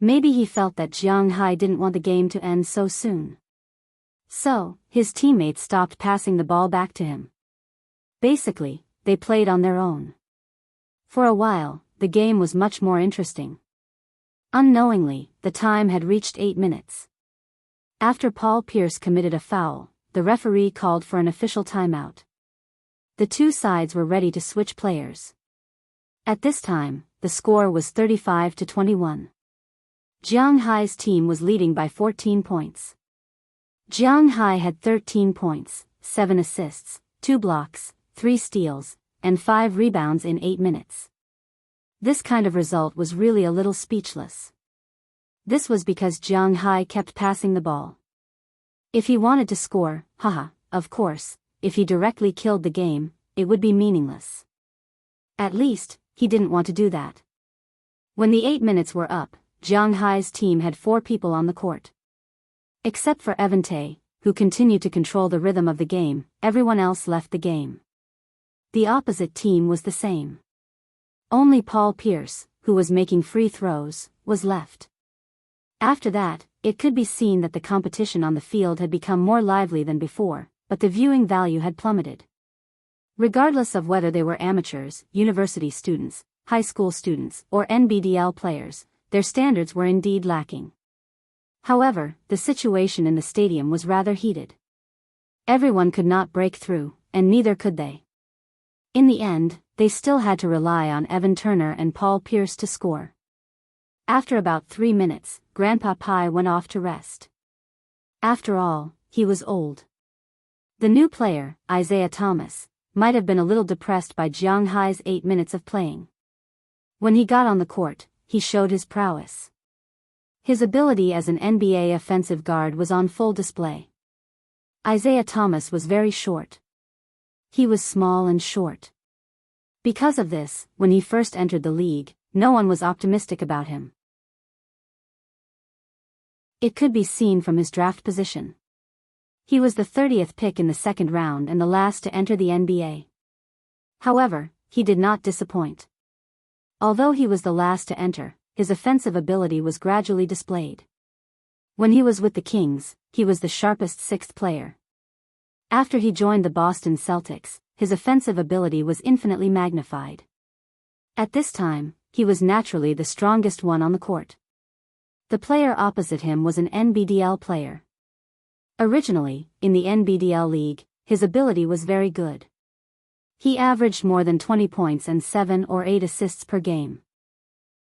Maybe he felt that Jiang Hai didn't want the game to end so soon. So, his teammates stopped passing the ball back to him. Basically, they played on their own. For a while, the game was much more interesting. Unknowingly, the time had reached 8 minutes. After Paul Pierce committed a foul, the referee called for an official timeout. The 2 sides were ready to switch players. At this time, the score was 35-21. Jiang Hai's team was leading by 14 points. Jiang Hai had 13 points, 7 assists, 2 blocks, 3 steals, and 5 rebounds in 8 minutes. This kind of result was really a little speechless. This was because Jiang Hai kept passing the ball. If he wanted to score, of course, if he directly killed the game, it would be meaningless. At least, he didn't want to do that. When the 8 minutes were up, Jiang Hai's team had 4 people on the court. Except for Evan Tay, who continued to control the rhythm of the game, everyone else left the game. The opposite team was the same. Only Paul Pierce, who was making free throws, was left. After that, it could be seen that the competition on the field had become more lively than before, but the viewing value had plummeted. Regardless of whether they were amateurs, university students, high school students, or NBDL players, their standards were indeed lacking. However, the situation in the stadium was rather heated. Everyone could not break through, and neither could they. In the end, they still had to rely on Evan Turner and Paul Pierce to score. After about 3 minutes, Grandpa Pai went off to rest. After all, he was old. The new player, Isaiah Thomas, might have been a little depressed by Jiang Hai's 8 minutes of playing. When he got on the court, he showed his prowess. His ability as an NBA offensive guard was on full display. Isaiah Thomas was very short. He was small and short. Because of this, when he first entered the league, no one was optimistic about him. It could be seen from his draft position. He was the 30th pick in the second round and the last to enter the NBA. However, he did not disappoint. Although he was the last to enter, his offensive ability was gradually displayed. When he was with the Kings, he was the sharpest sixth player. After he joined the Boston Celtics, his offensive ability was infinitely magnified. At this time, he was naturally the strongest one on the court. The player opposite him was an NBDL player. Originally, in the NBDL league, his ability was very good. He averaged more than 20 points and 7 or 8 assists per game.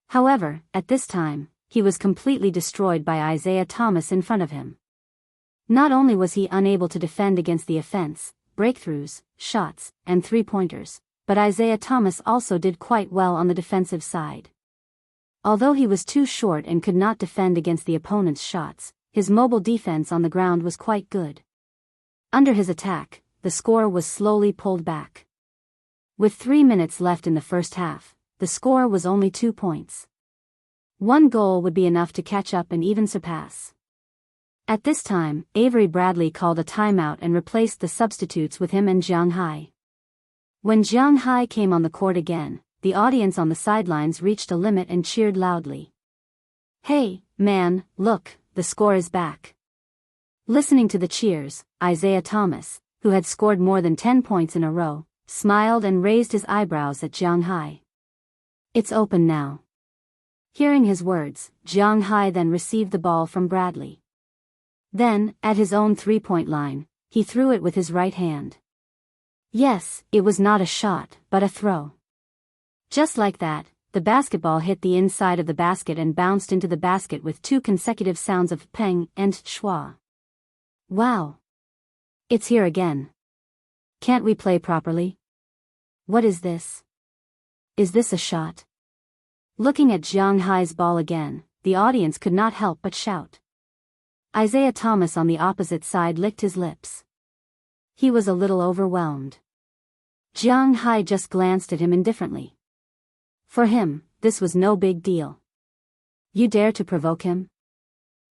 However, at this time, he was completely destroyed by Isaiah Thomas in front of him. Not only was he unable to defend against the offense, breakthroughs, shots, and three-pointers, but Isaiah Thomas also did quite well on the defensive side. Although he was too short and could not defend against the opponent's shots, his mobile defense on the ground was quite good. Under his attack, the score was slowly pulled back. With 3 minutes left in the first half, the score was only 2 points. One goal would be enough to catch up and even surpass. At this time, Avery Bradley called a timeout and replaced the substitutes with him and Jiang Hai. When Jiang Hai came on the court again, the audience on the sidelines reached a limit and cheered loudly. "Hey, man, look, the score is back." Listening to the cheers, Isaiah Thomas, who had scored more than 10 points in a row, smiled and raised his eyebrows at Jiang Hai. "It's open now." Hearing his words, Jiang Hai then received the ball from Bradley. Then, at his own three-point line, he threw it with his right hand. Yes, it was not a shot, but a throw. Just like that, the basketball hit the inside of the basket and bounced into the basket with 2 consecutive sounds of peng and schwa. Wow! It's here again. Can't we play properly? What is this? Is this a shot? Looking at Jiang Hai's ball again, the audience could not help but shout. Isaiah Thomas on the opposite side licked his lips. He was a little overwhelmed. Jiang Hai just glanced at him indifferently. For him, this was no big deal. You dare to provoke him?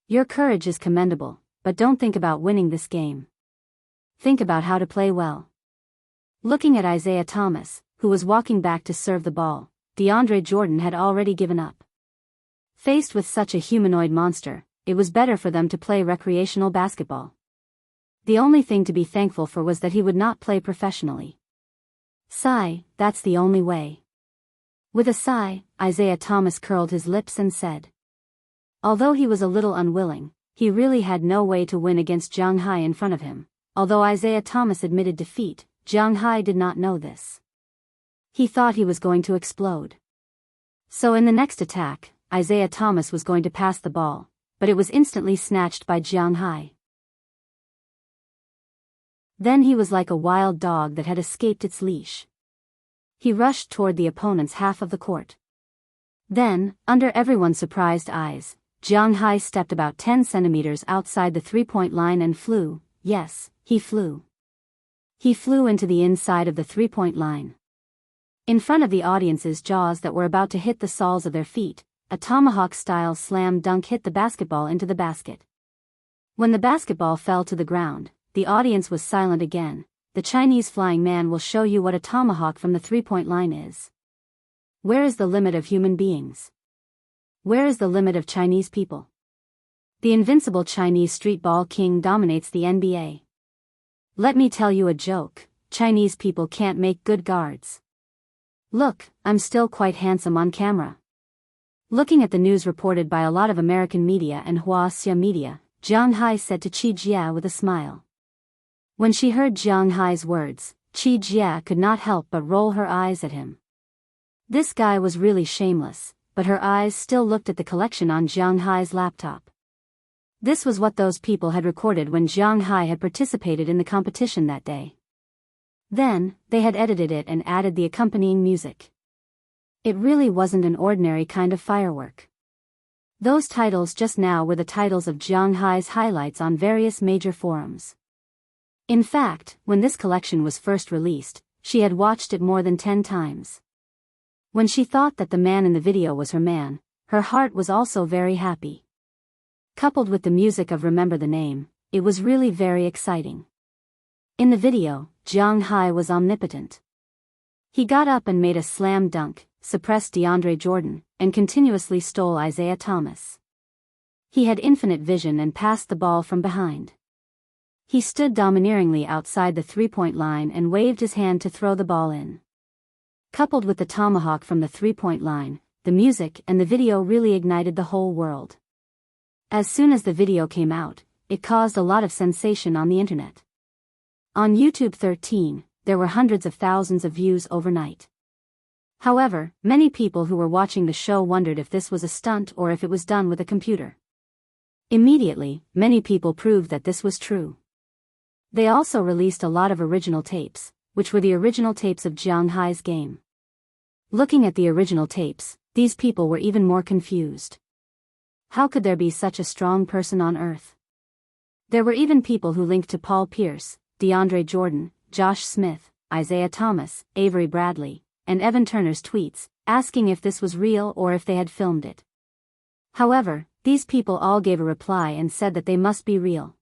Your courage is commendable, but don't think about winning this game. Think about how to play well. Looking at Isaiah Thomas, who was walking back to serve the ball, DeAndre Jordan had already given up. Faced with such a humanoid monster, it was better for them to play recreational basketball. The only thing to be thankful for was that he would not play professionally. Sigh, that's the only way. With a sigh, Isaiah Thomas curled his lips and said. Although he was a little unwilling, he really had no way to win against Jiang Hai in front of him. Although Isaiah Thomas admitted defeat, Jiang Hai did not know this. He thought he was going to explode. So in the next attack, Isaiah Thomas was going to pass the ball, but it was instantly snatched by Jiang Hai. Then he was like a wild dog that had escaped its leash. He rushed toward the opponent's half of the court. Then, under everyone's surprised eyes, Jiang Hai stepped about 10 centimeters outside the three-point line and flew. Yes, he flew. He flew into the inside of the three-point line. In front of the audience's jaws that were about to hit the soles of their feet, a tomahawk-style slam dunk hit the basketball into the basket. When the basketball fell to the ground, the audience was silent again. The Chinese flying man will show you what a tomahawk from the three-point line is. Where is the limit of human beings? Where is the limit of Chinese people? The invincible Chinese street ball king dominates the NBA. Let me tell you a joke, Chinese people can't make good guards. Look, I'm still quite handsome on camera. Looking at the news reported by a lot of American media and Wuxia media, Jiang Hai said to Qi Jia with a smile. When she heard Jiang Hai's words, Qi Jia could not help but roll her eyes at him. This guy was really shameless, but her eyes still looked at the collection on Jiang Hai's laptop. This was what those people had recorded when Jiang Hai had participated in the competition that day. Then, they had edited it and added the accompanying music. It really wasn't an ordinary kind of firework. Those titles just now were the titles of Jiang Hai's highlights on various major forums. In fact, when this collection was first released, she had watched it more than 10 times. When she thought that the man in the video was her man, her heart was also very happy. Coupled with the music of Remember the Name, it was really very exciting. In the video, Jiang Hai was omnipotent. He got up and made a slam dunk, suppressed DeAndre Jordan, and continuously stole Isaiah Thomas. He had infinite vision and passed the ball from behind. He stood domineeringly outside the three-point line and waved his hand to throw the ball in. Coupled with the tomahawk from the three-point line, the music and the video really ignited the whole world. As soon as the video came out, it caused a lot of sensation on the internet. On YouTube 13, there were hundreds of thousands of views overnight. However, many people who were watching the show wondered if this was a stunt or if it was done with a computer. Immediately, many people proved that this was true. They also released a lot of original tapes, which were the original tapes of Jiang Hai's game. Looking at the original tapes, these people were even more confused. How could there be such a strong person on Earth? There were even people who linked to Paul Pierce, DeAndre Jordan, Josh Smith, Isaiah Thomas, Avery Bradley, and Evan Turner's tweets, asking if this was real or if they had filmed it. However, these people all gave a reply and said that they must be real.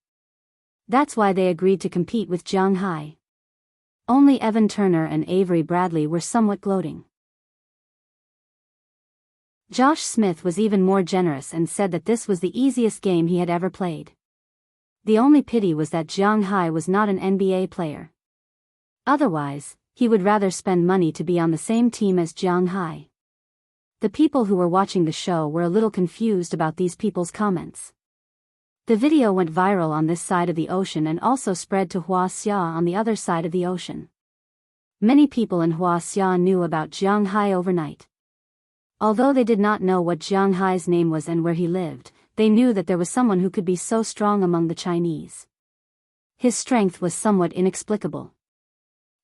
That's why they agreed to compete with Jiang Hai. Only Evan Turner and Avery Bradley were somewhat gloating. Josh Smith was even more generous and said that this was the easiest game he had ever played. The only pity was that Jiang Hai was not an NBA player. Otherwise, he would rather spend money to be on the same team as Jiang Hai. The people who were watching the show were a little confused about these people's comments. The video went viral on this side of the ocean and also spread to Wuxia on the other side of the ocean. Many people in Wuxia knew about Jiang Hai overnight. Although they did not know what Jiang Hai's name was and where he lived, they knew that there was someone who could be so strong among the Chinese. His strength was somewhat inexplicable.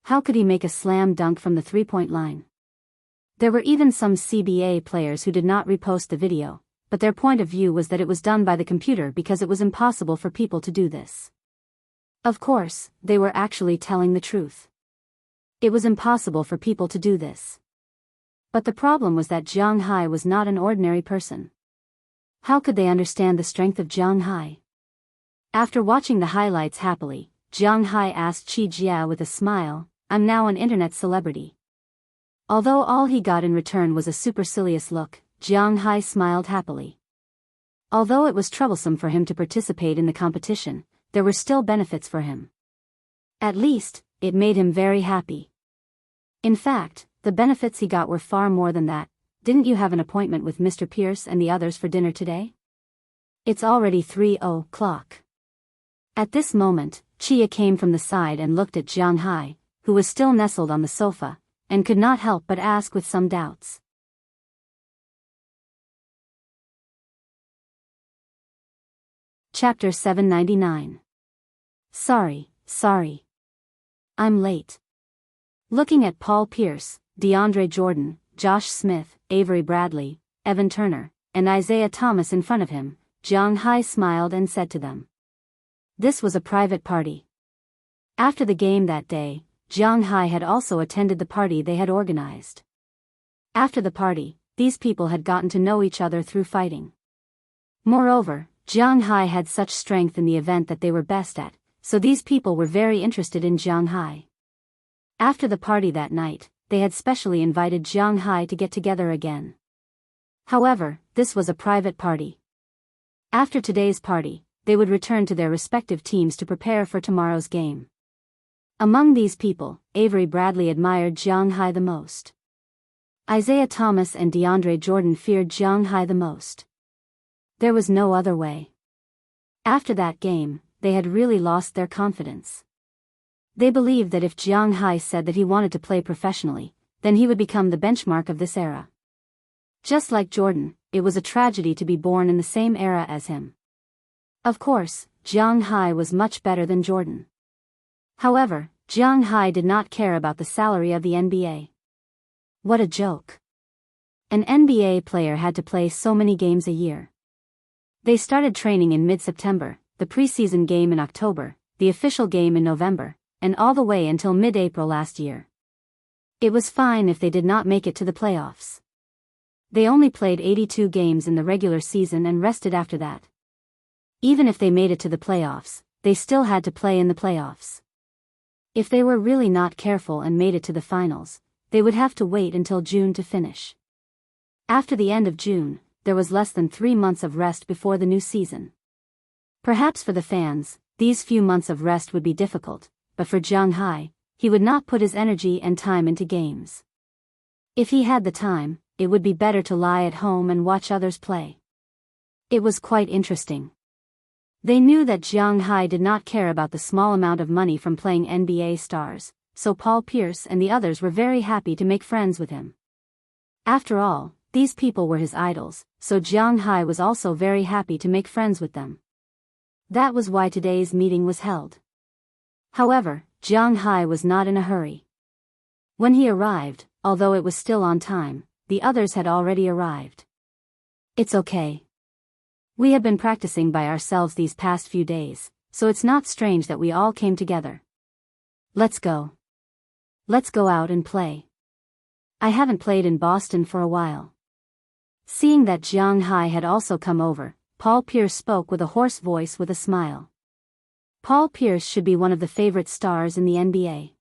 How could he make a slam dunk from the three-point line? There were even some CBA players who did not repost the video, but their point of view was that it was done by the computer because it was impossible for people to do this. Of course, they were actually telling the truth. It was impossible for people to do this. But the problem was that Jiang Hai was not an ordinary person. How could they understand the strength of Jiang Hai? After watching the highlights happily, Jiang Hai asked Chi Jia with a smile, "I'm now an internet celebrity." Although all he got in return was a supercilious look, Jiang Hai smiled happily. Although it was troublesome for him to participate in the competition, there were still benefits for him. At least, it made him very happy. In fact, the benefits he got were far more than that. Didn't you have an appointment with Mr. Pierce and the others for dinner today? It's already 3:00. At this moment, Chia came from the side and looked at Jiang Hai, who was still nestled on the sofa, and could not help but ask with some doubts. Chapter 799. Sorry. I'm late. Looking at Paul Pierce, DeAndre Jordan, Josh Smith, Avery Bradley, Evan Turner, and Isaiah Thomas in front of him, Jiang Hai smiled and said to them. This was a private party. After the game that day, Jiang Hai had also attended the party they had organized. After the party, these people had gotten to know each other through fighting. Moreover, Jiang Hai had such strength in the event that they were best at, so these people were very interested in Jiang Hai. After the party that night, they had specially invited Jiang Hai to get together again. However, this was a private party. After today's party, they would return to their respective teams to prepare for tomorrow's game. Among these people, Avery Bradley admired Jiang Hai the most. Isaiah Thomas and DeAndre Jordan feared Jiang Hai the most. There was no other way. After that game, they had really lost their confidence. They believed that if Jiang Hai said that he wanted to play professionally, then he would become the benchmark of this era. Just like Jordan, it was a tragedy to be born in the same era as him. Of course, Jiang Hai was much better than Jordan. However, Jiang Hai did not care about the salary of the NBA. What a joke. An NBA player had to play so many games a year. They started training in mid-September, the preseason game in October, the official game in November, and all the way until mid-April last year. It was fine if they did not make it to the playoffs. They only played 82 games in the regular season and rested after that. Even if they made it to the playoffs, they still had to play in the playoffs. If they were really not careful and made it to the finals, they would have to wait until June to finish. After the end of June, there was less than 3 months of rest before the new season. Perhaps for the fans, these few months of rest would be difficult, but for Jiang Hai, he would not put his energy and time into games. If he had the time, it would be better to lie at home and watch others play. It was quite interesting. They knew that Jiang Hai did not care about the small amount of money from playing NBA stars, so Paul Pierce and the others were very happy to make friends with him. After all, these people were his idols, so Jiang Hai was also very happy to make friends with them. That was why today's meeting was held. However, Jiang Hai was not in a hurry. When he arrived, although it was still on time, the others had already arrived. It's okay. We have been practicing by ourselves these past few days, so it's not strange that we all came together. Let's go. Let's go out and play. I haven't played in Boston for a while. Seeing that Jiang Hai had also come over, Paul Pierce spoke with a hoarse voice with a smile. Paul Pierce should be one of the favorite stars in the NBA.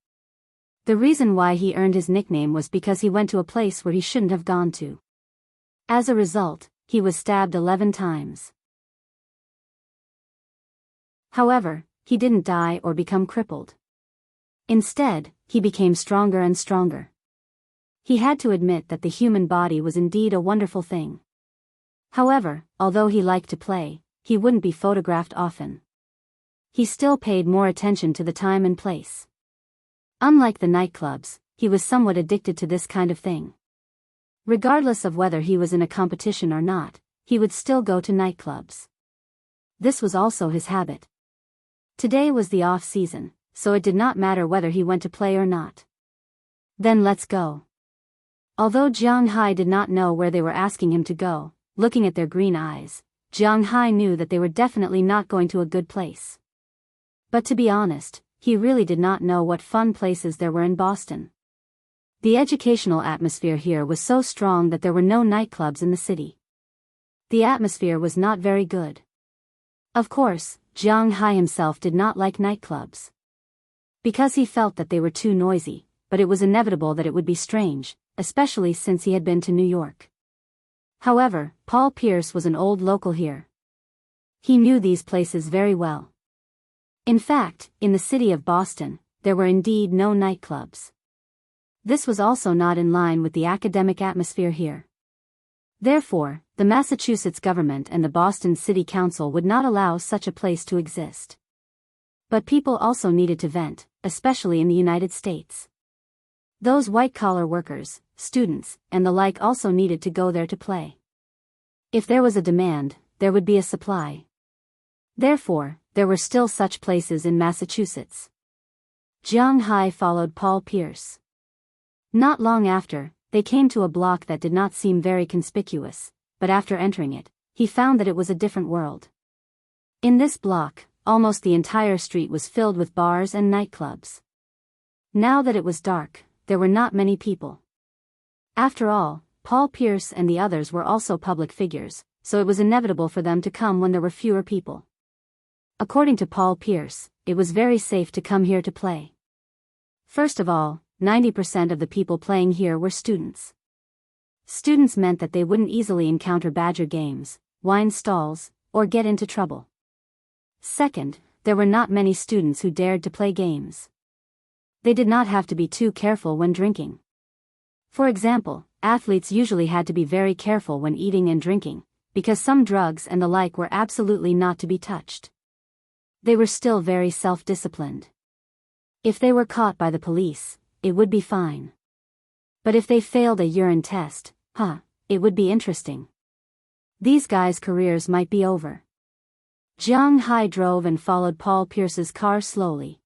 The reason why he earned his nickname was because he went to a place where he shouldn't have gone to. As a result, he was stabbed 11 times. However, he didn't die or become crippled. Instead, he became stronger and stronger. He had to admit that the human body was indeed a wonderful thing. However, although he liked to play, he wouldn't be photographed often. He still paid more attention to the time and place. Unlike the nightclubs, he was somewhat addicted to this kind of thing. Regardless of whether he was in a competition or not, he would still go to nightclubs. This was also his habit. Today was the off-season, so it did not matter whether he went to play or not. Then let's go. Although Jiang Hai did not know where they were asking him to go, looking at their green eyes, Jiang Hai knew that they were definitely not going to a good place. But to be honest, he really did not know what fun places there were in Boston. The educational atmosphere here was so strong that there were no nightclubs in the city. The atmosphere was not very good. Of course, Jiang Hai himself did not like nightclubs. Because he felt that they were too noisy, but it was inevitable that it would be strange, especially since he had been to New York. However, Paul Pierce was an old local here. He knew these places very well. In fact, in the city of Boston, there were indeed no nightclubs. This was also not in line with the academic atmosphere here. Therefore, the Massachusetts government and the Boston City Council would not allow such a place to exist. But people also needed to vent, especially in the United States. Those white-collar workers, students, and the like also needed to go there to play. If there was a demand, there would be a supply. Therefore, there were still such places in Massachusetts. Jiang Hai followed Paul Pierce. Not long after, they came to a block that did not seem very conspicuous, but after entering it, he found that it was a different world. In this block, almost the entire street was filled with bars and nightclubs. Now that it was dark, there were not many people. After all, Paul Pierce and the others were also public figures, so it was inevitable for them to come when there were fewer people. According to Paul Pierce, it was very safe to come here to play. First of all, 90% of the people playing here were students. Students meant that they wouldn't easily encounter badger games, wine stalls, or get into trouble. Second, there were not many students who dared to play games. They did not have to be too careful when drinking. For example, athletes usually had to be very careful when eating and drinking, because some drugs and the like were absolutely not to be touched. They were still very self-disciplined. If they were caught by the police, it would be fine. But if they failed a urine test, it would be interesting. These guys' careers might be over. Jiang Hai drove and followed Paul Pierce's car slowly.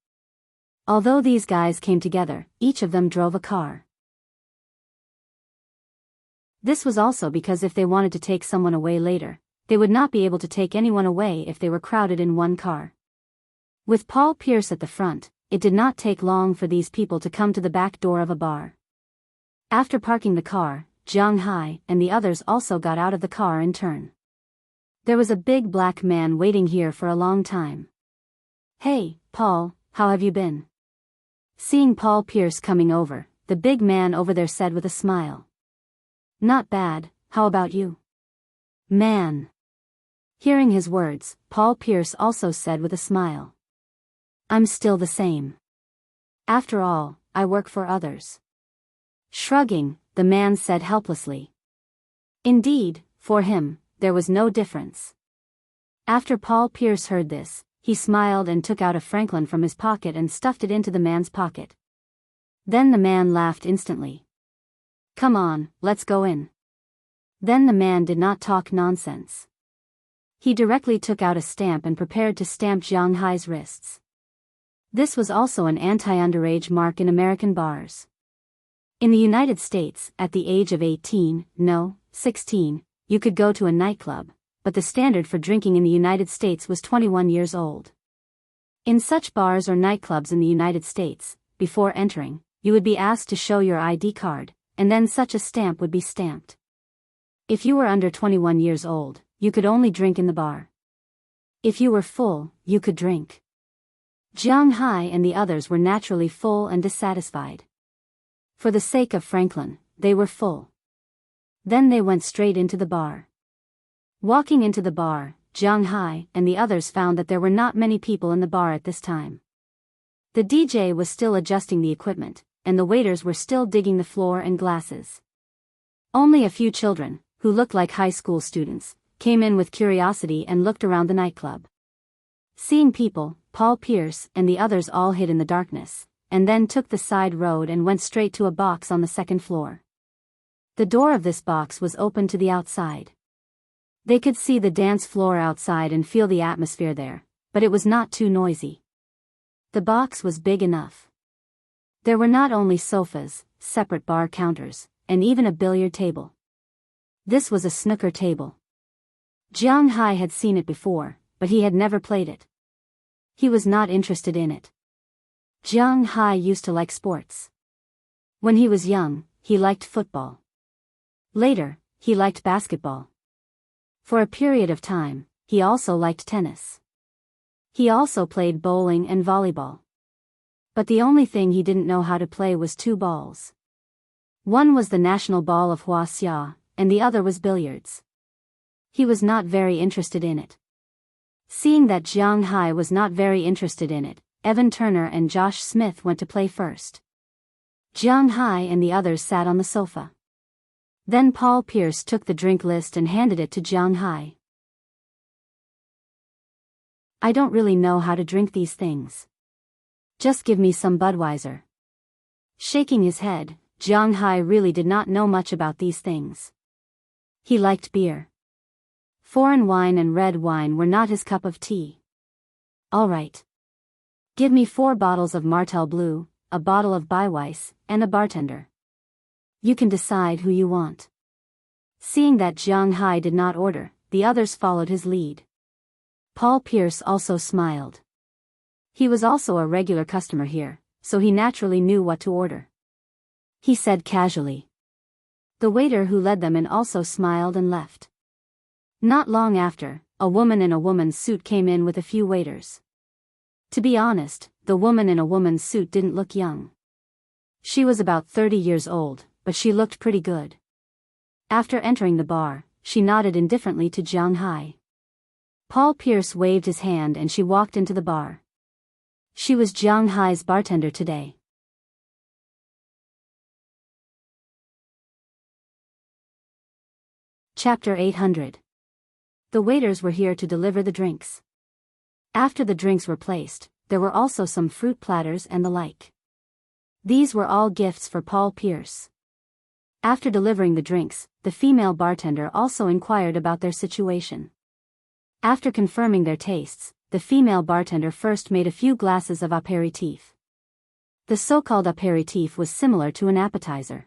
Although these guys came together, each of them drove a car. This was also because if they wanted to take someone away later, They would not be able to take anyone away if they were crowded in one car. With Paul Pierce at the front, it did not take long for these people to come to the back door of a bar. After parking the car, Jiang Hai and the others also got out of the car in turn. There was a big black man waiting here for a long time. "Hey, Paul, how have you been?" Seeing Paul Pierce coming over, the big man over there said with a smile. "Not bad, how about you?" "Man." Hearing his words, Paul Pierce also said with a smile. "I'm still the same. After all, I work for others." Shrugging, the man said helplessly. Indeed, for him, there was no difference. After Paul Pierce heard this, he smiled and took out a franc from his pocket and stuffed it into the man's pocket. Then the man laughed instantly. "Come on, let's go in." Then the man did not talk nonsense. He directly took out a stamp and prepared to stamp Jiang Hai's wrists. This was also an anti-underage mark in American bars. In the United States, at the age of 16, you could go to a nightclub, but the standard for drinking in the United States was 21 years old. In such bars or nightclubs in the United States, before entering, you would be asked to show your ID card, and then such a stamp would be stamped. If you were under 21 years old, you could only drink in the bar. If you were full, you could drink. Jiang Hai and the others were naturally full and dissatisfied. For the sake of Franklin, they were full. Then they went straight into the bar. Walking into the bar, Jiang Hai and the others found that there were not many people in the bar at this time. The DJ was still adjusting the equipment, and the waiters were still digging the floor and glasses. Only a few children, who looked like high school students, came in with curiosity and looked around the nightclub. Seeing people, Paul Pierce and the others all hid in the darkness, and then took the side road and went straight to a box on the second floor. The door of this box was open to the outside. They could see the dance floor outside and feel the atmosphere there, but it was not too noisy. The box was big enough. There were not only sofas, separate bar counters, and even a billiard table. This was a snooker table. Jiang Hai had seen it before, but he had never played it. He was not interested in it. Jiang Hai used to like sports. When he was young, he liked football. Later, he liked basketball. For a period of time, he also liked tennis. He also played bowling and volleyball. But the only thing he didn't know how to play was two balls. One was the national ball of Wuxia, and the other was billiards. He was not very interested in it. Seeing that Jiang Hai was not very interested in it, Evan Turner and Josh Smith went to play first. Jiang Hai and the others sat on the sofa. Then Paul Pierce took the drink list and handed it to Jiang Hai. "I don't really know how to drink these things. Just give me some Budweiser." Shaking his head, Jiang Hai really did not know much about these things. He liked beer. Foreign wine and red wine were not his cup of tea. "All right. Give me 4 bottles of Martell Blue, a bottle of Biyao, and a bartender. You can decide who you want." Seeing that Jiang Hai did not order, the others followed his lead. Paul Pierce also smiled. He was also a regular customer here, so he naturally knew what to order. He said casually. The waiter who led them in also smiled and left. Not long after, a woman in a woman's suit came in with a few waiters. To be honest, the woman in a woman's suit didn't look young. She was about 30 years old, but she looked pretty good. After entering the bar, she nodded indifferently to Jiang Hai. Paul Pierce waved his hand and she walked into the bar. She was Jiang Hai's bartender today. Chapter 800. The waiters were here to deliver the drinks. After the drinks were placed, there were also some fruit platters and the like. These were all gifts for Paul Pierce. After delivering the drinks, the female bartender also inquired about their situation. After confirming their tastes, the female bartender first made a few glasses of apéritif. The so-called apéritif was similar to an appetizer.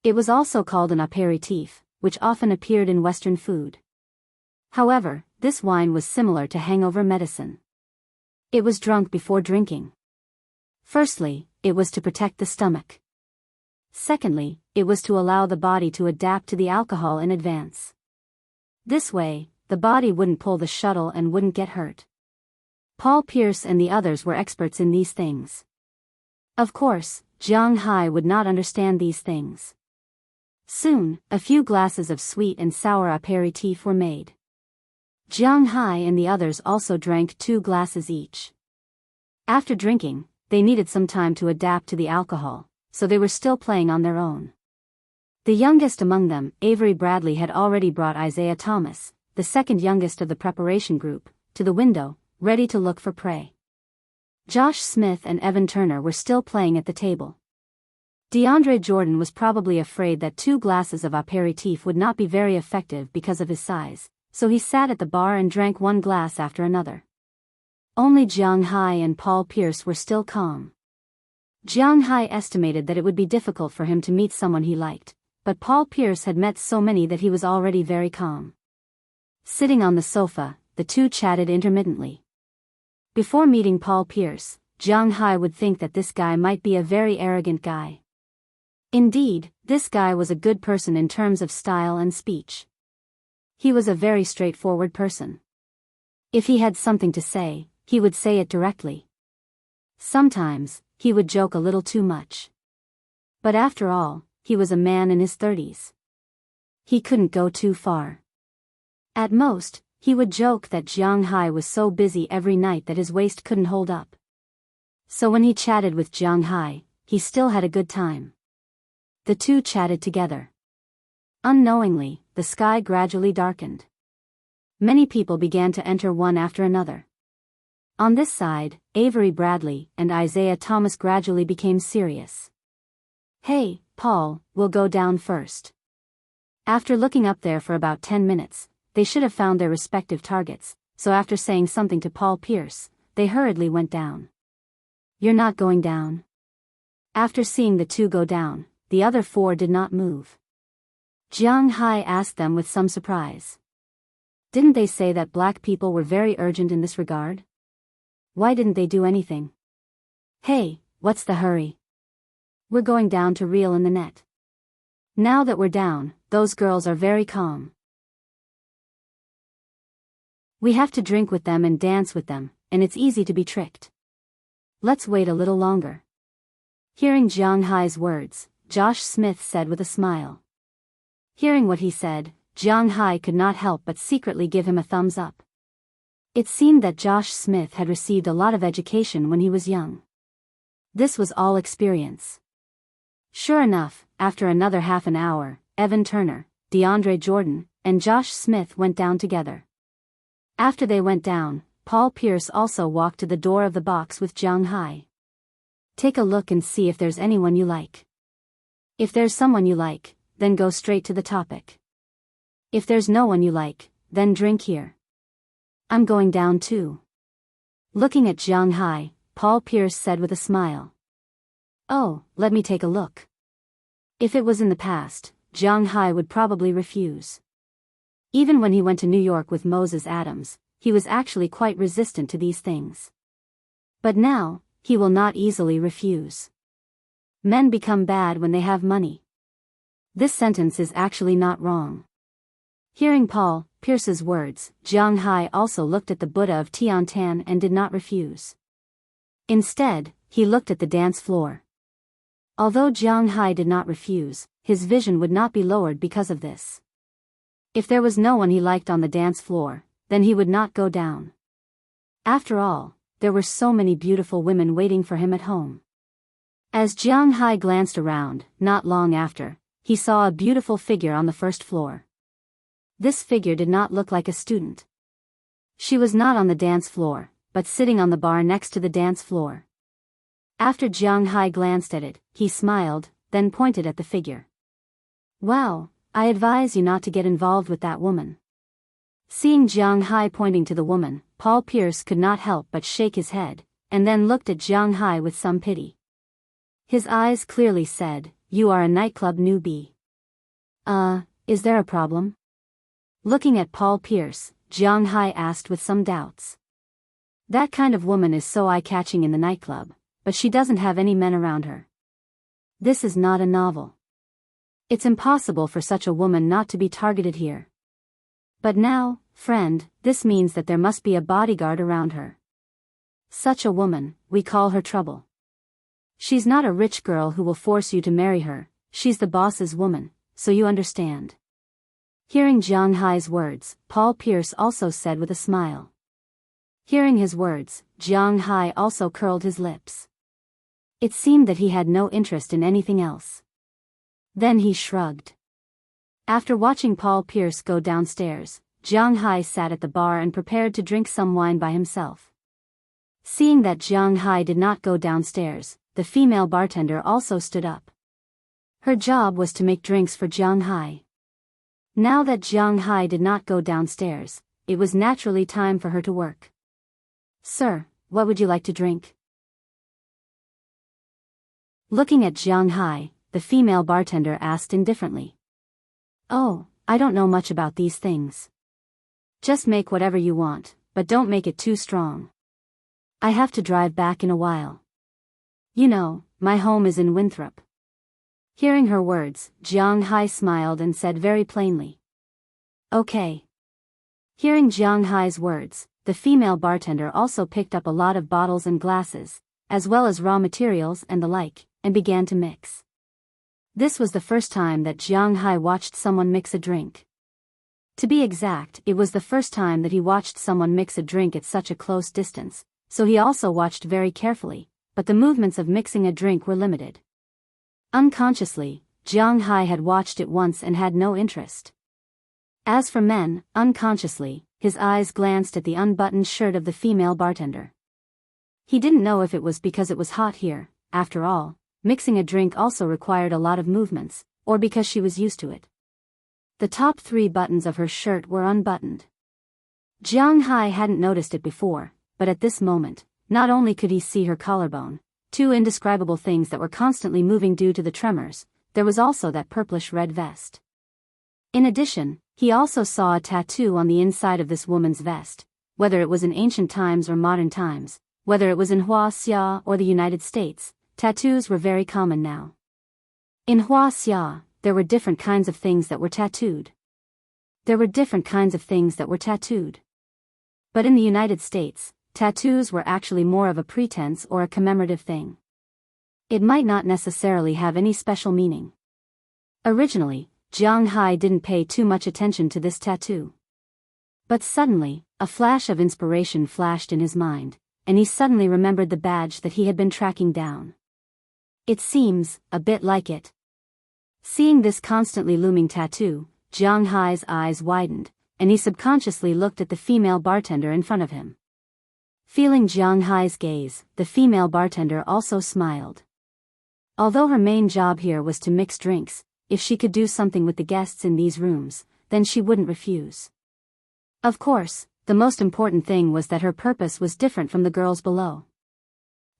It was also called an apéritif, which often appeared in Western food. However, this wine was similar to hangover medicine. It was drunk before drinking. Firstly, it was to protect the stomach. Secondly, it was to allow the body to adapt to the alcohol in advance. This way, the body wouldn't pull the shuttle and wouldn't get hurt. Paul Pierce and the others were experts in these things. Of course, Jiang Hai would not understand these things. Soon, a few glasses of sweet and sour aperitif were made. Jiang Hai and the others also drank 2 glasses each. After drinking, they needed some time to adapt to the alcohol, so they were still playing on their own. The youngest among them, Avery Bradley, had already brought Isaiah Thomas, the second youngest of the preparation group, to the window, ready to look for prey. Josh Smith and Evan Turner were still playing at the table. DeAndre Jordan was probably afraid that 2 glasses of aperitif would not be very effective because of his size, so he sat at the bar and drank 1 glass after another. Only Jiang Hai and Paul Pierce were still calm. Jiang Hai estimated that it would be difficult for him to meet someone he liked, but Paul Pierce had met so many that he was already very calm. Sitting on the sofa, the two chatted intermittently. Before meeting Paul Pierce, Jiang Hai would think that this guy might be a very arrogant guy. Indeed, this guy was a good person in terms of style and speech. He was a very straightforward person. If he had something to say, he would say it directly. Sometimes, he would joke a little too much. But after all, he was a man in his 30s. He couldn't go too far. At most, he would joke that Jiang Hai was so busy every night that his waist couldn't hold up. So when he chatted with Jiang Hai, he still had a good time. The two chatted together. Unknowingly, the sky gradually darkened. Many people began to enter one after another. On this side, Avery Bradley and Isaiah Thomas gradually became serious. "Hey, Paul, we'll go down first." After looking up there for about 10 minutes, they should have found their respective targets, so after saying something to Paul Pierce, they hurriedly went down. "You're not going down?" After seeing the two go down, the other 4 did not move. Jiang Hai asked them with some surprise. "Didn't they say that black people were very urgent in this regard? Why didn't they do anything?" "Hey, what's the hurry? We're going down to reel in the net. Now that we're down, those girls are very calm. We have to drink with them and dance with them, and it's easy to be tricked. Let's wait a little longer." Hearing Jiang Hai's words, Josh Smith said with a smile. Hearing what he said, Jiang Hai could not help but secretly give him a thumbs up. It seemed that Josh Smith had received a lot of education when he was young. This was all experience. Sure enough, after another half an hour, Evan Turner, DeAndre Jordan, and Josh Smith went down together. After they went down, Paul Pierce also walked to the door of the box with Jiang Hai. "Take a look and see if there's anyone you like. If there's someone you like, then go straight to the topic. If there's no one you like, then drink here. I'm going down too." Looking at Jiang Hai, Paul Pierce said with a smile. "Oh, let me take a look." If it was in the past, Jiang Hai would probably refuse. Even when he went to New York with Moses Adams, he was actually quite resistant to these things. But now, he will not easily refuse. Men become bad when they have money. This sentence is actually not wrong. Hearing Paul Pierce's words, Jiang Hai also looked at the Buddha of Tiantan and did not refuse. Instead, he looked at the dance floor. Although Jiang Hai did not refuse, his vision would not be lowered because of this. If there was no one he liked on the dance floor, then he would not go down. After all, there were so many beautiful women waiting for him at home. As Jiang Hai glanced around, not long after, he saw a beautiful figure on the first floor. This figure did not look like a student. She was not on the dance floor, but sitting on the bar next to the dance floor. After Jiang Hai glanced at it, he smiled, then pointed at the figure. "Wow, I advise you not to get involved with that woman." Seeing Jiang Hai pointing to the woman, Paul Pierce could not help but shake his head, and then looked at Jiang Hai with some pity. His eyes clearly said, "You are a nightclub newbie. Is there a problem?" Looking at Paul Pierce, Jiang Hai asked with some doubts. That kind of woman is so eye-catching in the nightclub, but she doesn't have any men around her. This is not a novel. It's impossible for such a woman not to be targeted here. But now, friend, this means that there must be a bodyguard around her. Such a woman, we call her trouble. She's not a rich girl who will force you to marry her, she's the boss's woman, so you understand. Hearing Jiang Hai's words, Paul Pierce also said with a smile. Hearing his words, Jiang Hai also curled his lips. It seemed that he had no interest in anything else. Then he shrugged. After watching Paul Pierce go downstairs, Jiang Hai sat at the bar and prepared to drink some wine by himself. Seeing that Jiang Hai did not go downstairs, the female bartender also stood up. Her job was to make drinks for Jiang Hai. Now that Jiang Hai did not go downstairs, it was naturally time for her to work. Sir, what would you like to drink? Looking at Jiang Hai, the female bartender asked indifferently. Oh, I don't know much about these things. Just make whatever you want, but don't make it too strong. I have to drive back in a while. You know, my home is in Winthrop. Hearing her words, Jiang Hai smiled and said very plainly. Okay. Hearing Jiang Hai's words, the female bartender also picked up a lot of bottles and glasses, as well as raw materials and the like, and began to mix. This was the first time that Jiang Hai watched someone mix a drink. To be exact, it was the first time that he watched someone mix a drink at such a close distance, so he also watched very carefully, but the movements of mixing a drink were limited. Unconsciously, Jiang Hai had watched it once and had no interest. As for men, unconsciously, his eyes glanced at the unbuttoned shirt of the female bartender. He didn't know if it was because it was hot here, after all, mixing a drink also required a lot of movements, or because she was used to it. The top 3 buttons of her shirt were unbuttoned. Jiang Hai hadn't noticed it before, but at this moment, not only could he see her collarbone, 2 indescribable things that were constantly moving due to the tremors, there was also that purplish-red vest. In addition, he also saw a tattoo on the inside of this woman's vest, whether it was in ancient times or modern times, whether it was in Wuxia or the United States, tattoos were very common now. In Wuxia, there were different kinds of things that were tattooed. But in the United States, tattoos were actually more of a pretense or a commemorative thing. It might not necessarily have any special meaning. Originally, Jiang Hai didn't pay too much attention to this tattoo. But suddenly, a flash of inspiration flashed in his mind, and he suddenly remembered the badge that he had been tracking down. It seems a bit like it. Seeing this constantly looming tattoo, Jiang Hai's eyes widened, and he subconsciously looked at the female bartender in front of him. Feeling Jiang Hai's gaze, the female bartender also smiled. Although her main job here was to mix drinks, if she could do something with the guests in these rooms, then she wouldn't refuse. Of course, the most important thing was that her purpose was different from the girls below.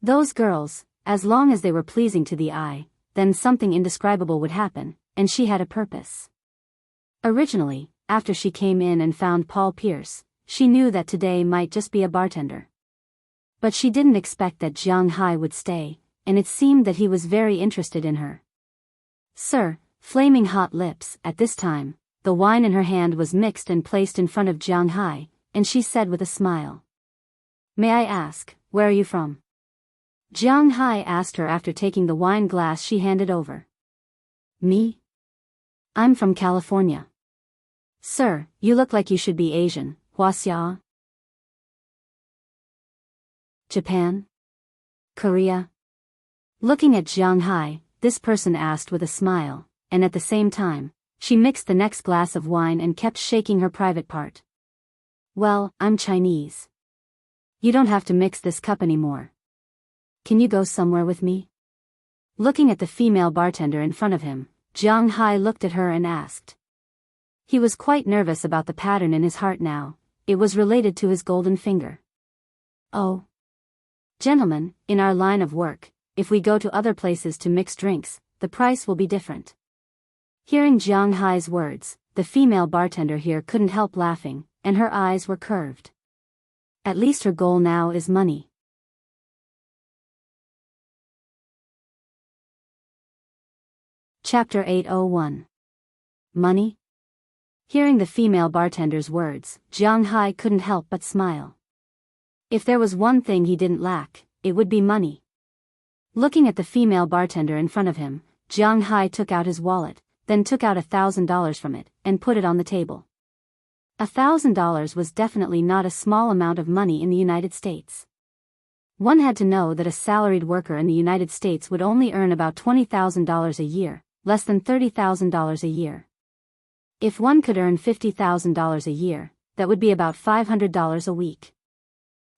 Those girls, as long as they were pleasing to the eye, then something indescribable would happen, and she had a purpose. Originally, after she came in and found Paul Pierce, she knew that today might just be a bartender. But she didn't expect that Jiang Hai would stay, and it seemed that he was very interested in her. Sir, flaming hot lips, at this time, the wine in her hand was mixed and placed in front of Jiang Hai, and she said with a smile. May I ask, where are you from? Jiang Hai asked her after taking the wine glass she handed over. Me? I'm from California. Sir, you look like you should be Asian, Wuxia? Japan? Korea? Looking at Jiang Hai, this person asked with a smile, and at the same time, she mixed the next glass of wine and kept shaking her private part. Well, I'm Chinese. You don't have to mix this cup anymore. Can you go somewhere with me? Looking at the female bartender in front of him, Jiang Hai looked at her and asked. He was quite nervous about the pattern in his heart now. It was related to his golden finger. Oh. Gentlemen, in our line of work, if we go to other places to mix drinks, the price will be different. Hearing Jiang Hai's words, the female bartender here couldn't help laughing, and her eyes were curved. At least her goal now is money. Chapter 801. Money? Hearing the female bartender's words, Jiang Hai couldn't help but smile. If there was one thing he didn't lack, it would be money. Looking at the female bartender in front of him, Jiang Hai took out his wallet, then took out $1,000 from it, and put it on the table. $1,000 was definitely not a small amount of money in the United States. One had to know that a salaried worker in the United States would only earn about $20,000 a year, less than $30,000 a year. If one could earn $50,000 a year, that would be about $500 a week.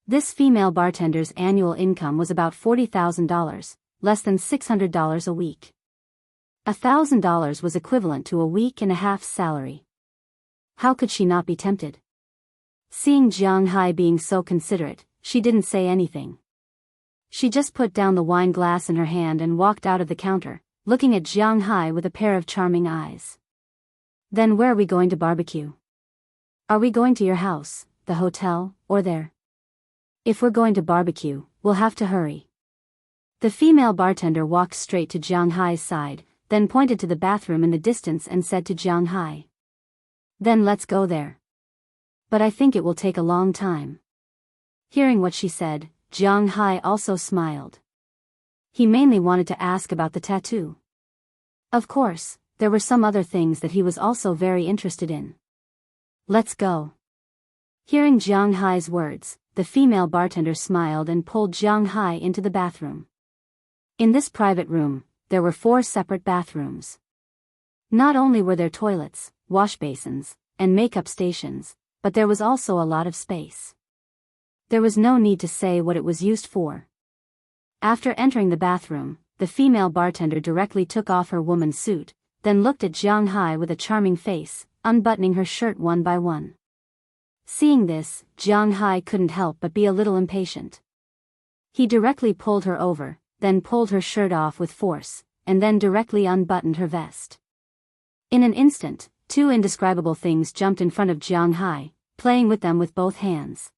This female bartender's annual income was about $40,000, less than $600 a week. $1,000 was equivalent to a week and a half's salary. How could she not be tempted? Seeing Jiang Hai being so considerate, she didn't say anything. She just put down the wine glass in her hand and walked out of the counter, looking at Jiang Hai with a pair of charming eyes. Then where are we going to barbecue? Are we going to your house, the hotel, or there? If we're going to barbecue, we'll have to hurry. The female bartender walked straight to Jiang Hai's side, then pointed to the bathroom in the distance and said to Jiang Hai. Then let's go there. But I think it will take a long time. Hearing what she said, Jiang Hai also smiled. He mainly wanted to ask about the tattoo. Of course, there were some other things that he was also very interested in. Let's go. Hearing Jiang Hai's words, the female bartender smiled and pulled Jiang Hai into the bathroom. In this private room, there were 4 separate bathrooms. Not only were there toilets, wash basins, and makeup stations, but there was also a lot of space. There was no need to say what it was used for. After entering the bathroom, the female bartender directly took off her woman's suit, then looked at Jiang Hai with a charming face, unbuttoning her shirt one by one. Seeing this, Jiang Hai couldn't help but be a little impatient. He directly pulled her over, then pulled her shirt off with force, and then directly unbuttoned her vest. In an instant, 2 indescribable things jumped in front of Jiang Hai, playing with them with both hands.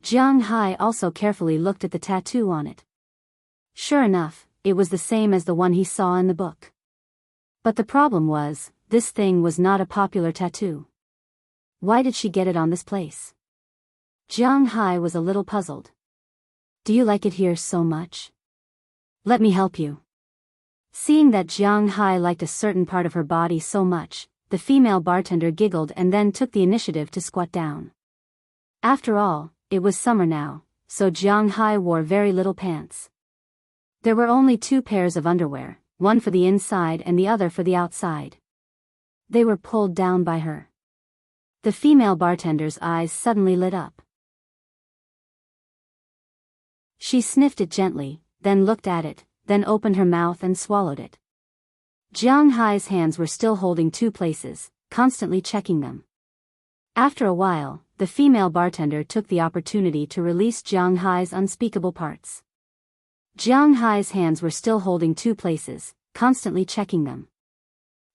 Jiang Hai also carefully looked at the tattoo on it. Sure enough, it was the same as the one he saw in the book. But the problem was, this thing was not a popular tattoo. Why did she get it on this place? Jiang Hai was a little puzzled. Do you like it here so much? Let me help you. Seeing that Jiang Hai liked a certain part of her body so much, the female bartender giggled and then took the initiative to squat down. After all, it was summer now, so Jiang Hai wore very little pants. There were only 2 pairs of underwear, one for the inside and the other for the outside. They were pulled down by her. The female bartender's eyes suddenly lit up. She sniffed it gently, then looked at it, then opened her mouth and swallowed it. Jiang Hai's hands were still holding 2 places, constantly checking them. After a while, the female bartender took the opportunity to release Jiang Hai's unspeakable parts. Jiang Hai's hands were still holding 2 places, constantly checking them.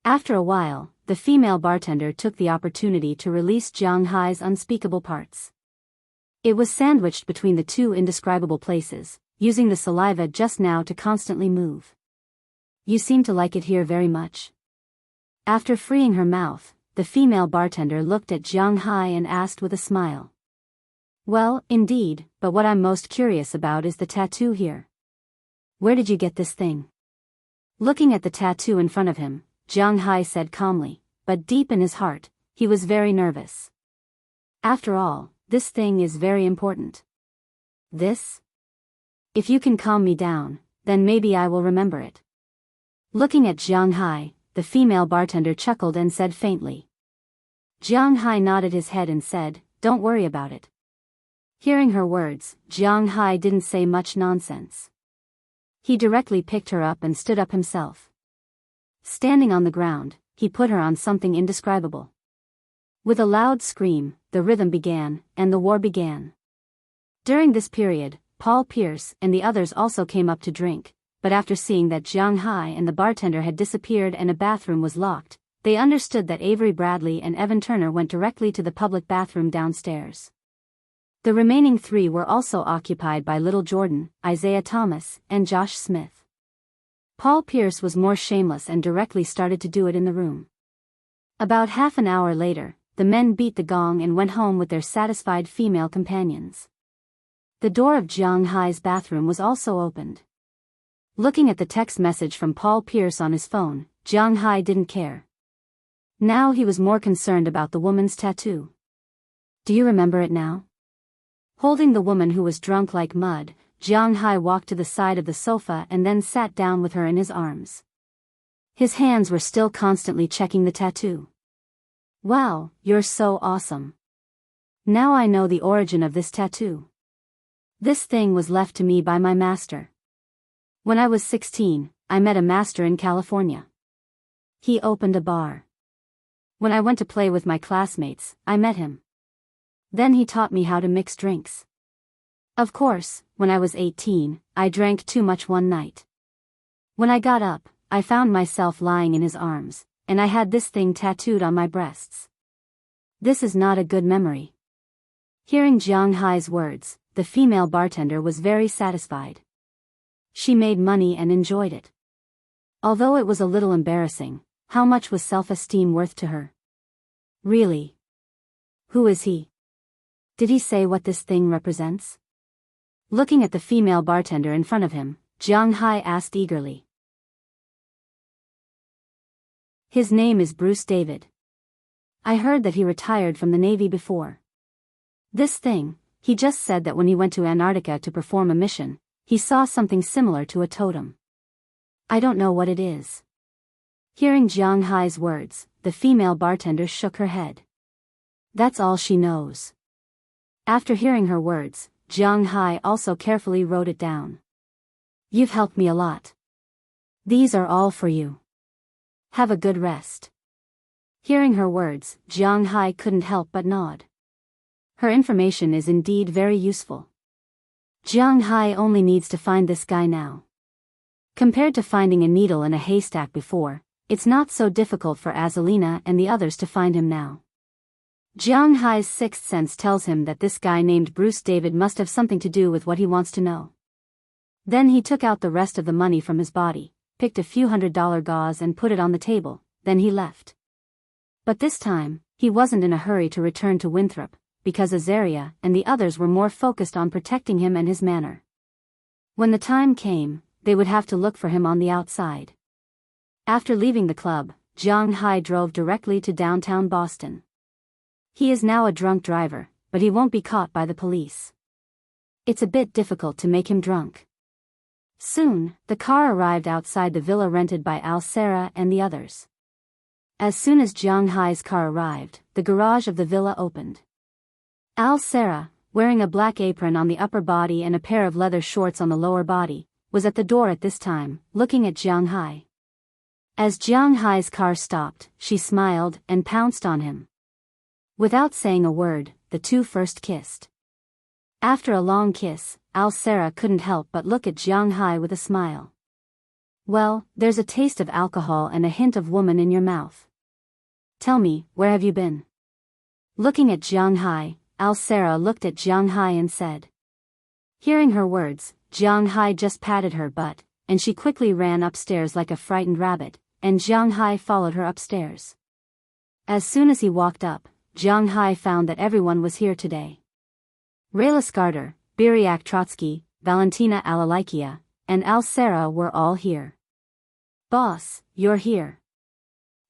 After a while, the female bartender took the opportunity to release Jiang Hai's unspeakable parts. It was sandwiched between the 2 indescribable places, using the saliva just now to constantly move. You seem to like it here very much. After freeing her mouth, the female bartender looked at Jiang Hai and asked with a smile. Well, indeed, but what I'm most curious about is the tattoo here. Where did you get this thing? Looking at the tattoo in front of him, Jiang Hai said calmly, but deep in his heart, he was very nervous. After all, this thing is very important. This? If you can calm me down, then maybe I will remember it. Looking at Jiang Hai, the female bartender chuckled and said faintly. Jiang Hai nodded his head and said, Don't worry about it. Hearing her words, Jiang Hai didn't say much nonsense. He directly picked her up and stood up himself. Standing on the ground, he put her on something indescribable. With a loud scream, the rhythm began, and the war began. During this period, Paul Pierce and the others also came up to drink, but after seeing that Jiang Hai and the bartender had disappeared and a bathroom was locked, they understood that Avery Bradley and Evan Turner went directly to the public bathroom downstairs. The remaining 3 were also occupied by Little Jordan, Isaiah Thomas, and Josh Smith. Paul Pierce was more shameless and directly started to do it in the room. About half an hour later, the men beat the gong and went home with their satisfied female companions. The door of Jiang Hai's bathroom was also opened. Looking at the text message from Paul Pierce on his phone, Jiang Hai didn't care. Now he was more concerned about the woman's tattoo. Do you remember it now? Holding the woman who was drunk like mud, Jiang Hai walked to the side of the sofa and then sat down with her in his arms. His hands were still constantly checking the tattoo. Wow, you're so awesome. Now I know the origin of this tattoo. This thing was left to me by my master. When I was 16, I met a master in California. He opened a bar. When I went to play with my classmates, I met him. Then he taught me how to mix drinks. Of course, when I was 18, I drank too much one night. When I got up, I found myself lying in his arms, and I had this thing tattooed on my breasts. This is not a good memory. Hearing Jiang Hai's words, the female bartender was very satisfied. She made money and enjoyed it. Although it was a little embarrassing, how much was self-esteem worth to her? Really? Who is he? Did he say what this thing represents? Looking at the female bartender in front of him, Jiang Hai asked eagerly. His name is Bruce David. I heard that he retired from the Navy before. This thing, he just said that when he went to Antarctica to perform a mission, he saw something similar to a totem. I don't know what it is. Hearing Jiang Hai's words, the female bartender shook her head. That's all she knows. After hearing her words, Jiang Hai also carefully wrote it down. You've helped me a lot. These are all for you. Have a good rest. Hearing her words, Jiang Hai couldn't help but nod. Her information is indeed very useful. Jiang Hai only needs to find this guy now. Compared to finding a needle in a haystack before, it's not so difficult for Azalina and the others to find him now. Jiang Hai's sixth sense tells him that this guy named Bruce David must have something to do with what he wants to know. Then he took out the rest of the money from his body, picked a few $100 gauze and put it on the table, then he left. But this time, he wasn't in a hurry to return to Winthrop, because Azaria and the others were more focused on protecting him and his manor. When the time came, they would have to look for him on the outside. After leaving the club, Jiang Hai drove directly to downtown Boston. He is now a drunk driver, but he won't be caught by the police. It's a bit difficult to make him drunk. Soon, the car arrived outside the villa rented by Al Serra and the others. As soon as Jiang Hai's car arrived, the garage of the villa opened. Al Serra, wearing a black apron on the upper body and a pair of leather shorts on the lower body, was at the door at this time, looking at Jiang Hai. As Jiang Hai's car stopped, she smiled and pounced on him. Without saying a word, the two first kissed. After a long kiss, Al Serra couldn't help but look at Jiang Hai with a smile. Well, there's a taste of alcohol and a hint of woman in your mouth. Tell me, where have you been? Looking at Jiang Hai, Al Serra looked at Jiang Hai and said. Hearing her words, Jiang Hai just patted her butt, and she quickly ran upstairs like a frightened rabbit, and Jiang Hai followed her upstairs. As soon as he walked up, Jiang Hai found that everyone was here today. Rayla Skarder, Biriak Trotsky, Valentina Alalikia, and Al Serra were all here. Boss, you're here.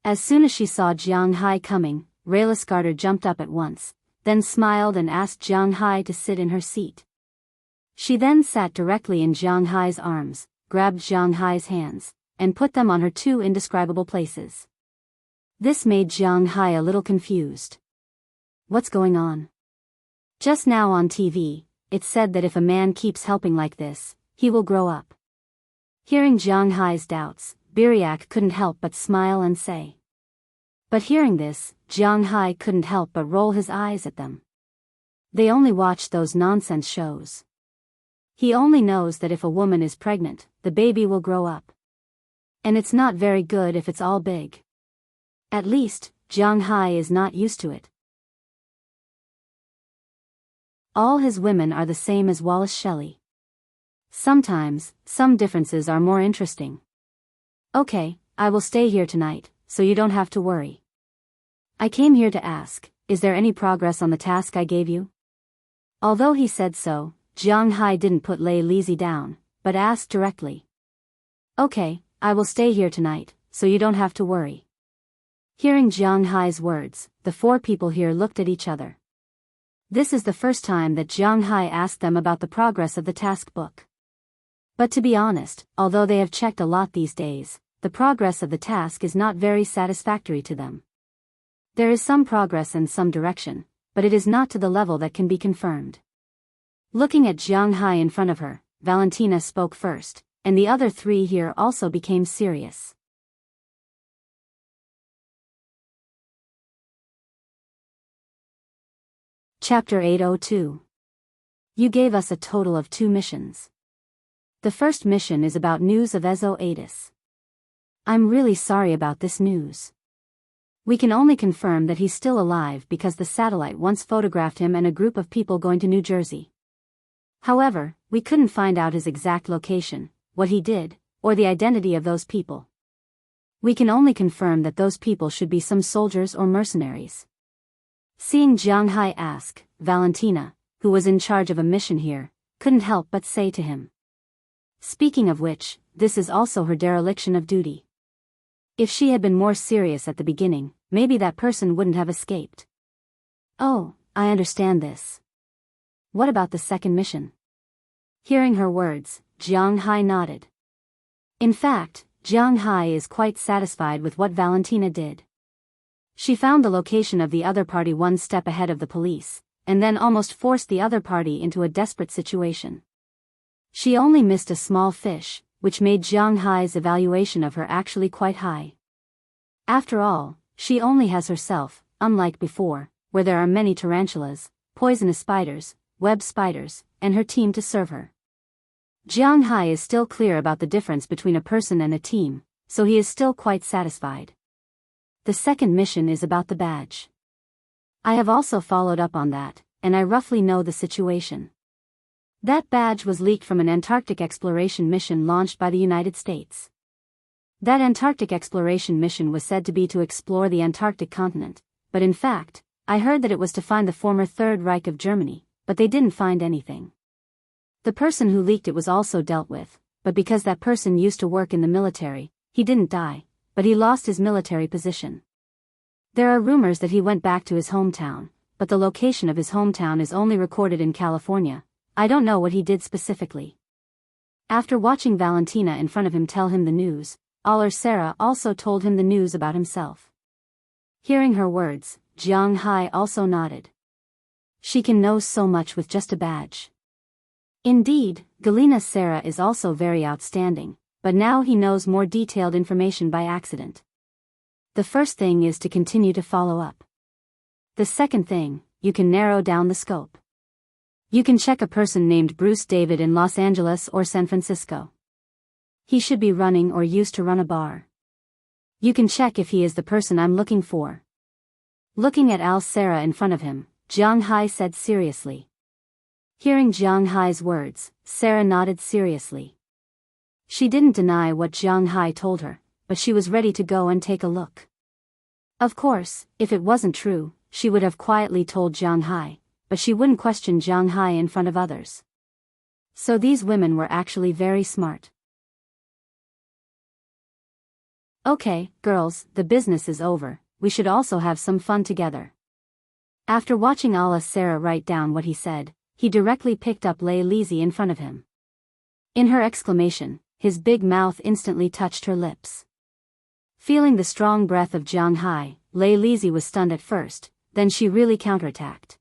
As soon as she saw Jiang Hai coming, Rayla Skarder jumped up at once, then smiled and asked Jiang Hai to sit in her seat. She then sat directly in Jiang Hai's arms, grabbed Jiang Hai's hands, and put them on her two indescribable places. This made Jiang Hai a little confused. What's going on? Just now on TV, it's said that if a man keeps helping like this, he will grow up. Hearing Jiang Hai's doubts, Biriak couldn't help but smile and say. But hearing this, Jiang Hai couldn't help but roll his eyes at them. They only watch those nonsense shows. He only knows that if a woman is pregnant, the baby will grow up. And it's not very good if it's all big. At least, Jiang Hai is not used to it. All his women are the same as Wallace Shelley. Sometimes, some differences are more interesting. Okay, I will stay here tonight, so you don't have to worry. I came here to ask, is there any progress on the task I gave you? Although he said so, Jiang Hai didn't put Lei Lizi down, but asked directly. Okay, I will stay here tonight, so you don't have to worry. Hearing Jiang Hai's words, the four people here looked at each other. This is the first time that Jiang Hai asked them about the progress of the task book. But to be honest, although they have checked a lot these days, the progress of the task is not very satisfactory to them. There is some progress and some direction, but it is not to the level that can be confirmed. Looking at Jiang Hai in front of her, Valentina spoke first, and the other three here also became serious. Chapter 802. You gave us a total of 2 missions. The first mission is about news of Ezo Adis. I'm really sorry about this news. We can only confirm that he's still alive because the satellite once photographed him and a group of people going to New Jersey. However, we couldn't find out his exact location, what he did, or the identity of those people. We can only confirm that those people should be some soldiers or mercenaries. Seeing Jiang Hai ask, Valentina, who was in charge of a mission here, couldn't help but say to him. Speaking of which, this is also her dereliction of duty. If she had been more serious at the beginning, maybe that person wouldn't have escaped. Oh, I understand this. What about the second mission? Hearing her words, Jiang Hai nodded. In fact, Jiang Hai is quite satisfied with what Valentina did. She found the location of the other party one step ahead of the police, and then almost forced the other party into a desperate situation. She only missed a small fish, which made Jiang Hai's evaluation of her actually quite high. After all, she only has herself, unlike before, where there are many tarantulas, poisonous spiders, web spiders, and her team to serve her. Jiang Hai is still clear about the difference between a person and a team, so he is still quite satisfied. The second mission is about the badge. I have also followed up on that, and I roughly know the situation. That badge was leaked from an Antarctic exploration mission launched by the United States. That Antarctic exploration mission was said to be to explore the Antarctic continent, but in fact, I heard that it was to find the former Third Reich of Germany, but they didn't find anything. The person who leaked it was also dealt with, but because that person used to work in the military, he didn't die, but he lost his military position. There are rumors that he went back to his hometown, but the location of his hometown is only recorded in California. I don't know what he did specifically. After watching Valentina in front of him tell him the news, Sarah also told him the news about himself. Hearing her words, Jiang Hai also nodded. She can know so much with just a badge. Indeed, Galina Sarah is also very outstanding, but now he knows more detailed information by accident. The first thing is to continue to follow up. The second thing, you can narrow down the scope. You can check a person named Bruce David in Los Angeles or San Francisco. He should be running or used to run a bar. You can check if he is the person I'm looking for. Looking at Sarah in front of him, Jiang Hai said seriously. Hearing Jiang Hai's words, Sarah nodded seriously. She didn't deny what Jiang Hai told her, but she was ready to go and take a look. Of course, if it wasn't true, she would have quietly told Jiang Hai, but she wouldn't question Jiang Hai in front of others. So these women were actually very smart. Okay, girls, the business is over, we should also have some fun together. After watching Sarah write down what he said, he directly picked up Lei Lizi in front of him. In her exclamation, his big mouth instantly touched her lips. Feeling the strong breath of Jiang Hai, Lei Lizi was stunned at first, then she really counterattacked.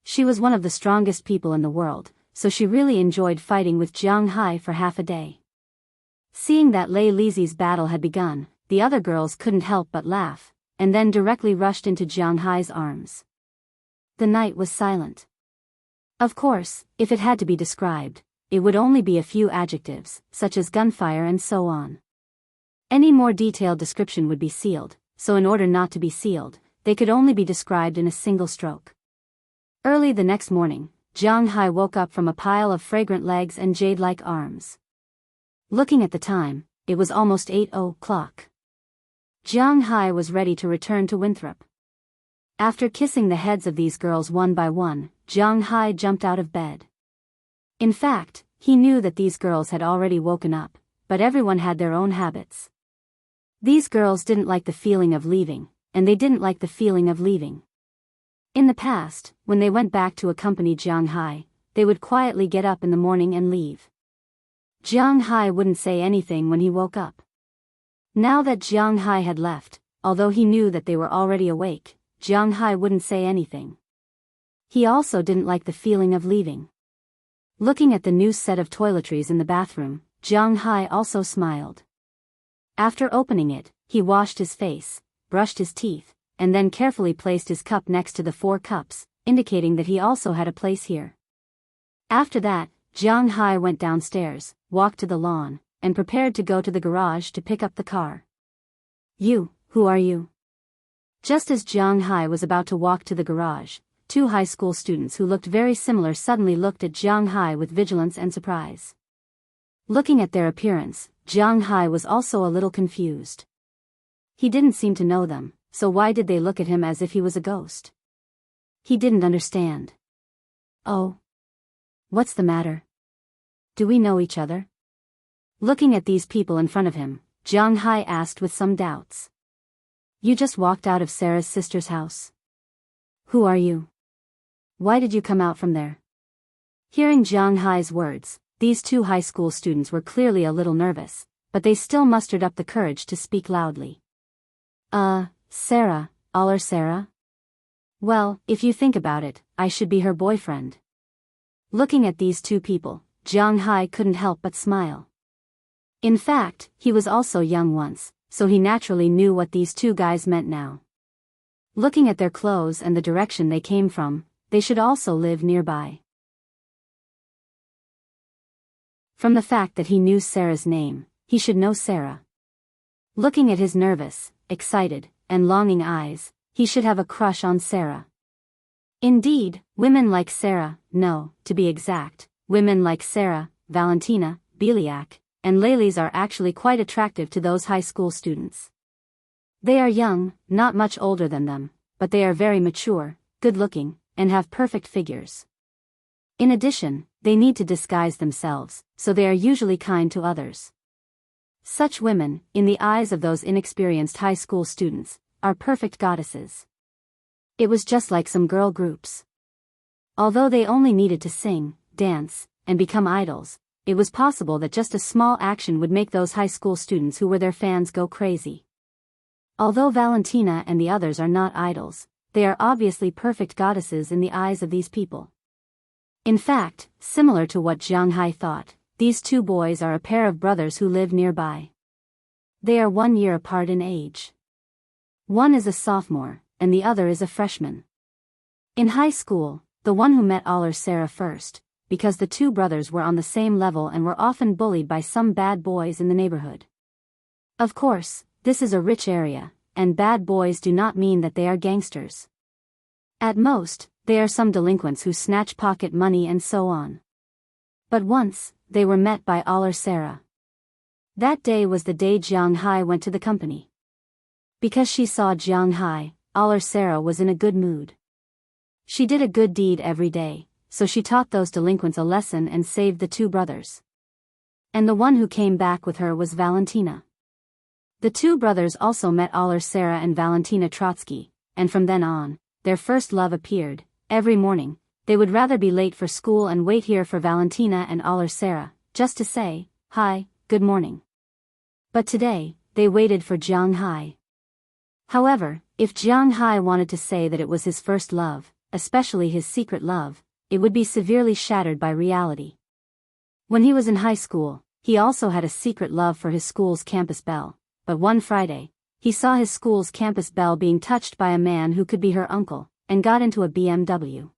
She was one of the strongest people in the world, so she really enjoyed fighting with Jiang Hai for half a day. Seeing that Lei Lizi's battle had begun, the other girls couldn't help but laugh, and then directly rushed into Jiang Hai's arms. The night was silent. Of course, if it had to be described, it would only be a few adjectives, such as gunfire and so on. Any more detailed description would be sealed, so in order not to be sealed, they could only be described in a single stroke. Early the next morning, Jiang Hai woke up from a pile of fragrant legs and jade-like arms. Looking at the time, it was almost 8 o'clock. Jiang Hai was ready to return to Winthrop. After kissing the heads of these girls one by one, Jiang Hai jumped out of bed. In fact, he knew that these girls had already woken up, but everyone had their own habits. These girls didn't like the feeling of leaving, and they didn't like the feeling of leaving. In the past, when they went back to accompany Jiang Hai, they would quietly get up in the morning and leave. Jiang Hai wouldn't say anything when he woke up. Now that Jiang Hai had left, although he knew that they were already awake, Jiang Hai wouldn't say anything. He also didn't like the feeling of leaving. Looking at the new set of toiletries in the bathroom, Jiang Hai also smiled. After opening it, he washed his face, brushed his teeth, and then carefully placed his cup next to the 4 cups, indicating that he also had a place here. After that, Jiang Hai went downstairs, walked to the lawn, and prepared to go to the garage to pick up the car. "You, who are you?" Just as Jiang Hai was about to walk to the garage, 2 high school students who looked very similar suddenly looked at Jiang Hai with vigilance and surprise. Looking at their appearance, Jiang Hai was also a little confused. He didn't seem to know them, so why did they look at him as if he was a ghost? He didn't understand. "Oh. What's the matter? Do we know each other?" Looking at these people in front of him, Jiang Hai asked with some doubts. "You just walked out of Sarah's sister's house. Who are you? Why did you come out from there?" Hearing Jiang Hai's words, these 2 high school students were clearly a little nervous, but they still mustered up the courage to speak loudly. Sarah, our Sarah? Well, if you think about it, I should be her boyfriend." Looking at these 2 people, Jiang Hai couldn't help but smile. In fact, he was also young once, so he naturally knew what these 2 guys meant now. Looking at their clothes and the direction they came from, they should also live nearby. From the fact that he knew Sarah's name, he should know Sarah. Looking at his nervous, excited, and longing eyes, he should have a crush on Sarah. Indeed, women like Sarah, no, to be exact, women like Sarah, Valentina, Biyao, and Lalies are actually quite attractive to those high school students. They are young, not much older than them, but they are very mature, good-looking, and have perfect figures. In addition, they need to disguise themselves, so they are usually kind to others. Such women, in the eyes of those inexperienced high school students, are perfect goddesses. It was just like some girl groups. Although they only needed to sing, dance, and become idols, it was possible that just a small action would make those high school students who were their fans go crazy. Although Valentina and the others are not idols, they are obviously perfect goddesses in the eyes of these people. In fact, similar to what Jiang Hai thought, these 2 boys are a pair of brothers who live nearby. They are 1 year apart in age. One is a sophomore, and the other is a freshman. In high school, the one who met Aller Sarah first, because the 2 brothers were on the same level and were often bullied by some bad boys in the neighborhood. Of course, this is a rich area, and bad boys do not mean that they are gangsters. At most, they are some delinquents who snatch pocket money and so on. But once, they were met by Aller Sarah. That day was the day Jiang Hai went to the company. Because she saw Jiang Hai, Aller Sarah was in a good mood. She did a good deed every day, so she taught those delinquents a lesson and saved the 2 brothers. And the one who came back with her was Valentina. The 2 brothers also met Aller Sarah and Valentina Trotsky, and from then on, their first love appeared. Every morning, they would rather be late for school and wait here for Valentina and Aller Sarah, just to say, "Hi, good morning." But today, they waited for Jiang Hai. However, if Jiang Hai wanted to say that it was his first love, especially his secret love, it would be severely shattered by reality. When he was in high school, he also had a secret love for his school's campus bell, but one Friday, he saw his school's campus bell being touched by a man who could be her uncle, and got into a BMW.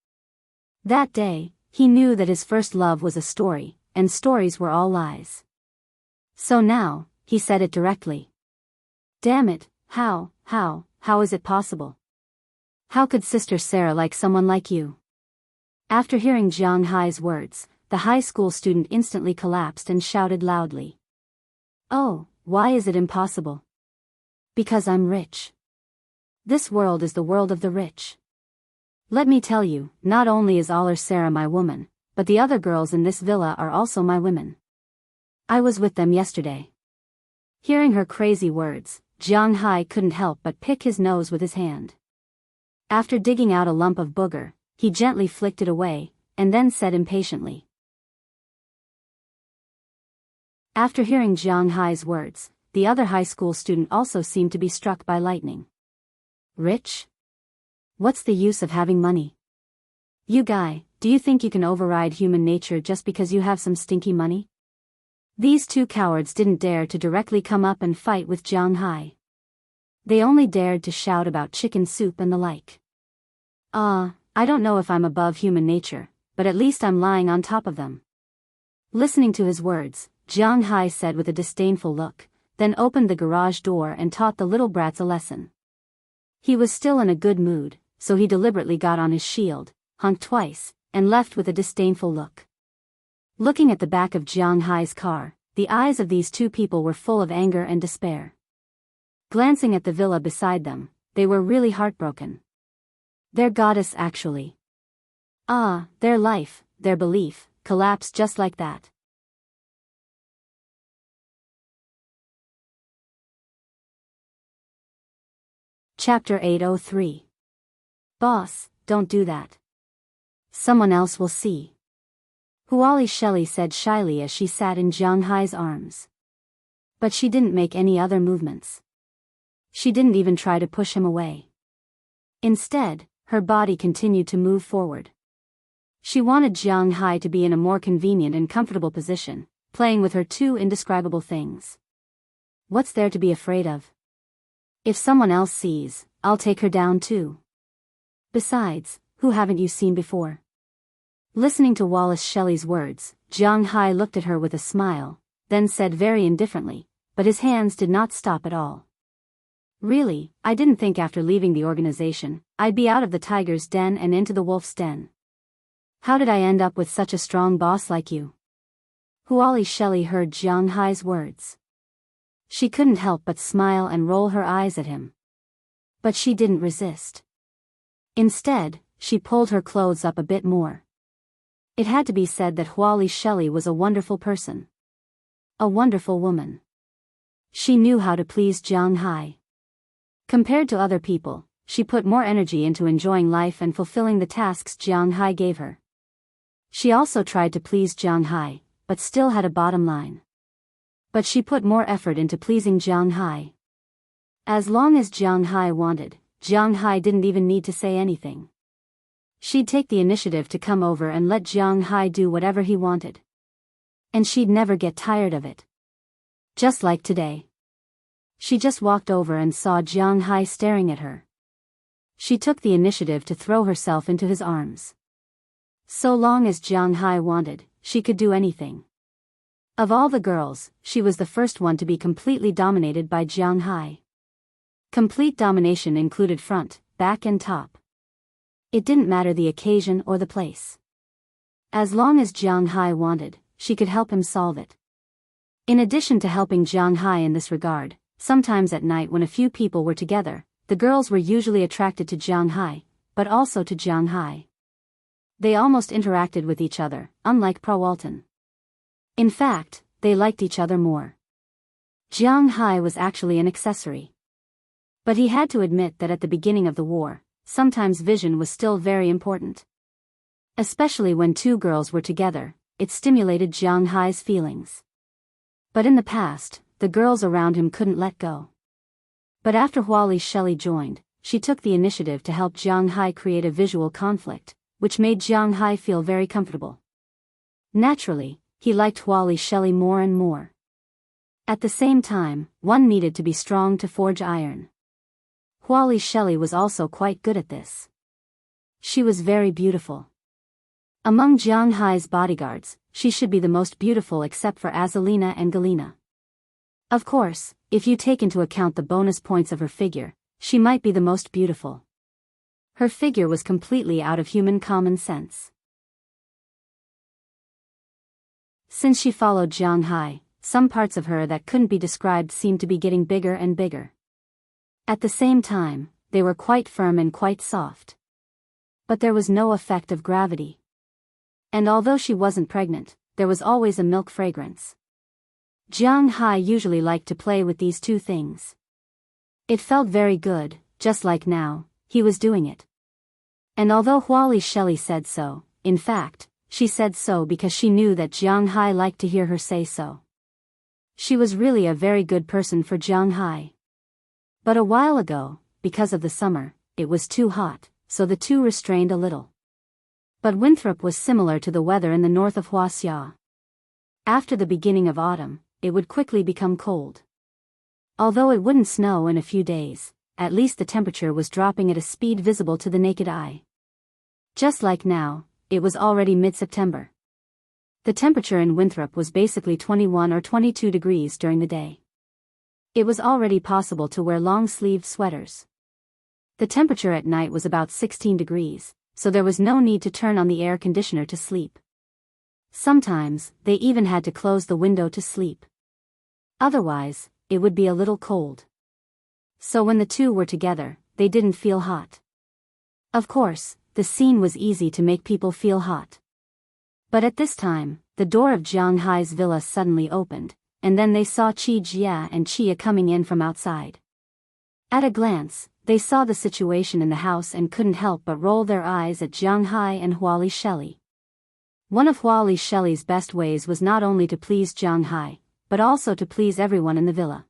That day, he knew that his first love was a story, and stories were all lies. So now, he said it directly. Damn it, How is it possible? How could Sister Sarah like someone like you? After hearing Jiang Hai's words, the high school student instantly collapsed and shouted loudly. Oh, why is it impossible? Because I'm rich. This world is the world of the rich. Let me tell you, not only is Aller Sarah my woman, but the other girls in this villa are also my women. I was with them yesterday. Hearing her crazy words, Jiang Hai couldn't help but pick his nose with his hand. After digging out a lump of booger, he gently flicked it away, and then said impatiently. After hearing Jiang Hai's words, the other high school student also seemed to be struck by lightning. Rich? What's the use of having money? You guy, do you think you can override human nature just because you have some stinky money? These two cowards didn't dare to directly come up and fight with Jiang Hai. They only dared to shout about chicken soup and the like. I don't know if I'm above human nature, but at least I'm lying on top of them. Listening to his words, Jiang Hai said with a disdainful look, then opened the garage door and taught the little brats a lesson. He was still in a good mood, so he deliberately got on his shield, honked twice, and left with a disdainful look. Looking at the back of Jiang Hai's car, the eyes of these two people were full of anger and despair. Glancing at the villa beside them, they were really heartbroken. Their goddess actually. Their life, their belief, collapsed just like that. Chapter 803. Boss, don't do that. Someone else will see. Huali Shelley said shyly as she sat in Jiang Hai's arms. But she didn't make any other movements. She didn't even try to push him away. Instead, her body continued to move forward. She wanted Jiang Hai to be in a more convenient and comfortable position, playing with her two indescribable things. What's there to be afraid of? If someone else sees, I'll take her down too. Besides, who haven't you seen before? Listening to Wallace Shelley's words, Jiang Hai looked at her with a smile, then said very indifferently, but his hands did not stop at all. Really, I didn't think after leaving the organization, I'd be out of the tiger's den and into the wolf's den. How did I end up with such a strong boss like you? Huali Shelley heard Jiang Hai's words. She couldn't help but smile and roll her eyes at him. But she didn't resist. Instead, she pulled her clothes up a bit more. It had to be said that Huali Shelley was a wonderful person. A wonderful woman. She knew how to please Jiang Hai. Compared to other people, she put more energy into enjoying life and fulfilling the tasks Jiang Hai gave her. She also tried to please Jiang Hai, but still had a bottom line. But she put more effort into pleasing Jiang Hai. As long as Jiang Hai wanted, Jiang Hai didn't even need to say anything. She'd take the initiative to come over and let Jiang Hai do whatever he wanted. And she'd never get tired of it. Just like today. She just walked over and saw Jiang Hai staring at her. She took the initiative to throw herself into his arms. So long as Jiang Hai wanted, she could do anything. Of all the girls, she was the first one to be completely dominated by Jiang Hai. Complete domination included front, back and top. It didn't matter the occasion or the place. As long as Jiang Hai wanted, she could help him solve it. In addition to helping Jiang Hai in this regard, sometimes at night when a few people were together, the girls were usually attracted to Jiang Hai, but also to Jiang Hai. They almost interacted with each other, unlike Prawalton. In fact, they liked each other more. Jiang Hai was actually an accessory. But he had to admit that at the beginning of the war, sometimes vision was still very important. Especially when two girls were together, it stimulated Jiang Hai's feelings. But in the past, the girls around him couldn't let go. But after Huali Shelley joined, she took the initiative to help Jiang Hai create a visual conflict, which made Jiang Hai feel very comfortable. Naturally, he liked Huali Shelley more and more. At the same time, one needed to be strong to forge iron. Huali Shelley was also quite good at this. She was very beautiful. Among Jiang Hai's bodyguards, she should be the most beautiful except for Azalina and Galina. Of course, if you take into account the bonus points of her figure, she might be the most beautiful. Her figure was completely out of human common sense. Since she followed Jiang Hai, some parts of her that couldn't be described seemed to be getting bigger and bigger. At the same time, they were quite firm and quite soft. But there was no effect of gravity. And although she wasn't pregnant, there was always a milk fragrance. Jiang Hai usually liked to play with these two things. It felt very good, just like now, he was doing it. And although Huali Shelley said so, in fact, she said so because she knew that Jiang Hai liked to hear her say so. She was really a very good person for Jiang Hai. But a while ago, because of the summer, it was too hot, so the two restrained a little. But Winthrop was similar to the weather in the north of Wuxia. After the beginning of autumn, it would quickly become cold. Although it wouldn't snow in a few days, at least the temperature was dropping at a speed visible to the naked eye. Just like now, it was already mid-September. The temperature in Winthrop was basically 21 or 22 degrees during the day. It was already possible to wear long-sleeved sweaters. The temperature at night was about 16 degrees, so there was no need to turn on the air conditioner to sleep. Sometimes, they even had to close the window to sleep. Otherwise, it would be a little cold. So when the two were together, they didn't feel hot. Of course, the scene was easy to make people feel hot. But at this time, the door of Jiang Hai's villa suddenly opened, and then they saw Qi Jia and Chia coming in from outside. At a glance, they saw the situation in the house and couldn't help but roll their eyes at Jiang Hai and Huali Shelley. One of Huali Shelley's best ways was not only to please Jiang Hai, but also to please everyone in the villa.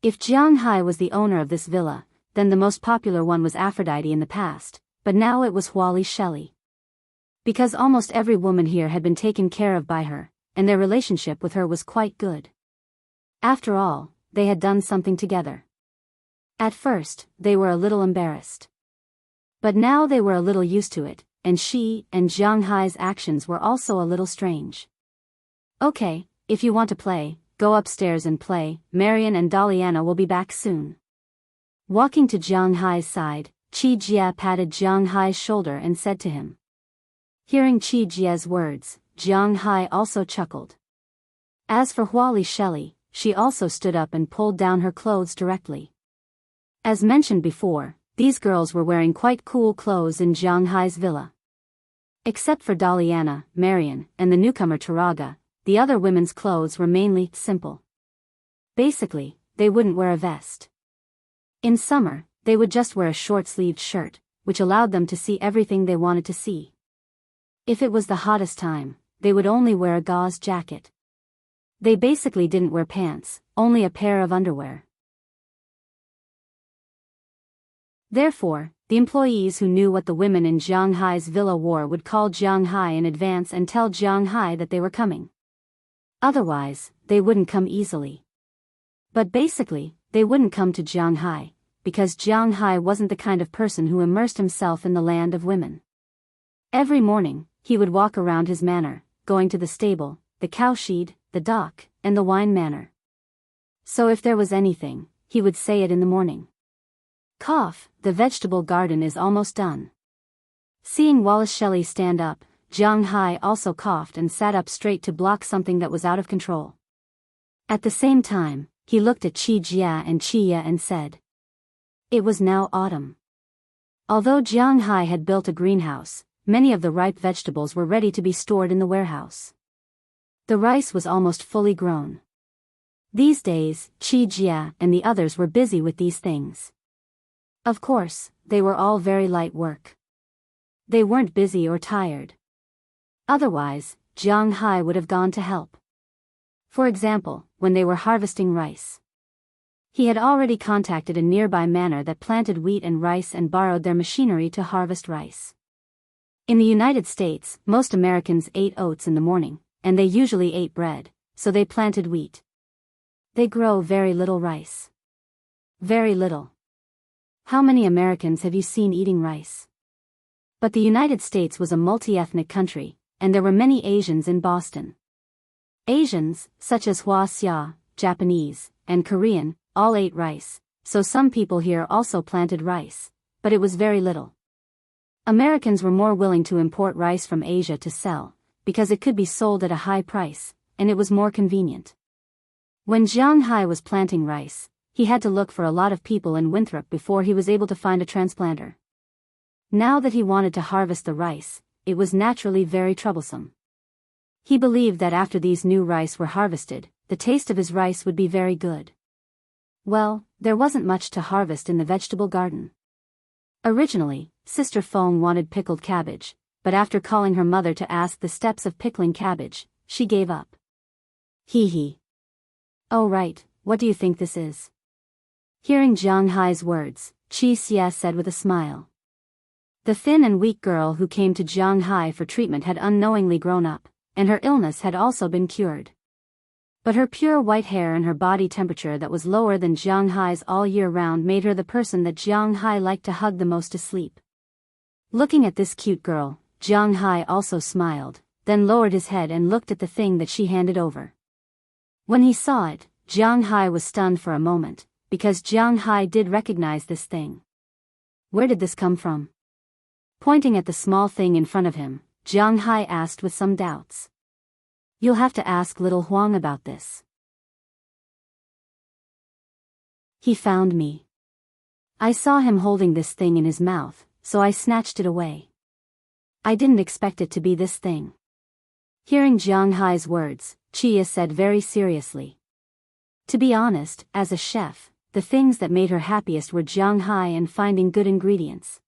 If Jiang Hai was the owner of this villa, then the most popular one was Aphrodite in the past, but now it was Huali Shelley. Because almost every woman here had been taken care of by her, and their relationship with her was quite good. After all, they had done something together. At first, they were a little embarrassed. But now they were a little used to it, and she and Jiang Hai's actions were also a little strange. Okay, if you want to play, go upstairs and play, Marian and Daliana will be back soon. Walking to Jiang Hai's side, Qi Jia patted Jiang Hai's shoulder and said to him. Hearing Qi Jia's words, Jiang Hai also chuckled. As for Huali Shelley, she also stood up and pulled down her clothes directly. As mentioned before, these girls were wearing quite cool clothes in Jiang Hai's villa. Except for Daliana, Marian, and the newcomer Taraga, the other women's clothes were mainly simple. Basically, they wouldn't wear a vest. In summer, they would just wear a short-sleeved shirt, which allowed them to see everything they wanted to see. If it was the hottest time, they would only wear a gauze jacket. They basically didn't wear pants, only a pair of underwear. Therefore, the employees who knew what the women in Jiang Hai's villa wore would call Jiang Hai in advance and tell Jiang Hai that they were coming. Otherwise, they wouldn't come easily. But basically, they wouldn't come to Jiang Hai, because Jiang Hai wasn't the kind of person who immersed himself in the land of women. Every morning, he would walk around his manor, going to the stable, the cowshed, the dock, and the wine manor. So if there was anything, he would say it in the morning. Cough, the vegetable garden is almost done. Seeing Wallace Shelley stand up, Jiang Hai also coughed and sat up straight to block something that was out of control. At the same time, he looked at Qi Jia and Chia and said. It was now autumn. Although Jiang Hai had built a greenhouse, many of the ripe vegetables were ready to be stored in the warehouse. The rice was almost fully grown. These days, Qi Jia and the others were busy with these things. Of course, they were all very light work. They weren't busy or tired. Otherwise, Jiang Hai would have gone to help. For example, when they were harvesting rice. He had already contacted a nearby manor that planted wheat and rice and borrowed their machinery to harvest rice. In the United States, most Americans ate oats in the morning, and they usually ate bread, so they planted wheat. They grow very little rice. Very little. How many Americans have you seen eating rice? But the United States was a multi-ethnic country, and there were many Asians in Boston. Asians, such as Hua Xia, Japanese, and Korean, all ate rice, so some people here also planted rice, but it was very little. Americans were more willing to import rice from Asia to sell, because it could be sold at a high price, and it was more convenient. When Jiang Hai was planting rice, he had to look for a lot of people in Winthrop before he was able to find a transplanter. Now that he wanted to harvest the rice, it was naturally very troublesome. He believed that after these new rice were harvested, the taste of his rice would be very good. Well, there wasn't much to harvest in the vegetable garden. Originally, Sister Feng wanted pickled cabbage, but after calling her mother to ask the steps of pickling cabbage, she gave up. Hee hee. Oh right, what do you think this is? Hearing Jiang Hai's words, Qi Xie said with a smile. The thin and weak girl who came to Jiang Hai for treatment had unknowingly grown up, and her illness had also been cured. But her pure white hair and her body temperature that was lower than Jiang Hai's all year round made her the person that Jiang Hai liked to hug the most to sleep. Looking at this cute girl, Jiang Hai also smiled, then lowered his head and looked at the thing that she handed over. When he saw it, Jiang Hai was stunned for a moment, because Jiang Hai did recognize this thing. Where did this come from? Pointing at the small thing in front of him, Jiang Hai asked with some doubts. You'll have to ask little Huang about this. He found me. I saw him holding this thing in his mouth, so I snatched it away. I didn't expect it to be this thing. Hearing Jiang Hai's words, Chia said very seriously. To be honest, as a chef, the things that made her happiest were Jiang Hai and finding good ingredients.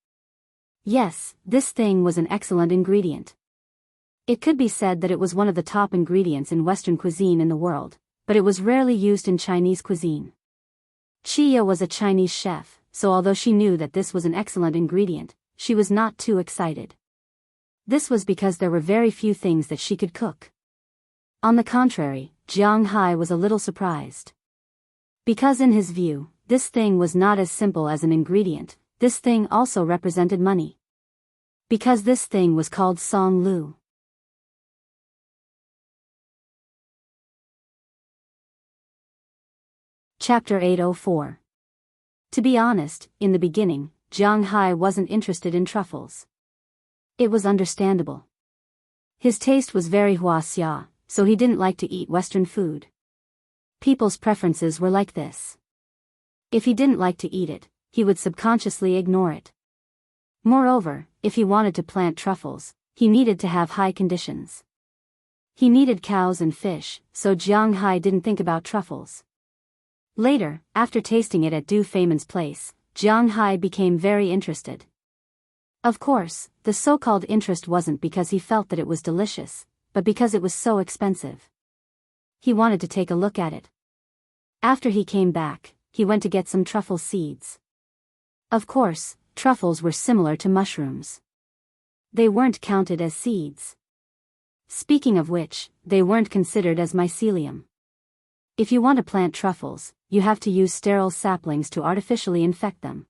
Yes, this thing was an excellent ingredient. It could be said that it was one of the top ingredients in Western cuisine in the world, but it was rarely used in Chinese cuisine. Chia was a Chinese chef, so although she knew that this was an excellent ingredient, she was not too excited. This was because there were very few things that she could cook. On the contrary, Jiang Hai was a little surprised. Because in his view, this thing was not as simple as an ingredient, this thing also represented money. Because this thing was called Song Lu. Chapter 804. To be honest, in the beginning, Jiang Hai wasn't interested in truffles. It was understandable. His taste was very huaxia, so he didn't like to eat Western food. People's preferences were like this. If he didn't like to eat it, he would subconsciously ignore it. Moreover, if he wanted to plant truffles, he needed to have high conditions. He needed cows and fish, so Jiang Hai didn't think about truffles. Later, after tasting it at Du Feimin's place, Jiang Hai became very interested. Of course, the so-called interest wasn't because he felt that it was delicious, but because it was so expensive. He wanted to take a look at it. After he came back, he went to get some truffle seeds. Of course, truffles were similar to mushrooms. They weren't counted as seeds. Speaking of which, they weren't considered as mycelium. If you want to plant truffles, you have to use sterile saplings to artificially infect them.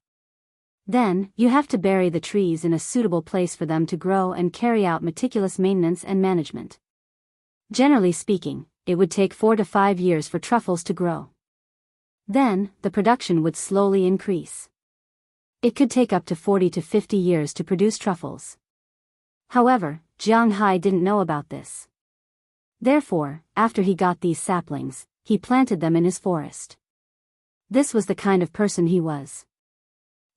Then, you have to bury the trees in a suitable place for them to grow and carry out meticulous maintenance and management. Generally speaking, it would take 4 to 5 years for truffles to grow. Then, the production would slowly increase. It could take up to 40 to 50 years to produce truffles. However, Jiang Hai didn't know about this. Therefore, after he got these saplings, he planted them in his forest. This was the kind of person he was.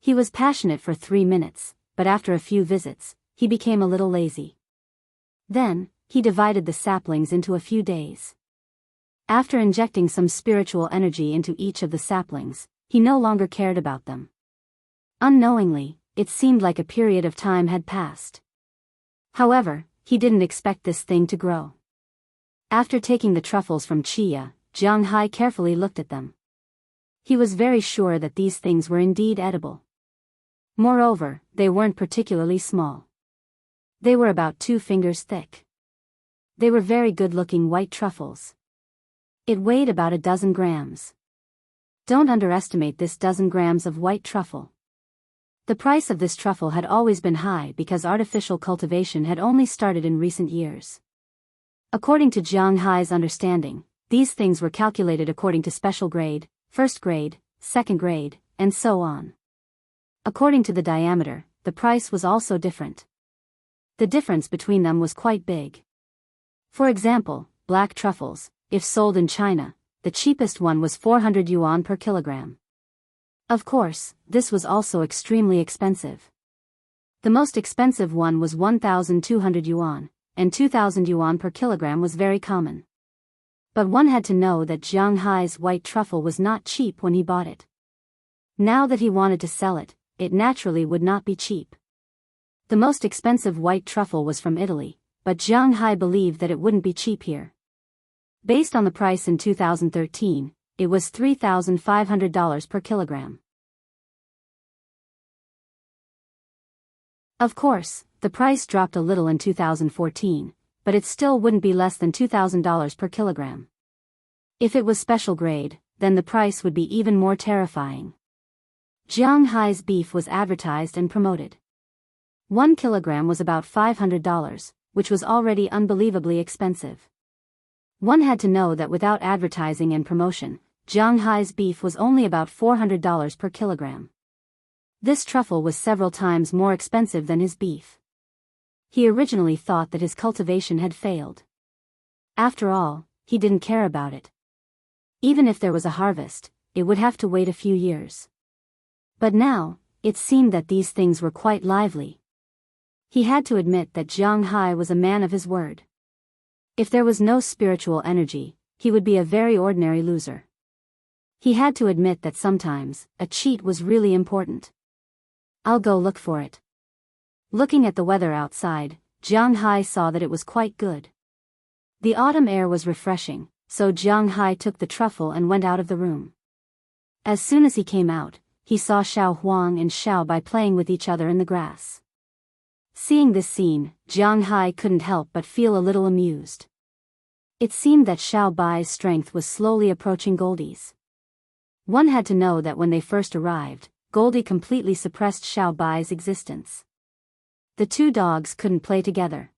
He was passionate for 3 minutes, but after a few visits, he became a little lazy. Then, he divided the saplings into a few days. After injecting some spiritual energy into each of the saplings, he no longer cared about them. Unknowingly, it seemed like a period of time had passed. However, he didn't expect this thing to grow. After taking the truffles from Chia, Jiang Hai carefully looked at them. He was very sure that these things were indeed edible. Moreover, they weren't particularly small. They were about 2 fingers thick. They were very good-looking white truffles. It weighed about 12 grams. Don't underestimate this 12 grams of white truffle. The price of this truffle had always been high because artificial cultivation had only started in recent years. According to Jiang Hai's understanding, These things were calculated according to special grade, first grade, second grade, and so on. According to the diameter, the price was also different. The difference between them was quite big. For example, black truffles, if sold in China, the cheapest one was 400 yuan per kilogram. Of course, this was also extremely expensive. The most expensive one was 1,200 yuan, and 2,000 yuan per kilogram was very common. But one had to know that Jiang Hai's white truffle was not cheap when he bought it. Now that he wanted to sell it, it naturally would not be cheap. The most expensive white truffle was from Italy, but Jiang Hai believed that it wouldn't be cheap here. Based on the price in 2013, it was $3,500 per kilogram. Of course, the price dropped a little in 2014, but it still wouldn't be less than $2,000 per kilogram. If it was special grade, then the price would be even more terrifying. Jiang Hai's beef was advertised and promoted. 1 kilogram was about $500, which was already unbelievably expensive. One had to know that without advertising and promotion, Jiang Hai's beef was only about $400 per kilogram. This truffle was several times more expensive than his beef. He originally thought that his cultivation had failed. After all, he didn't care about it. Even if there was a harvest, it would have to wait a few years. But now, it seemed that these things were quite lively. He had to admit that Jiang Hai was a man of his word. If there was no spiritual energy, he would be a very ordinary loser. He had to admit that sometimes, a cheat was really important. I'll go look for it. Looking at the weather outside, Jiang Hai saw that it was quite good. The autumn air was refreshing, so Jiang Hai took the truffle and went out of the room. As soon as he came out, he saw Xiao Huang and Xiao Bai playing with each other in the grass. Seeing this scene, Jiang Hai couldn't help but feel a little amused. It seemed that Xiao Bai's strength was slowly approaching Goldie's. One had to know that when they first arrived, Goldie completely suppressed Xiao Bai's existence. The two dogs couldn't play together.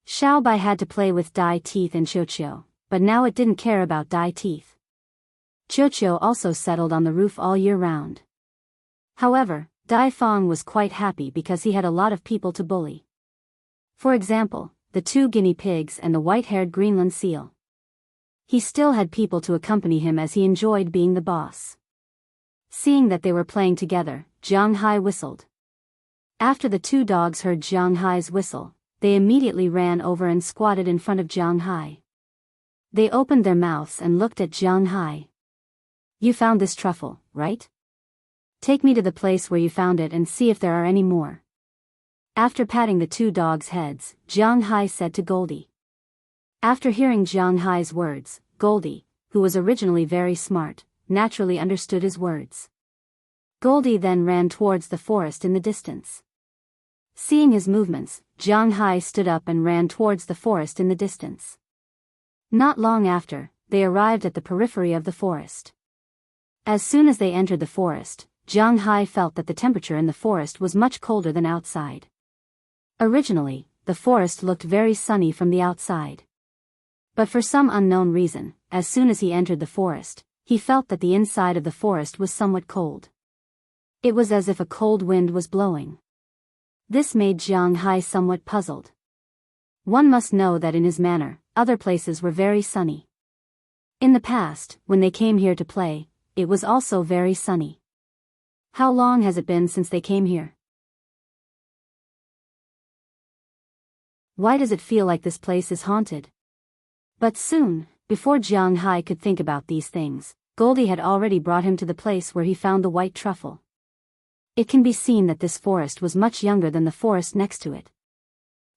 Xiao Bai had to play with Dai Teeth and Qiuqiu, but now it didn't care about Dai Teeth. Qiuqiu also settled on the roof all year round. However, Dai Fong was quite happy because he had a lot of people to bully. For example, the two guinea pigs and the white-haired Greenland seal. He still had people to accompany him as he enjoyed being the boss. Seeing that they were playing together, Jiang Hai whistled. After the two dogs heard Jiang Hai's whistle, they immediately ran over and squatted in front of Jiang Hai. They opened their mouths and looked at Jiang Hai. "You found this truffle, right? Take me to the place where you found it and see if there are any more." After patting the two dogs' heads, Jiang Hai said to Goldie. After hearing Jiang Hai's words, Goldie, who was originally very smart, naturally understood his words. Goldie then ran towards the forest in the distance. Seeing his movements, Jiang Hai stood up and ran towards the forest in the distance. Not long after, they arrived at the periphery of the forest. As soon as they entered the forest, Jiang Hai felt that the temperature in the forest was much colder than outside. Originally, the forest looked very sunny from the outside. But for some unknown reason, as soon as he entered the forest, he felt that the inside of the forest was somewhat cold. It was as if a cold wind was blowing. This made Jiang Hai somewhat puzzled. One must know that in his manner, other places were very sunny. In the past, when they came here to play, it was also very sunny. How long has it been since they came here? Why does it feel like this place is haunted? But soon, before Jiang Hai could think about these things, Goldie had already brought him to the place where he found the white truffle. It can be seen that this forest was much younger than the forest next to it.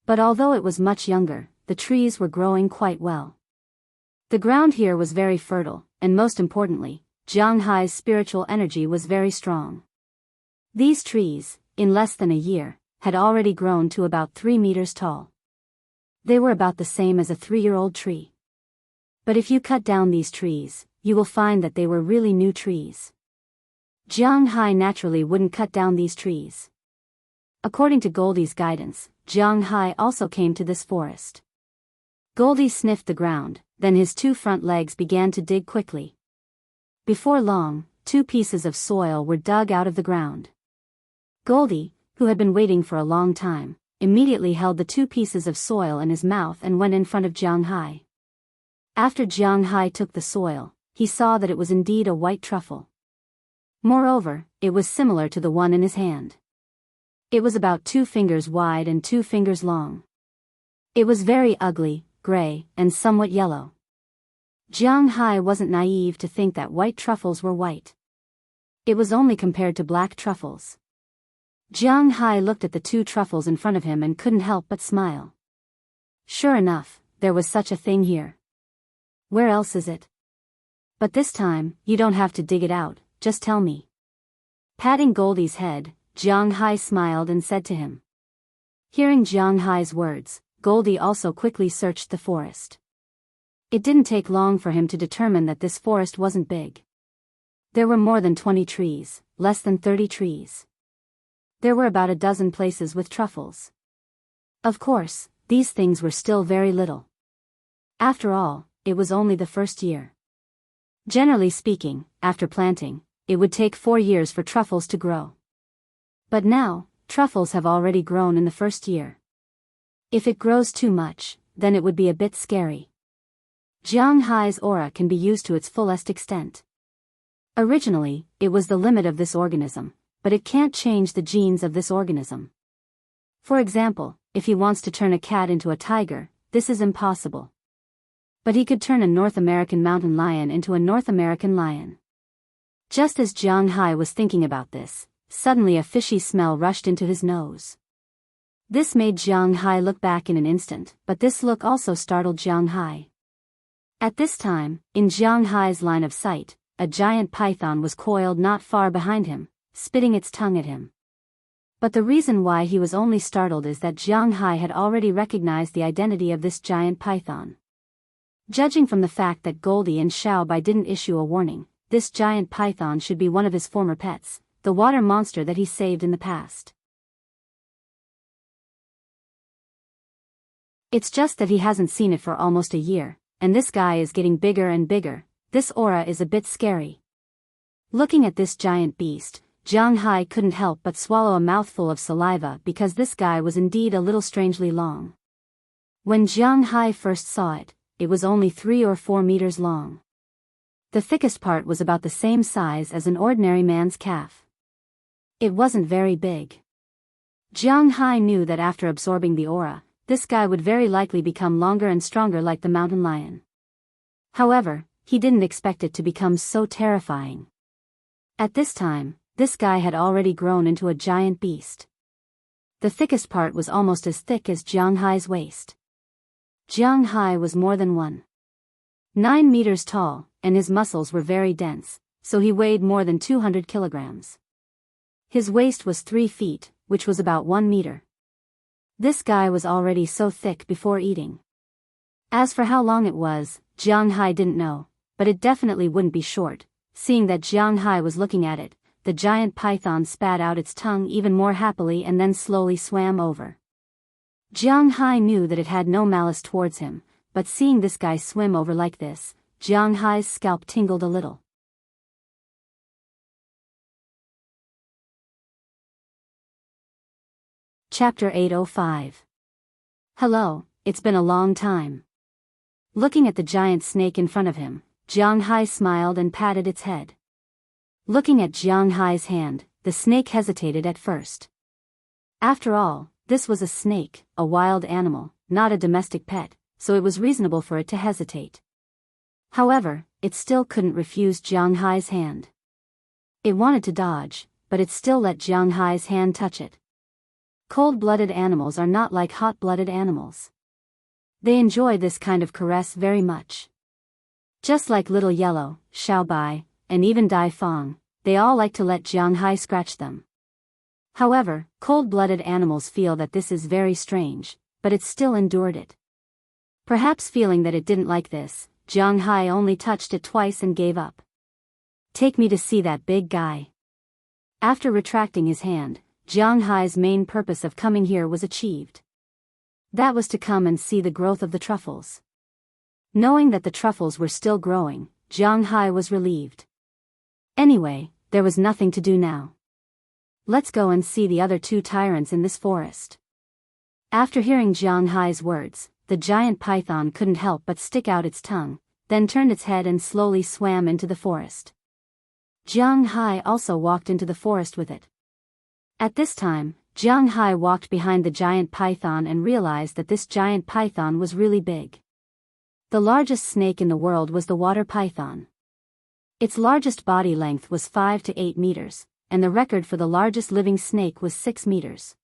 But although it was much younger, the trees were growing quite well. The ground here was very fertile, and most importantly, Jiang Hai's spiritual energy was very strong. These trees, in less than a year, had already grown to about 3 meters tall. They were about the same as a 3-year-old tree. But if you cut down these trees, you will find that they were really new trees. Jiang Hai naturally wouldn't cut down these trees. According to Goldie's guidance, Jiang Hai also came to this forest. Goldie sniffed the ground, then his two front legs began to dig quickly. Before long, 2 pieces of soil were dug out of the ground. Goldie, who had been waiting for a long time, immediately held the 2 pieces of soil in his mouth and went in front of Jiang Hai. After Jiang Hai took the soil, he saw that it was indeed a white truffle. Moreover, it was similar to the one in his hand. It was about 2 fingers wide and 2 fingers long. It was very ugly, gray, and somewhat yellow. Jiang Hai wasn't naive to think that white truffles were white. It was only compared to black truffles. Jiang Hai looked at the 2 truffles in front of him and couldn't help but smile. Sure enough, there was such a thing here. Where else is it? But this time, you don't have to dig it out, just tell me. Patting Goldie's head, Jiang Hai smiled and said to him. Hearing Jiang Hai's words, Goldie also quickly searched the forest. It didn't take long for him to determine that this forest wasn't big. There were more than 20 trees, less than 30 trees. There were about a dozen places with truffles. Of course, these things were still very little. After all, it was only the first year. Generally speaking, after planting, it would take 4 years for truffles to grow. But now, truffles have already grown in the first year. If it grows too much, then it would be a bit scary. Jiang Hai's aura can be used to its fullest extent. Originally, it was the limit of this organism, but it can't change the genes of this organism. For example, if he wants to turn a cat into a tiger, this is impossible. But he could turn a North American mountain lion into a North American lion. Just as Jiang Hai was thinking about this, suddenly a fishy smell rushed into his nose. This made Jiang Hai look back in an instant, but this look also startled Jiang Hai. At this time, in Jiang Hai's line of sight, a giant python was coiled not far behind him, spitting its tongue at him. But the reason why he was only startled is that Jiang Hai had already recognized the identity of this giant python. Judging from the fact that Goldie and Xiao Bai didn't issue a warning, this giant python should be one of his former pets, the water monster that he saved in the past. It's just that he hasn't seen it for almost a year, and this guy is getting bigger and bigger. This aura is a bit scary. Looking at this giant beast, Jiang Hai couldn't help but swallow a mouthful of saliva because this guy was indeed a little strangely long. When Jiang Hai first saw it, it was only 3 or 4 meters long. The thickest part was about the same size as an ordinary man's calf. It wasn't very big. Jiang Hai knew that after absorbing the aura, this guy would very likely become longer and stronger like the mountain lion. However, he didn't expect it to become so terrifying. At this time, this guy had already grown into a giant beast. The thickest part was almost as thick as Jiang Hai's waist. Jiang Hai was more than 1.9 meters tall, and his muscles were very dense, so he weighed more than 200 kilograms. His waist was 3 feet, which was about 1 meter. This guy was already so thick before eating. As for how long it was, Jiang Hai didn't know, but it definitely wouldn't be short. Seeing that Jiang Hai was looking at it, the giant python spat out its tongue even more happily and then slowly swam over. Jiang Hai knew that it had no malice towards him, but seeing this guy swim over like this, Jiang Hai's scalp tingled a little. Chapter 805. Hello, it's been a long time. Looking at the giant snake in front of him, Jiang Hai smiled and patted its head. Looking at Jiang Hai's hand, the snake hesitated at first. After all, this was a snake, a wild animal, not a domestic pet, so it was reasonable for it to hesitate. However, it still couldn't refuse Jiang Hai's hand. It wanted to dodge, but it still let Jiang Hai's hand touch it. Cold-blooded animals are not like hot-blooded animals. They enjoy this kind of caress very much. Just like Little Yellow, Xiao Bai, and even Dai Fong, they all like to let Jiang Hai scratch them. However, cold-blooded animals feel that this is very strange, but it still endured it. Perhaps feeling that it didn't like this, Jiang Hai only touched it twice and gave up. Take me to see that big guy. After retracting his hand, Jiang Hai's main purpose of coming here was achieved. That was to come and see the growth of the truffles. Knowing that the truffles were still growing, Jiang Hai was relieved. Anyway, there was nothing to do now. Let's go and see the other two tyrants in this forest. After hearing Jiang Hai's words, the giant python couldn't help but stick out its tongue, then turned its head and slowly swam into the forest. Jiang Hai also walked into the forest with it. At this time, Jiang Hai walked behind the giant python and realized that this giant python was really big. The largest snake in the world was the water python. Its largest body length was 5 to 8 meters, and the record for the largest living snake was 6 meters.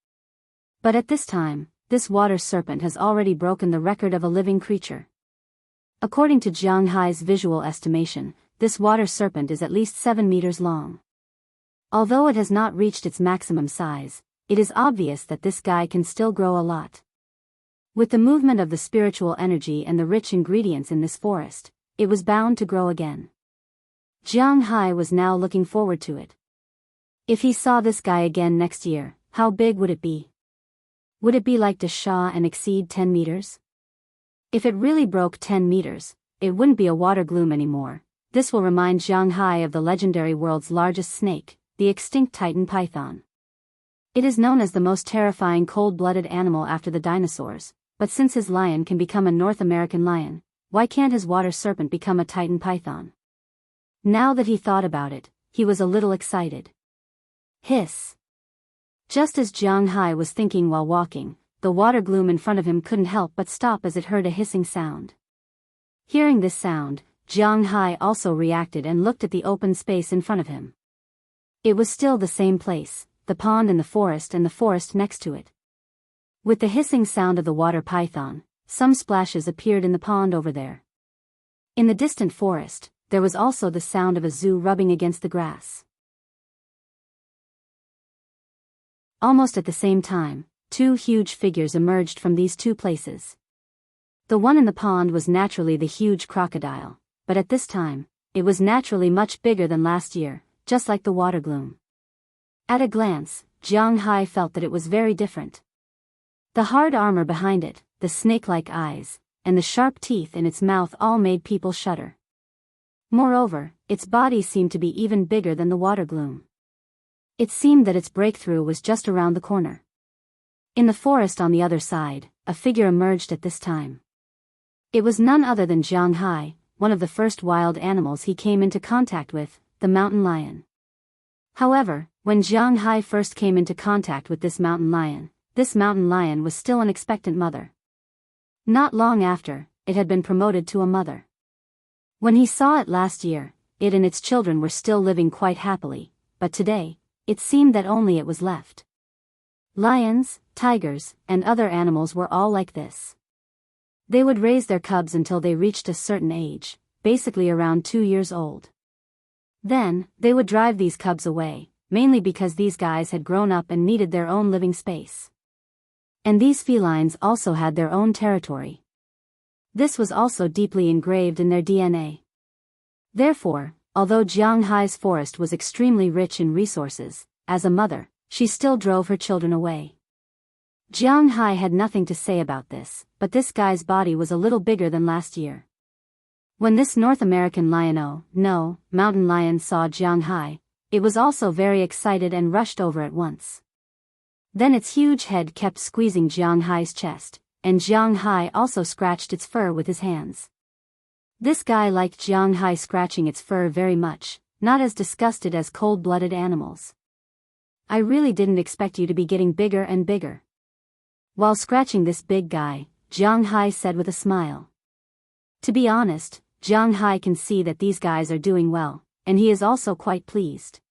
But at this time, this water serpent has already broken the record of a living creature. According to Jiang Hai's visual estimation, this water serpent is at least 7 meters long. Although it has not reached its maximum size, it is obvious that this guy can still grow a lot. With the movement of the spiritual energy and the rich ingredients in this forest, it was bound to grow again. Jiang Hai was now looking forward to it. If he saw this guy again next year, how big would it be? Would it be like Dasha and exceed 10 meters? If it really broke 10 meters, it wouldn't be a water gloom anymore. This will remind Jiang Hai of the legendary world's largest snake, the extinct Titan python. It is known as the most terrifying cold-blooded animal after the dinosaurs, but since his lion can become a North American lion, why can't his water serpent become a Titan python? Now that he thought about it, he was a little excited. Hiss! Just as Jiang Hai was thinking while walking, the water gloom in front of him couldn't help but stop as it heard a hissing sound. Hearing this sound, Jiang Hai also reacted and looked at the open space in front of him. It was still the same place, the pond in the forest and the forest next to it. With the hissing sound of the water python, some splashes appeared in the pond over there. In the distant forest, there was also the sound of a zoo rubbing against the grass. Almost at the same time, two huge figures emerged from these two places. The one in the pond was naturally the huge crocodile, but at this time, it was naturally much bigger than last year, just like the water gloom. At a glance, Jiang Hai felt that it was very different. The hard armor behind it, the snake-like eyes, and the sharp teeth in its mouth all made people shudder. Moreover, its body seemed to be even bigger than the water gloom. It seemed that its breakthrough was just around the corner. In the forest on the other side, a figure emerged at this time. It was none other than Jiang Hai, one of the first wild animals he came into contact with, the mountain lion. However, when Jiang Hai first came into contact with this mountain lion was still an expectant mother. Not long after, it had been promoted to a mother. When he saw it last year, it and its children were still living quite happily, but today, it seemed that only it was left. Lions, tigers, and other animals were all like this. They would raise their cubs until they reached a certain age, basically around 2 years old. Then, they would drive these cubs away, mainly because these guys had grown up and needed their own living space. And these felines also had their own territory. This was also deeply engraved in their DNA. Therefore, although Jiang Hai's forest was extremely rich in resources, as a mother, she still drove her children away. Jiang Hai had nothing to say about this, but this guy's body was a little bigger than last year. When this North American mountain lion saw Jiang Hai, it was also very excited and rushed over at once. Then its huge head kept squeezing Jiang Hai's chest, and Jiang Hai also scratched its fur with his hands. This guy liked Jiang Hai scratching its fur very much, not as disgusted as cold-blooded animals. I really didn't expect you to be getting bigger and bigger. While scratching this big guy, Jiang Hai said with a smile. To be honest, Jiang Hai can see that these guys are doing well, and he is also quite pleased.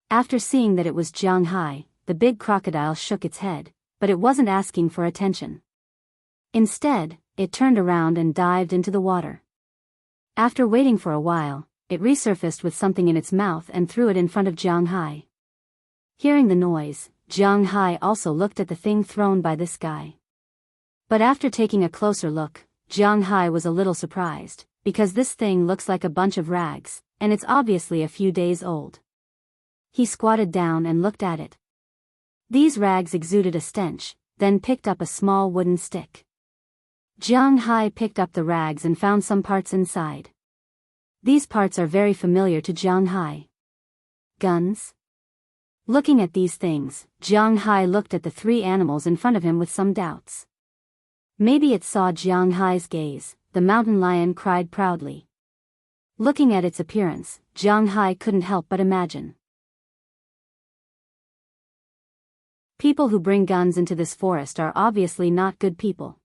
After seeing that it was Jiang Hai, the big crocodile shook its head, but it wasn't asking for attention. Instead, it turned around and dived into the water. After waiting for a while, it resurfaced with something in its mouth and threw it in front of Jiang Hai. Hearing the noise, Jiang Hai also looked at the thing thrown by this guy. But after taking a closer look, Jiang Hai was a little surprised, because this thing looks like a bunch of rags, and it's obviously a few days old. He squatted down and looked at it. These rags exuded a stench, then picked up a small wooden stick. Jiang Hai picked up the rags and found some parts inside. These parts are very familiar to Jiang Hai. Guns? Looking at these things, Jiang Hai looked at the three animals in front of him with some doubts. Maybe it saw Jiang Hai's gaze. The mountain lion cried proudly. Looking at its appearance, Jiang Hai couldn't help but imagine. People who bring guns into this forest are obviously not good people.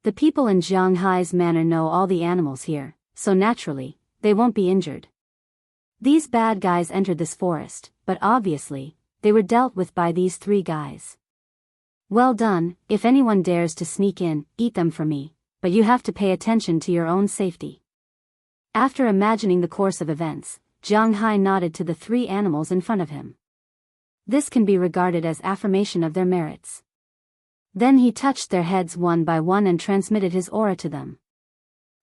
The people in Jiang Hai's manor know all the animals here, so naturally, they won't be injured. These bad guys entered this forest, but obviously, they were dealt with by these three guys. Well done, if anyone dares to sneak in, eat them for me, but you have to pay attention to your own safety. After imagining the course of events, Jiang Hai nodded to the three animals in front of him. This can be regarded as affirmation of their merits. Then he touched their heads one by one and transmitted his aura to them.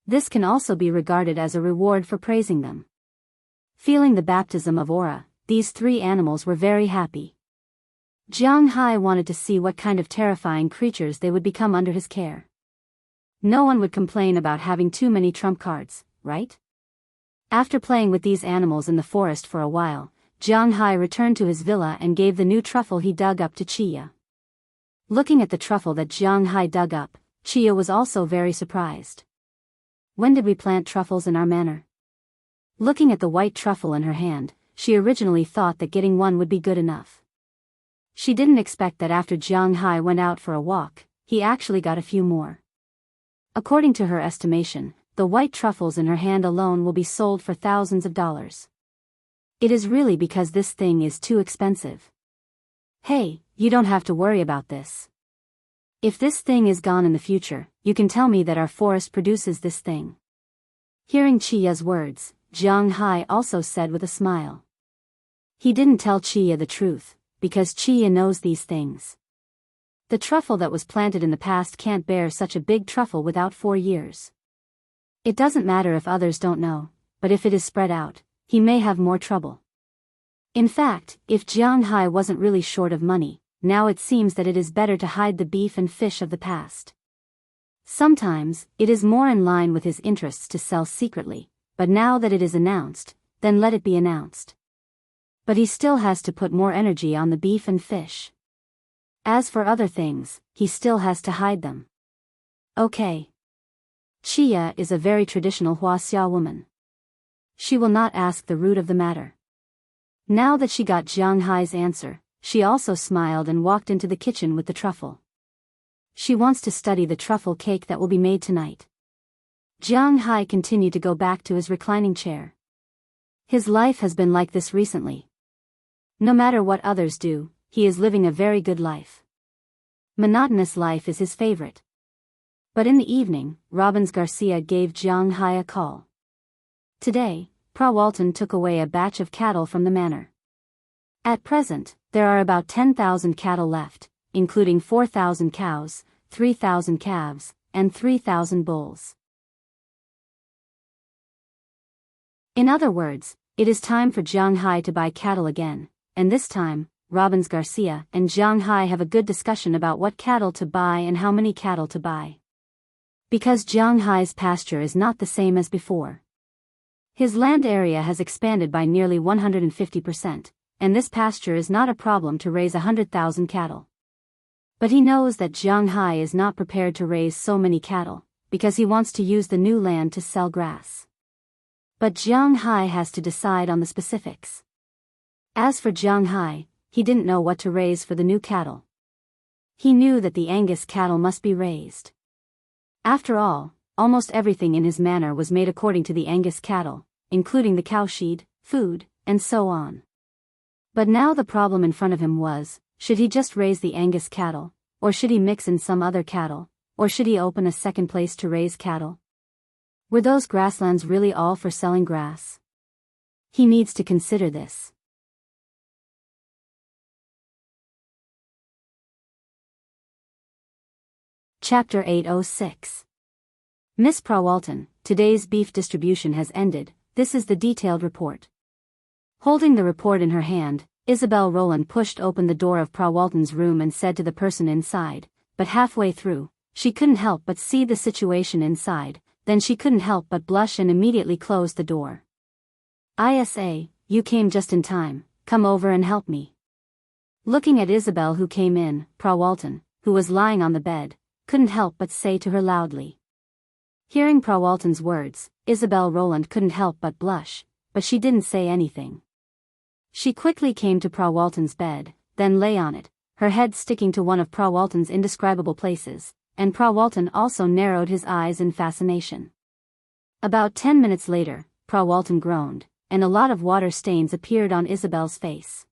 This can also be regarded as a reward for praising them. Feeling the baptism of aura, these three animals were very happy. Jiang Hai wanted to see what kind of terrifying creatures they would become under his care. No one would complain about having too many trump cards, right? After playing with these animals in the forest for a while, Jiang Hai returned to his villa and gave the new truffle he dug up to Chia. Looking at the truffle that Jiang Hai dug up, Chia was also very surprised. When did we plant truffles in our manor? Looking at the white truffle in her hand, she originally thought that getting one would be good enough. She didn't expect that after Jiang Hai went out for a walk, he actually got a few more. According to her estimation, the white truffles in her hand alone will be sold for thousands of dollars. It is really because this thing is too expensive. Hey, you don't have to worry about this. If this thing is gone in the future, you can tell me that our forest produces this thing. Hearing Chia's words, Jiang Hai also said with a smile. He didn't tell Chia the truth, because Chia knows these things. The truffle that was planted in the past can't bear such a big truffle without 4 years. It doesn't matter if others don't know, but if it is spread out, he may have more trouble. In fact, if Jiang Hai wasn't really short of money, now it seems that it is better to hide the beef and fish of the past. Sometimes, it is more in line with his interests to sell secretly, but now that it is announced, then let it be announced. But he still has to put more energy on the beef and fish. As for other things, he still has to hide them. Okay. Chia is a very traditional Wuxia woman. She will not ask the root of the matter. Now that she got Jiang Hai's answer, she also smiled and walked into the kitchen with the truffle. She wants to study the truffle cake that will be made tonight. Jiang Hai continued to go back to his reclining chair. His life has been like this recently. No matter what others do, he is living a very good life. Monotonous life is his favorite. But in the evening, Robbins Garcia gave Jiang Hai a call. Today, Pra Walton took away a batch of cattle from the manor. At present, there are about 10,000 cattle left, including 4,000 cows, 3,000 calves, and 3,000 bulls. In other words, it is time for Jiang Hai to buy cattle again, and this time, Robbins Garcia and Jiang Hai have a good discussion about what cattle to buy and how many cattle to buy. Because Jiang Hai's pasture is not the same as before. His land area has expanded by nearly 150%, and this pasture is not a problem to raise 100,000 cattle. But he knows that Jiang Hai is not prepared to raise so many cattle, because he wants to use the new land to sell grass. But Jiang Hai has to decide on the specifics. As for Jiang Hai, he didn't know what to raise for the new cattle. He knew that the Angus cattle must be raised. After all, almost everything in his manor was made according to the Angus cattle, including the cowshed, food, and so on. But now the problem in front of him was, should he just raise the Angus cattle, or should he mix in some other cattle, or should he open a second place to raise cattle? Were those grasslands really all for selling grass? He needs to consider this. Chapter 806. Miss Prawalton, today's beef distribution has ended. This is the detailed report. Holding the report in her hand, Isabel Rowland pushed open the door of Prawalton's room and said to the person inside, but halfway through, She couldn't help but see the situation inside, then she couldn't help but blush and immediately closed the door. "Isa, you came just in time, come over and help me." Looking at Isabel who came in, Pra Walton, who was lying on the bed, couldn't help but say to her loudly. Hearing Pra Walton's words, Isabel Roland couldn't help but blush, but she didn't say anything. She quickly came to Pra Walton's bed, then lay on it, her head sticking to one of Pra Walton's indescribable places, and Pra Walton also narrowed his eyes in fascination. About 10 minutes later, Pra Walton groaned, and a lot of water stains appeared on Isabel's face.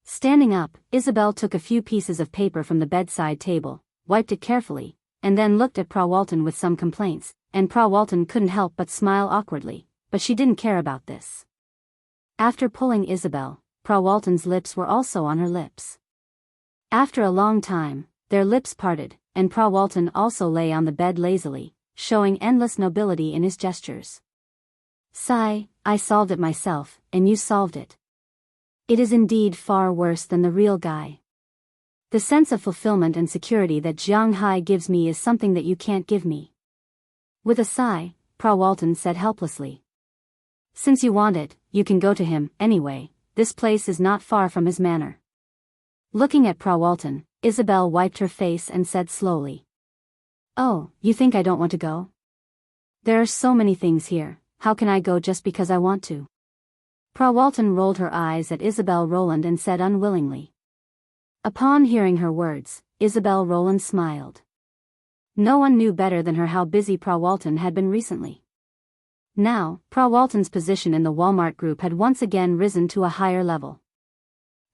Standing up, Isabel took a few pieces of paper from the bedside table, wiped it carefully, and then looked at Pra Walton with some complaints, and Pra Walton couldn't help but smile awkwardly, but she didn't care about this. After pulling Isabel, Pra Walton's lips were also on her lips. After a long time, their lips parted, and Pra Walton also lay on the bed lazily, showing endless nobility in his gestures. "Sigh, I solved it myself, and you solved it. It is indeed far worse than the real guy. The sense of fulfillment and security that Jiang Hai gives me is something that you can't give me." With a sigh, Pra Walton said helplessly. "Since you want it, you can go to him, anyway, this place is not far from his manor." Looking at Pra Walton, Isabel wiped her face and said slowly. "Oh, you think I don't want to go? There are so many things here, how can I go just because I want to?" Pra Walton rolled her eyes at Isabel Roland and said unwillingly. Upon hearing her words, Isabel Roland smiled. No one knew better than her how busy Pra Walton had been recently. Now, Pra Walton's position in the Walmart group had once again risen to a higher level.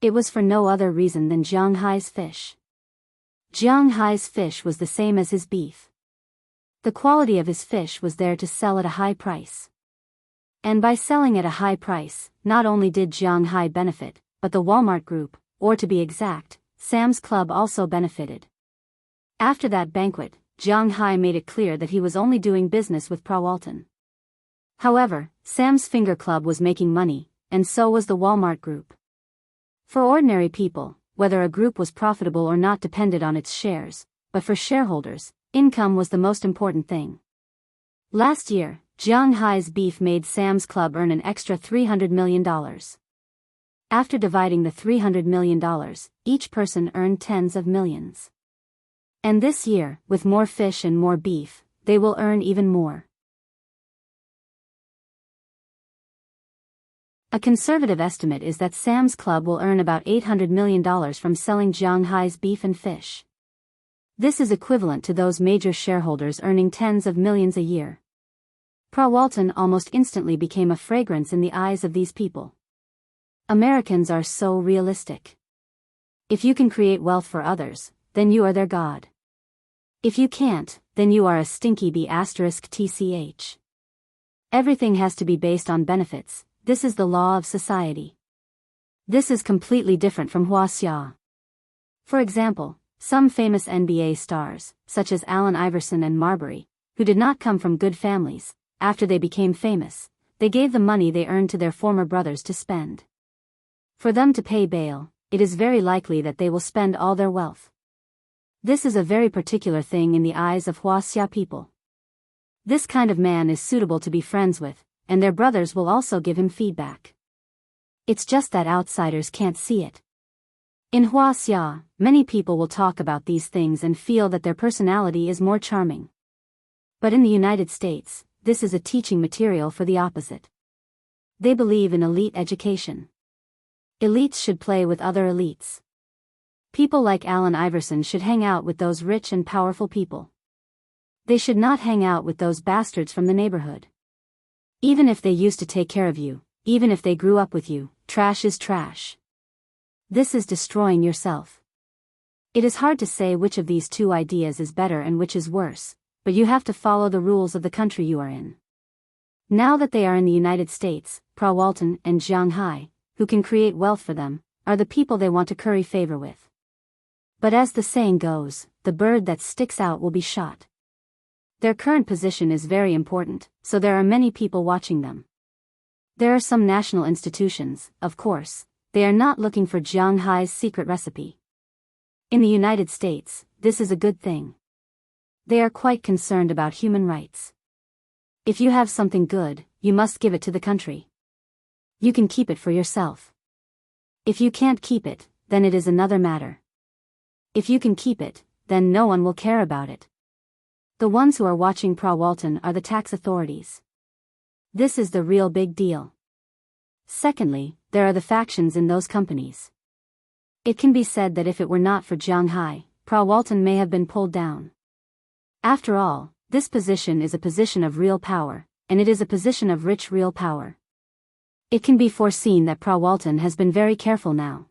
It was for no other reason than Jiang Hai's fish. Jiang Hai's fish was the same as his beef. The quality of his fish was there to sell at a high price. And by selling at a high price, not only did Jiang Hai benefit, but the Walmart group, or to be exact, Sam's Club also benefited. After that banquet, Jiang Hai made it clear that he was only doing business with Pra Walton. However, Sam's Finger Club was making money, and so was the Walmart group. For ordinary people, whether a group was profitable or not depended on its shares, but for shareholders, income was the most important thing. Last year, Jiang Hai's beef made Sam's Club earn an extra $300 million. After dividing the $300 million, each person earned tens of millions. And this year, with more fish and more beef, they will earn even more. A conservative estimate is that Sam's Club will earn about $800 million from selling Jiang Hai's beef and fish. This is equivalent to those major shareholders earning tens of millions a year. Pra Walton almost instantly became a fragrance in the eyes of these people. Americans are so realistic. If you can create wealth for others, then you are their god. If you can't, then you are a stinky B***tch. Everything has to be based on benefits. This is the law of society. This is completely different from Wuxia. For example, some famous NBA stars, such as Allen Iverson and Marbury, who did not come from good families, after they became famous, they gave the money they earned to their former brothers to spend. For them to pay bail, it is very likely that they will spend all their wealth. This is a very particular thing in the eyes of Wuxia people. This kind of man is suitable to be friends with, and their brothers will also give him feedback. It's just that outsiders can't see it. In Wuxia, many people will talk about these things and feel that their personality is more charming. But in the United States, this is a teaching material for the opposite. They believe in elite education. Elites should play with other elites. People like Allen Iverson should hang out with those rich and powerful people. They should not hang out with those bastards from the neighborhood. Even if they used to take care of you, even if they grew up with you, trash is trash. This is destroying yourself. It is hard to say which of these two ideas is better and which is worse, but you have to follow the rules of the country you are in. Now that they are in the United States, Pra Walton and Jiang Hai, who can create wealth for them, are the people they want to curry favor with. But as the saying goes, the bird that sticks out will be shot. Their current position is very important, so there are many people watching them. There are some national institutions, of course, they are not looking for Jiang Hai's secret recipe. In the United States, this is a good thing. They are quite concerned about human rights. If you have something good, you must give it to the country. You can keep it for yourself. If you can't keep it, then it is another matter. If you can keep it, then no one will care about it. The ones who are watching Walton are the tax authorities. This is the real big deal. Secondly, there are the factions in those companies. It can be said that if it were not for Jiang Hai, Walton may have been pulled down. After all, this position is a position of real power, and it is a position of rich real power. It can be foreseen that Walton has been very careful now.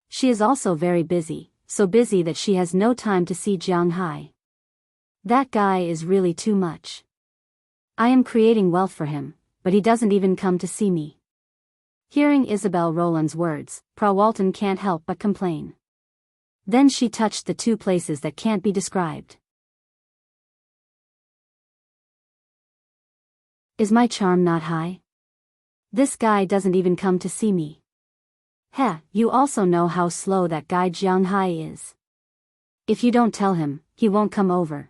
She is also very busy, so busy that she has no time to see Jiang Hai. That guy is really too much. I am creating wealth for him, but he doesn't even come to see me. Hearing Isabel Roland's words, Walton can't help but complain. Then she touched the two places that can't be described. Is my charm not high? This guy doesn't even come to see me. Heh, you also know how slow that guy Jiang Hai is. If you don't tell him, he won't come over.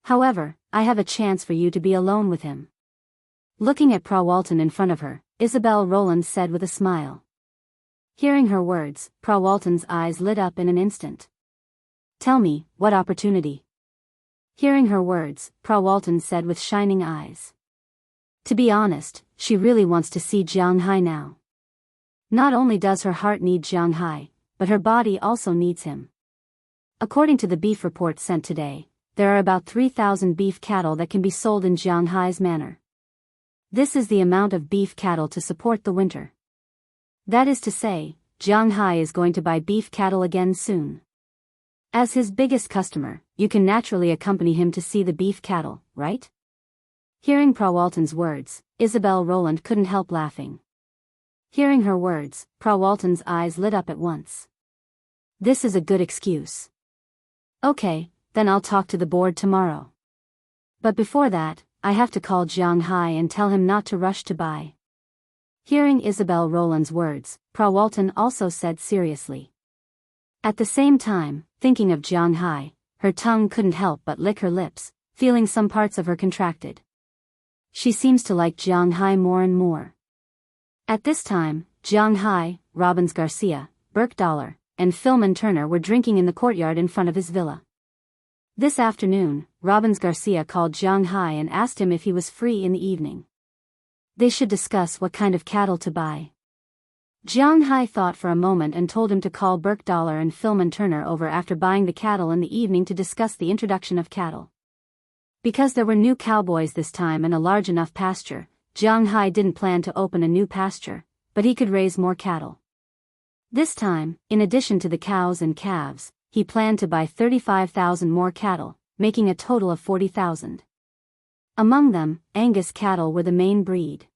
However, I have a chance for you to be alone with him. Looking at Walton in front of her, Isabel Roland said with a smile. Hearing her words, Walton's eyes lit up in an instant. Tell me, what opportunity? Hearing her words, Walton said with shining eyes. To be honest, she really wants to see Jiang Hai now. Not only does her heart need Jiang Hai, but her body also needs him. According to the beef report sent today, there are about 3,000 beef cattle that can be sold in Jiang Hai's manor. This is the amount of beef cattle to support the winter. That is to say, Jiang Hai is going to buy beef cattle again soon. As his biggest customer, you can naturally accompany him to see the beef cattle, right? Hearing Walton's words, Isabel Roland couldn't help laughing. Hearing her words, Walton's eyes lit up at once. This is a good excuse. Okay, then I'll talk to the board tomorrow. But before that, I have to call Jiang Hai and tell him not to rush to buy. Hearing Isabel Roland's words, Walton also said seriously. At the same time, thinking of Jiang Hai, her tongue couldn't help but lick her lips, feeling some parts of her contracted. She seems to like Jiang Hai more and more. At this time, Jiang Hai, Robbins Garcia, Burke Dollar, and Philman Turner were drinking in the courtyard in front of his villa. This afternoon, Robbins Garcia called Jiang Hai and asked him if he was free in the evening. They should discuss what kind of cattle to buy. Jiang Hai thought for a moment and told him to call Burke Dollar and Philman Turner over after buying the cattle in the evening to discuss the introduction of cattle. Because there were new cowboys this time and a large enough pasture, Jiang Hai didn't plan to open a new pasture, but he could raise more cattle. This time, in addition to the cows and calves, he planned to buy 35,000 more cattle, making a total of 40,000. Among them, Angus cattle were the main breed.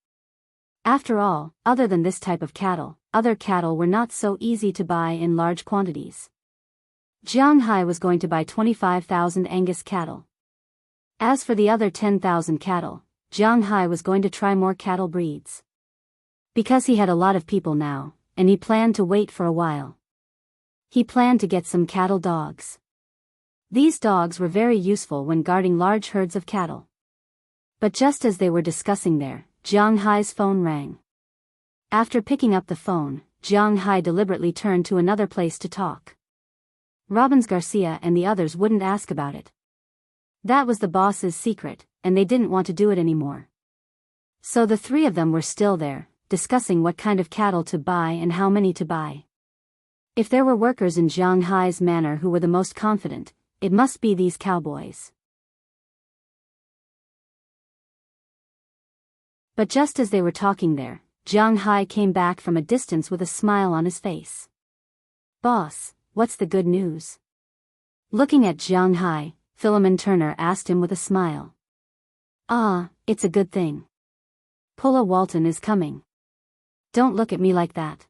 After all, other than this type of cattle, other cattle were not so easy to buy in large quantities. Jiang Hai was going to buy 25,000 Angus cattle. As for the other 10,000 cattle, Jiang Hai was going to try more cattle breeds. Because he had a lot of people now, and he planned to wait for a while. He planned to get some cattle dogs. These dogs were very useful when guarding large herds of cattle. But just as they were discussing there, Jiang Hai's phone rang. After picking up the phone, Jiang Hai deliberately turned to another place to talk. Robbins Garcia and the others wouldn't ask about it. That was the boss's secret, and they didn't want to do it anymore. So the three of them were still there, discussing what kind of cattle to buy and how many to buy. If there were workers in Jiang Hai's manor who were the most confident, it must be these cowboys. But just as they were talking there, Jiang Hai came back from a distance with a smile on his face. Boss, what's the good news? Looking at Jiang Hai, Philemon Turner asked him with a smile. Ah, it's a good thing. Pulla Walton is coming. Don't look at me like that.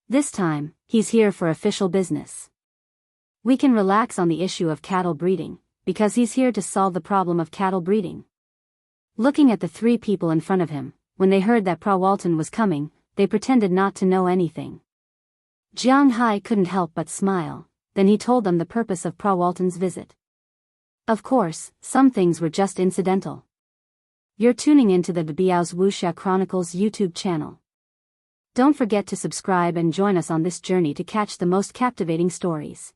This time, he's here for official business. We can relax on the issue of cattle breeding, because he's here to solve the problem of cattle breeding. Looking at the three people in front of him, when they heard that Walton was coming, they pretended not to know anything. Jiang Hai couldn't help but smile, then he told them the purpose of Walton's visit. Of course, some things were just incidental. You're tuning into the Biyao's Wuxia Chronicles YouTube channel. Don't forget to subscribe and join us on this journey to catch the most captivating stories.